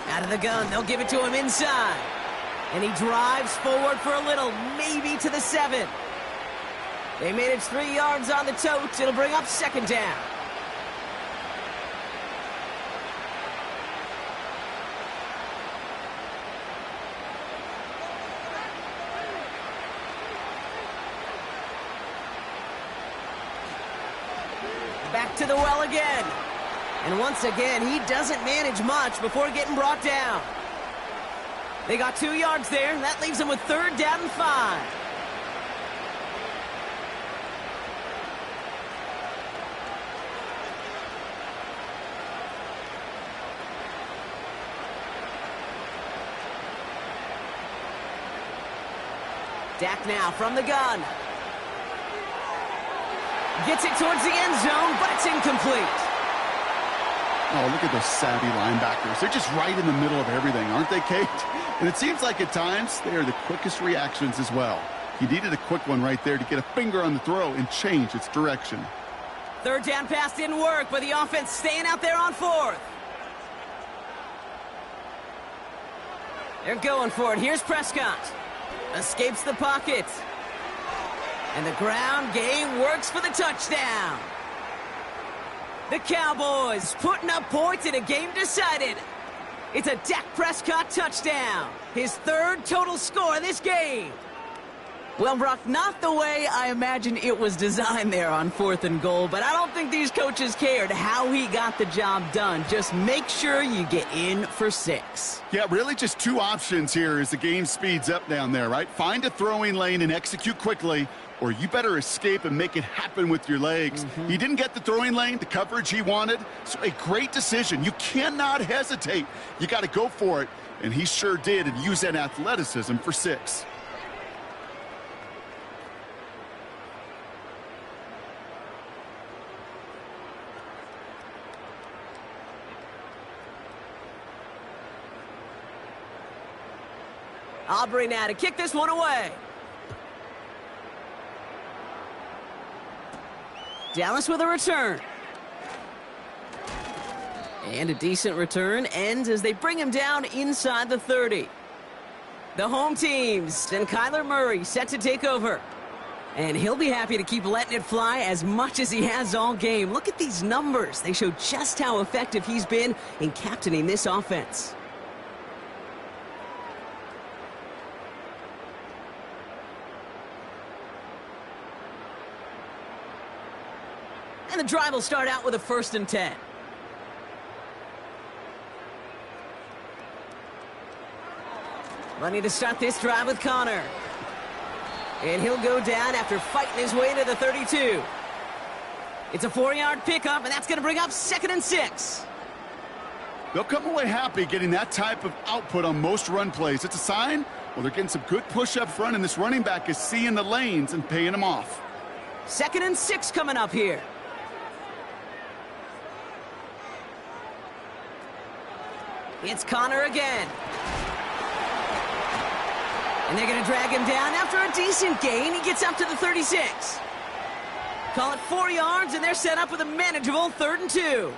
Out of the gun, they'll give it to him inside. And he drives forward for a little, maybe to the 7. They made it 3 yards on the totes. It'll bring up 2nd down. Back to the well again. And once again, he doesn't manage much before getting brought down. They got 2 yards there. That leaves them with 3rd down and 5. Dak now from the gun. Gets it towards the end zone, but it's incomplete. Oh, look at those savvy linebackers. They're just right in the middle of everything, aren't they, Kate? And it seems like at times they are the quickest reactions as well. He needed a quick one right there to get a finger on the throw and change its direction. 3rd down pass didn't work, but the offense staying out there on 4th. They're going for it. Here's Prescott. Escapes the pocket. And the ground game works for the touchdown. The Cowboys putting up points in a game decided. It's a Dak Prescott touchdown. His 3rd total score of this game. Well, Brock, not the way I imagine it was designed there on 4th and goal, but I don't think these coaches cared how he got the job done. Just make sure you get in for 6. Yeah, really just 2 options here as the game speeds up down there, right? Find a throwing lane and execute quickly, or you better escape and make it happen with your legs. He didn't get the throwing lane, the coverage he wanted, so a great decision. You cannot hesitate. You got to go for it, and he sure did, and use that athleticism for 6. Aubrey now to kick this one away. Dallas with a return. And a decent return ends as they bring him down inside the 30. The home teams and Kyler Murray set to take over. And he'll be happy to keep letting it fly as much as he has all game. Look at these numbers. They show just how effective he's been in captaining this offense. And the drive will start out with a 1st and 10. Running to start this drive with Connor. And he'll go down after fighting his way to the 32. It's a 4-yard pickup, and that's going to bring up 2nd and 6. They'll come away happy getting that type of output on most run plays. It's a sign, well, they're getting some good push up front, and this running back is seeing the lanes and paying them off. 2nd and 6 coming up here. It's Connor again. And they're going to drag him down after a decent gain. He gets up to the 36. Call it 4 yards, and they're set up with a manageable 3rd and 2.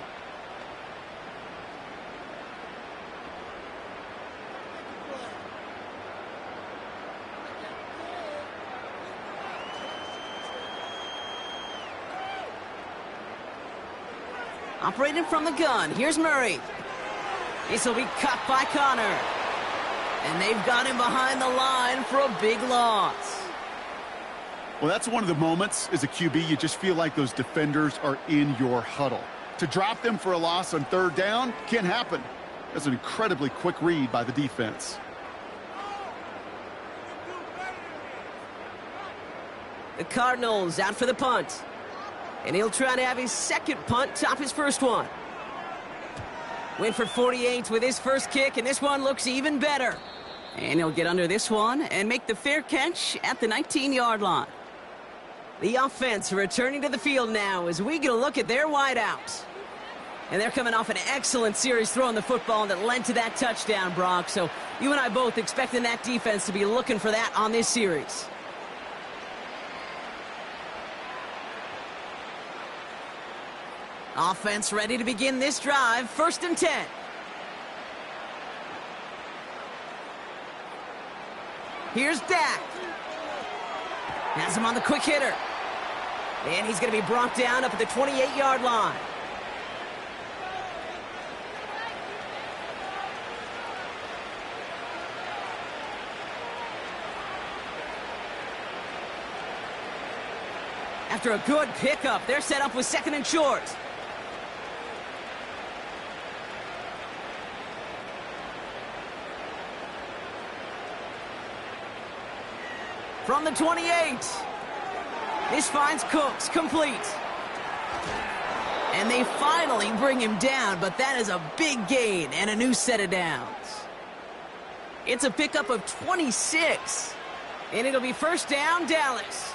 Operating from the gun, here's Murray. This will be cut by Connor. And they've got him behind the line for a big loss. Well, that's one of the moments as a QB you just feel like those defenders are in your huddle. To drop them for a loss on third down can't happen. That's an incredibly quick read by the defense. The Cardinals out for the punt. And he'll try to have his second punt top his first one. Went for 48 with his first kick, and this one looks even better. And he'll get under this one and make the fair catch at the 19-yard line. The offense returning to the field now as we get a look at their wideouts. And they're coming off an excellent series throwing the football that led to that touchdown, Brock. So you and I both expecting that defense to be looking for that on this series. Offense ready to begin this drive. 1st and 10. Here's Dak. Has him on the quick hitter. And he's going to be brought down up at the 28-yard line. After a good pickup, they're set up with 2nd and short. From the 28. This finds Cooks, complete. And they finally bring him down, but that is a big gain and a new set of downs. It's a pickup of 26. And it'll be 1st down, Dallas.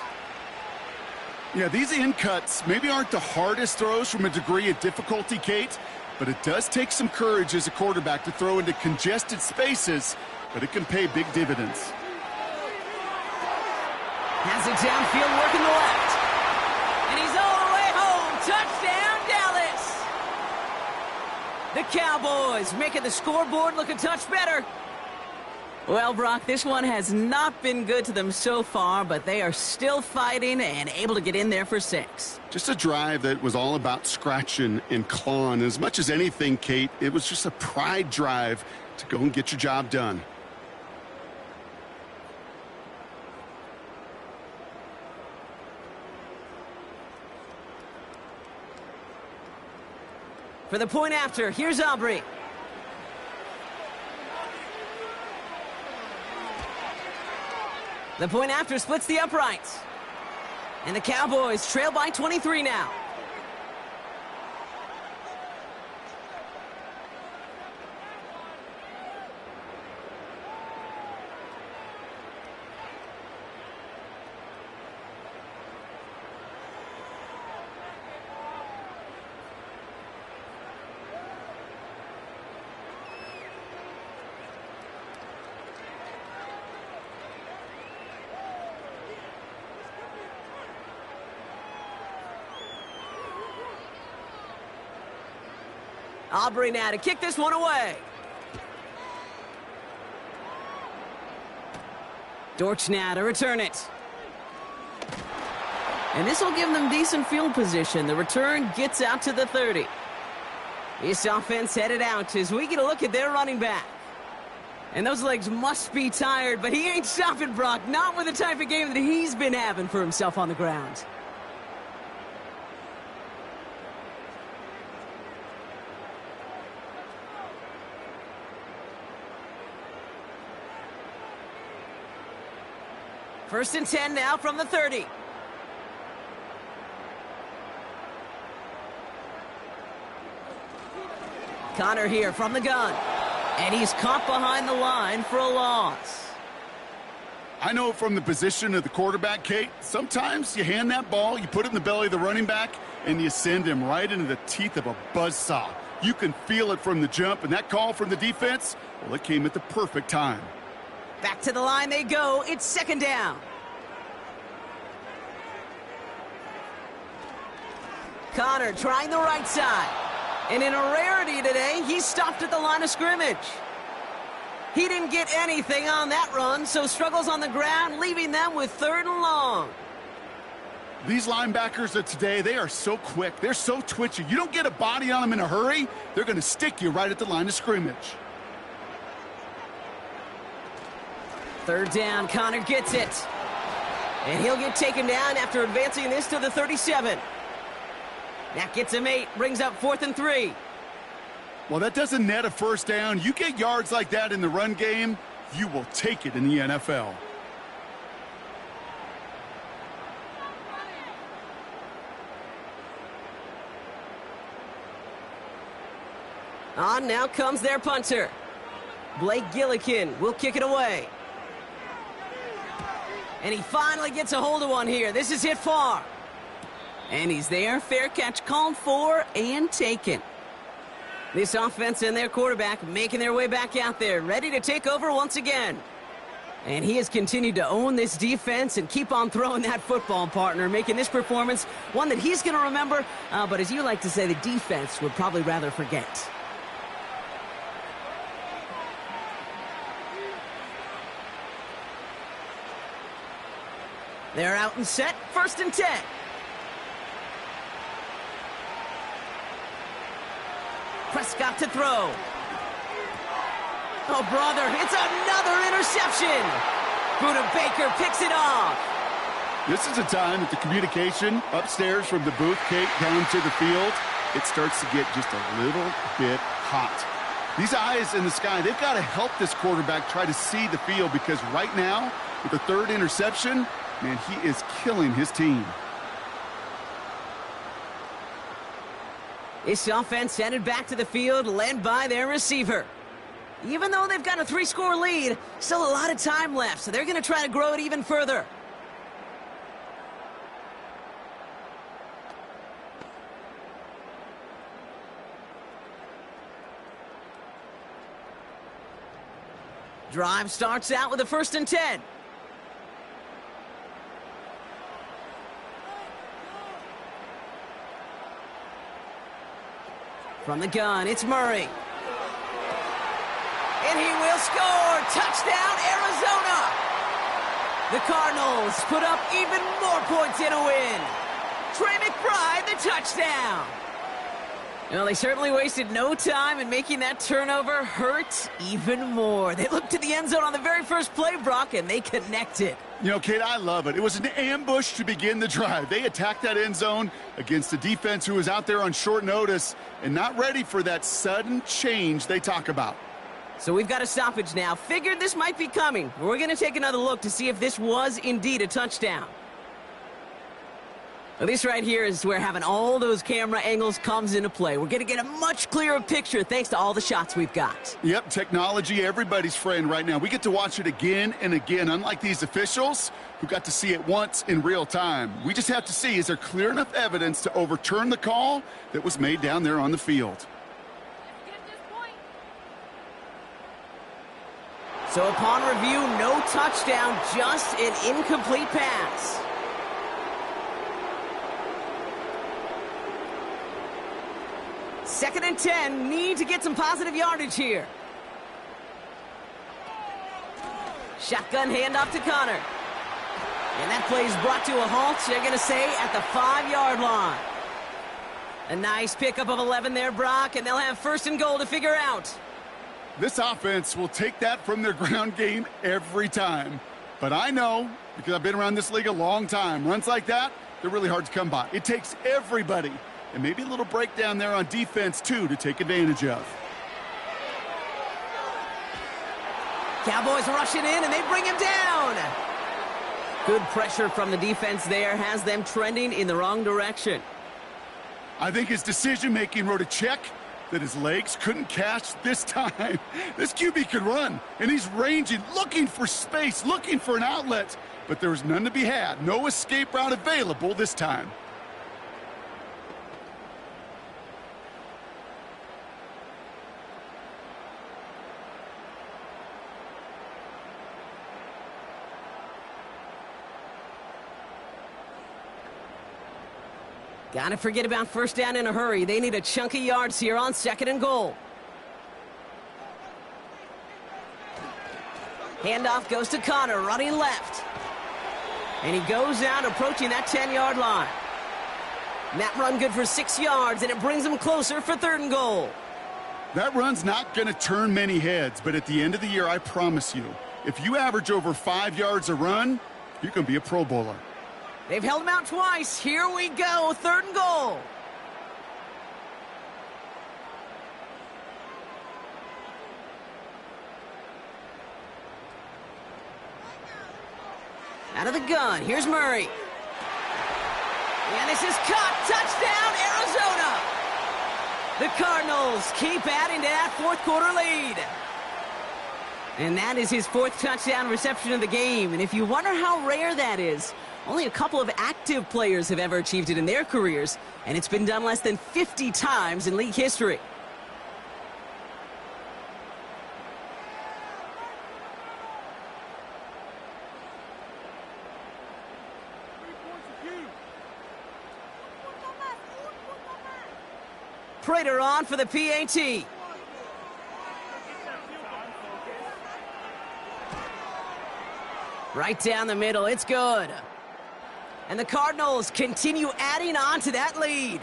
Yeah, these in cuts maybe aren't the hardest throws from a degree of difficulty, Kate, but it does take some courage as a quarterback to throw into congested spaces, but it can pay big dividends. Has it downfield, working the left. And he's all the way home. Touchdown, Dallas. The Cowboys making the scoreboard look a touch better. Well, Brock, this one has not been good to them so far, but they are still fighting and able to get in there for 6. Just a drive that was all about scratching and clawing. As much as anything, Kate, it was just a pride drive to go and get your job done. For the point after, here's Aubrey. The point after splits the uprights. And the Cowboys trail by 23 now. Aubrey now to kick this one away. Dortch now to return it. And this will give them decent field position. The return gets out to the 30. This offense headed out as we get a look at their running back. And those legs must be tired, but he ain't stopping, Brock. Not with the type of game that he's been having for himself on the ground. First and 10 now from the 30. Connor here from the gun. And he's caught behind the line for a loss. I know from the position of the quarterback, Kate, sometimes you hand that ball, you put it in the belly of the running back, and you send him right into the teeth of a buzzsaw. You can feel it from the jump, and that call from the defense, well, it came at the perfect time. Back to the line they go. It's 2nd down. Connor trying the right side. And in a rarity today, he stopped at the line of scrimmage. He didn't get anything on that run, so struggles on the ground, leaving them with 3rd and long. These linebackers of today, they are so quick. They're so twitchy. You don't get a body on them in a hurry, they're going to stick you right at the line of scrimmage. 3rd down, Connor gets it. And he'll get taken down after advancing this to the 37. That gets him 8, brings up 4th and 3. Well, that doesn't net a first down. You get yards like that in the run game, you will take it in the NFL. On now comes their punter. Blake Gillikin will kick it away. And he finally gets a hold of one here. This is hit far. And he's there. Fair catch called for and taken. This offense and their quarterback making their way back out there, ready to take over once again. And he has continued to own this defense and keep on throwing that football, partner, making this performance one that he's going to remember. But as you like to say, the defense would probably rather forget. They're out and set, 1st and 10. Prescott to throw. Oh, brother, it's another interception. Buda Baker picks it off. This is a time that the communication upstairs from the booth, Kate, down to the field, it starts to get just a little bit hot. These eyes in the sky, they've got to help this quarterback try to see the field, because right now, with the 3rd interception, man, he is killing his team. This offense headed back to the field, led by their receiver. Even though they've got a 3-score lead, still a lot of time left, so they're going to try to grow it even further. Drive starts out with a 1st and 10. From the gun, it's Murray. And he will score! Touchdown, Arizona! The Cardinals put up even more points in a win. Trey McBride, the touchdown! Well, they certainly wasted no time in making that turnover hurt even more. They looked to the end zone on the very first play, Brock, and they connected. You know, Kate, I love it. It was an ambush to begin the drive. They attacked that end zone against a defense who was out there on short notice and not ready for that sudden change they talk about. So we've got a stoppage now. Figured this might be coming. We're going to take another look to see if this was indeed a touchdown. Well, this right here is where having all those camera angles comes into play. We're going to get a much clearer picture thanks to all the shots we've got. Yep, technology, everybody's friend right now. We get to watch it again and again, unlike these officials who got to see it once in real time. We just have to see, is there clear enough evidence to overturn the call that was made down there on the field? So upon review, no touchdown, just an incomplete pass. Second and 10, need to get some positive yardage here. Shotgun handoff to Connor. And that play is brought to a halt, they're going to say, at the 5-yard line. A nice pickup of 11 there, Brock, and they'll have 1st and goal to figure out. This offense will take that from their ground game every time. But I know, because I've been around this league a long time, runs like that, they're really hard to come by. It takes everybody. And maybe a little breakdown there on defense, too, to take advantage of. Cowboys rushing in, and they bring him down. Good pressure from the defense there has them trending in the wrong direction. I think his decision-making wrote a check that his legs couldn't catch this time. This QB could run, and he's ranging, looking for space, looking for an outlet. But there was none to be had. No escape route available this time. Gotta forget about 1st down in a hurry. They need a chunk of yards here on 2nd and goal. Handoff goes to Connor, running left. And he goes out, approaching that 10-yard line. And that run good for 6 yards, and it brings him closer for 3rd and goal. That run's not going to turn many heads, but at the end of the year, I promise you, if you average over 5 yards a run, you can be a Pro Bowler. They've held him out twice. Here we go, 3rd and goal. Out of the gun, here's Murray. And this is caught. Touchdown, Arizona. The Cardinals keep adding to that 4th quarter lead. And that is his 4th touchdown reception of the game. And if you wonder how rare that is, only a couple of active players have ever achieved it in their careers, and it's been done less than 50 times in league history. Prater on for the PAT. Right down the middle, it's good. And the Cardinals continue adding on to that lead.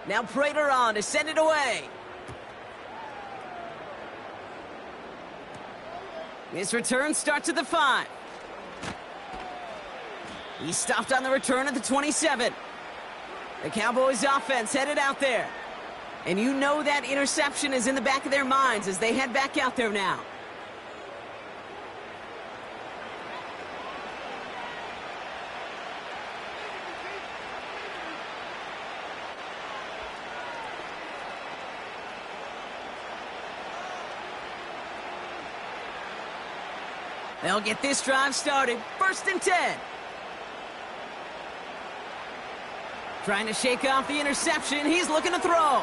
Now Prater on to send it away. This return starts at the 5. He stopped on the return at the 27. The Cowboys offense headed out there. And you know that interception is in the back of their minds as they head back out there now. They'll get this drive started. 1st and 10. Trying to shake off the interception. He's looking to throw.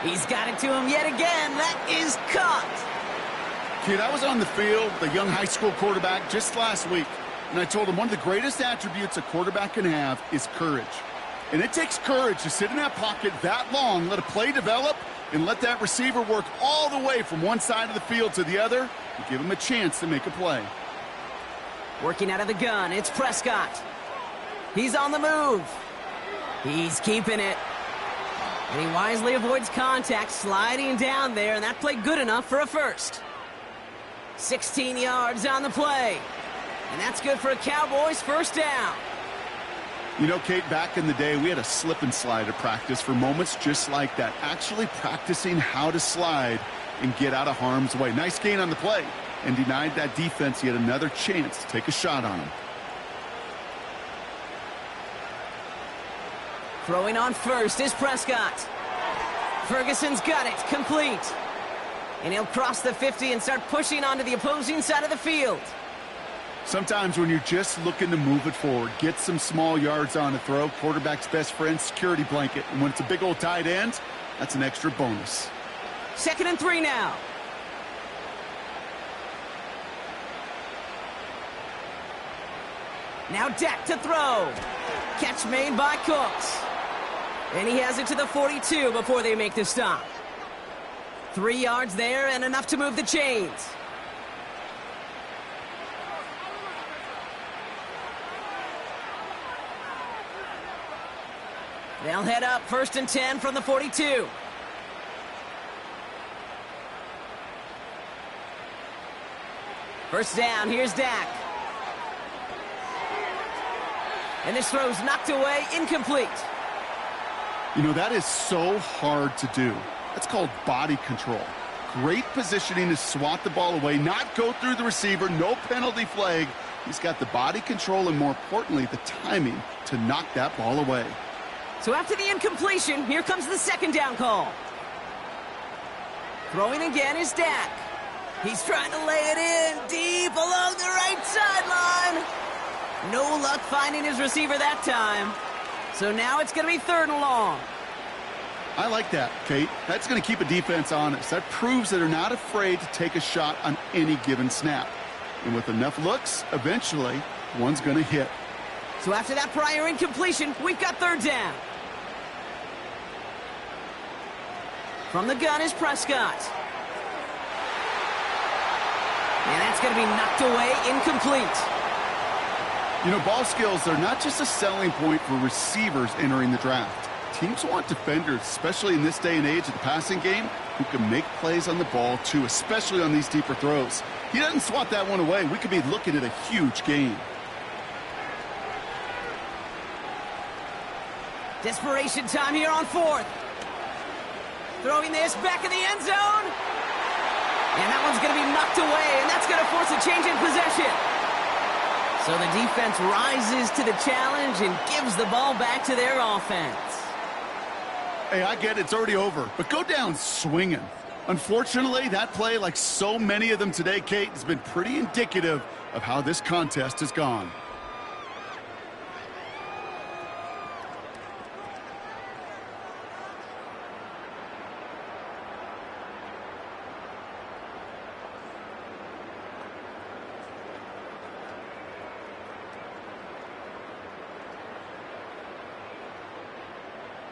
He's got it to him yet again. That is caught. Kid, I was on the field, the young high school quarterback, just last week, and I told him one of the greatest attributes a quarterback can have is courage. And it takes courage to sit in that pocket that long, let a play develop, and let that receiver work all the way from one side of the field to the other and give him a chance to make a play. Working out of the gun, it's Prescott. He's on the move. He's keeping it. And he wisely avoids contact, sliding down there, and that played good enough for a first. 16 yards on the play. And that's good for a Cowboys first down. You know, Kate, back in the day, we had a slip and slide at practice for moments just like that. Actually practicing how to slide and get out of harm's way. Nice gain on the play and denied that defense yet another chance to take a shot on him. Throwing on first is Prescott. Ferguson's got it, complete. And he'll cross the 50 and start pushing onto the opposing side of the field. Sometimes when you're just looking to move it forward, get some small yards on a throw, quarterback's best friend, security blanket. And when it's a big old tight end, that's an extra bonus. 2nd and 3 now. Now Dak to throw. Catch made by Cooks. And he has it to the 42 before they make the stop. 3 yards there and enough to move the chains. They'll head up 1st and 10 from the 42. First down, here's Dak. And this throw's knocked away, incomplete. You know, that is so hard to do. That's called body control. Great positioning to swat the ball away, not go through the receiver, no penalty flag. He's got the body control and, more importantly, the timing to knock that ball away. So after the incompletion, here comes the 2nd down call. Throwing again is Dak. He's trying to lay it in deep along the right sideline. No luck finding his receiver that time. So now it's going to be 3rd and long. I like that, Kate. That's going to keep a defense honest. That proves that they're not afraid to take a shot on any given snap. And with enough looks, eventually, one's going to hit. So after that prior incompletion, we've got third down. From the gun is Prescott. And that's going to be knocked away, incomplete. You know, ball skills are not just a selling point for receivers entering the draft. Teams want defenders, especially in this day and age of the passing game, who can make plays on the ball, too, especially on these deeper throws. He doesn't swat that one away. We could be looking at a huge game. Desperation time here on fourth. Throwing this back in the end zone. And that one's going to be knocked away, and that's going to force a change in possession. So the defense rises to the challenge and gives the ball back to their offense. Hey, I get it's already over, but go down swinging. Unfortunately, that play, like so many of them today, Kate, has been pretty indicative of how this contest has gone.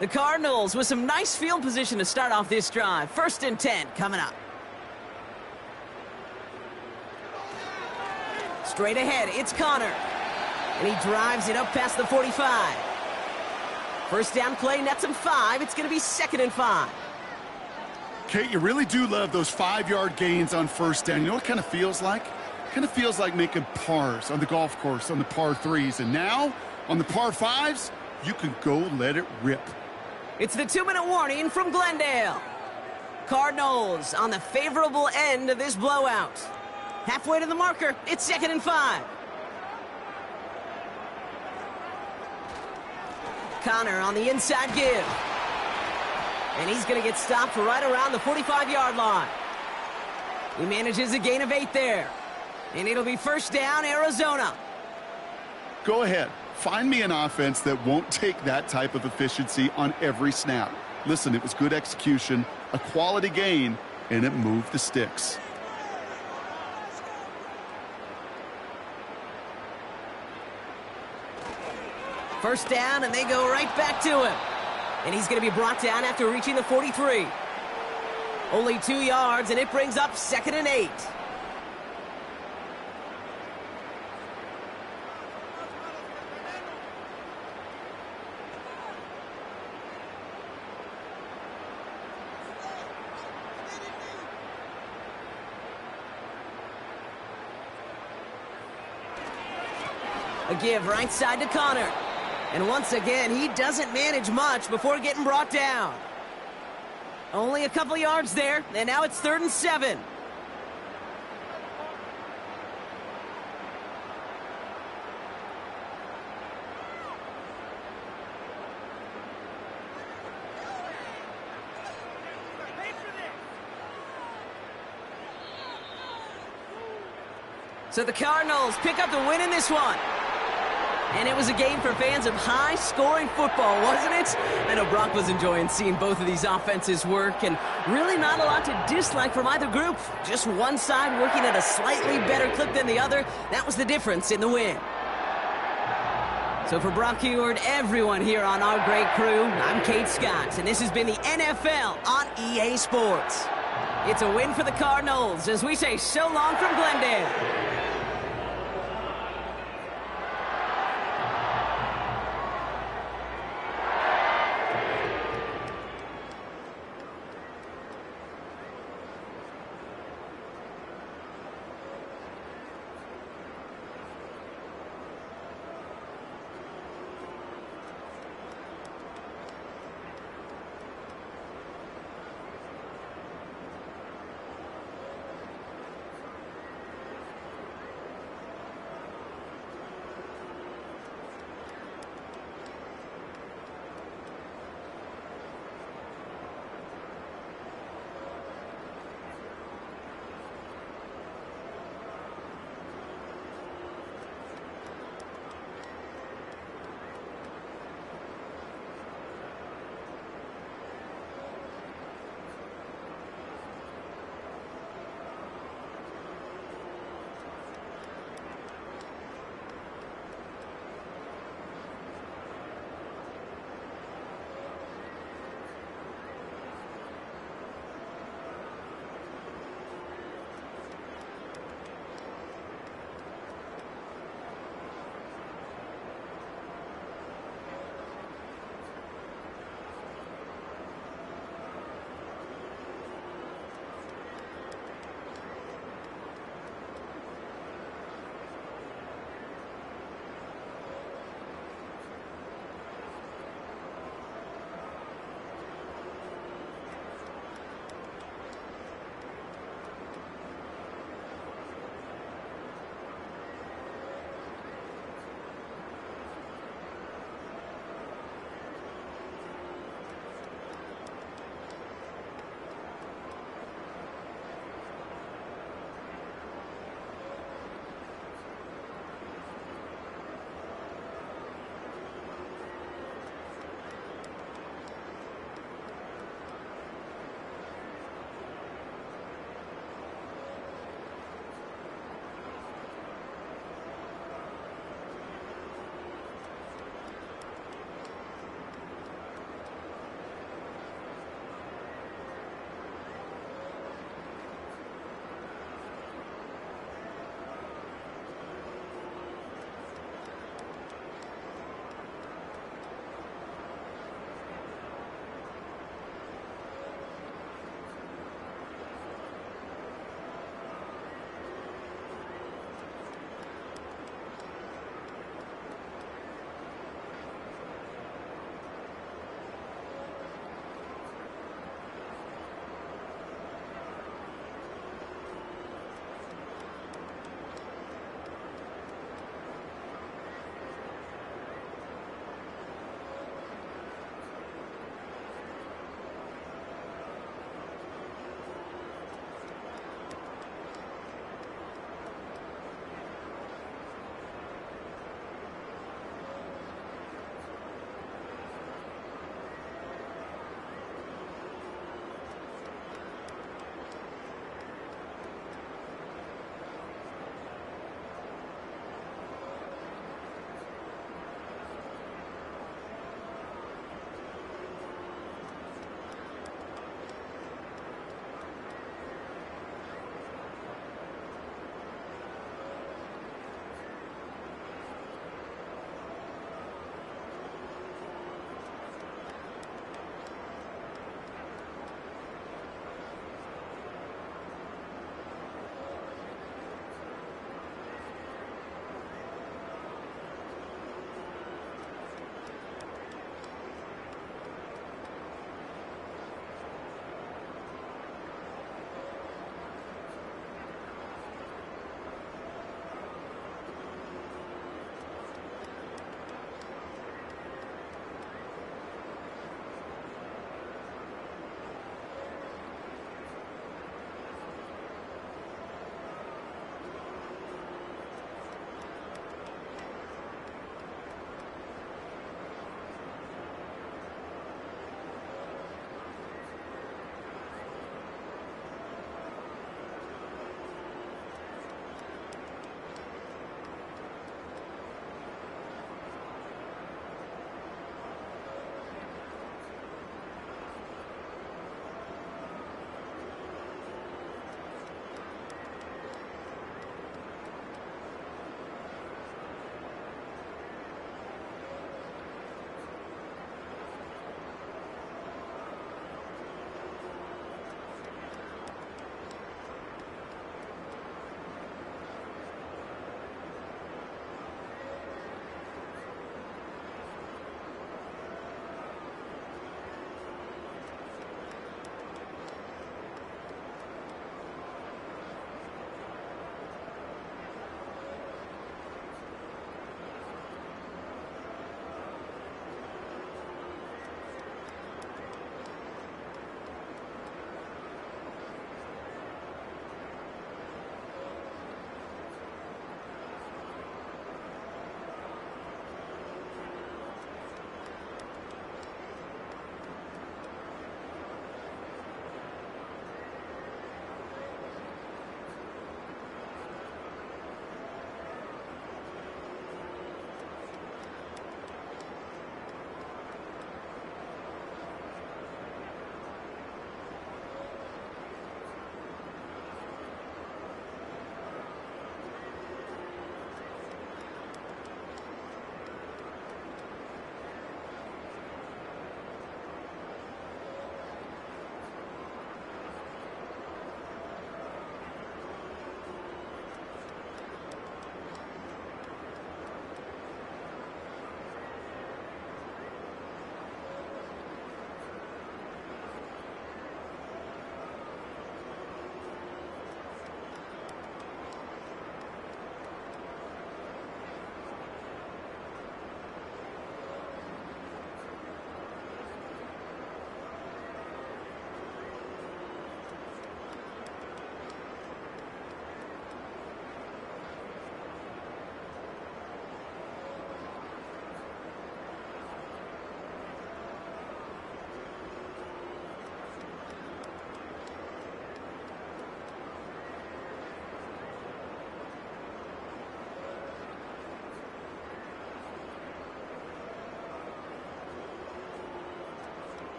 The Cardinals with some nice field position to start off this drive. 1st and 10 coming up. Straight ahead, it's Connor. And he drives it up past the 45. First down play, nets him 5. It's going to be 2nd and 5. Kate, you really do love those 5-yard gains on first down. You know what it kind of feels like? It kind of feels like making pars on the golf course on the par 3s. And now, on the par 5s, you can go let it rip. It's the 2-minute warning from Glendale. Cardinals on the favorable end of this blowout. Halfway to the marker, it's 2nd and 5. Connor on the inside give. And he's going to get stopped right around the 45-yard line. He manages a gain of 8 there. And it'll be first down, Arizona. Go ahead. Find me an offense that won't take that type of efficiency on every snap. Listen, it was good execution, a quality gain, and it moved the sticks. First down, and they go right back to him. And he's going to be brought down after reaching the 43. Only 2 yards, and it brings up 2nd and 8. A give right side to Connor. And once again, he doesn't manage much before getting brought down. Only a couple yards there, and now it's 3rd and 7. So the Cardinals pick up the win in this one. And it was a game for fans of high-scoring football, wasn't it? I know Brock was enjoying seeing both of these offenses work, and really not a lot to dislike from either group. Just one side working at a slightly better clip than the other. That was the difference in the win. So for Brock Heward, everyone here on our great crew, I'm Kate Scott, and this has been the NFL on EA Sports. It's a win for the Cardinals as we say so long from Glendale.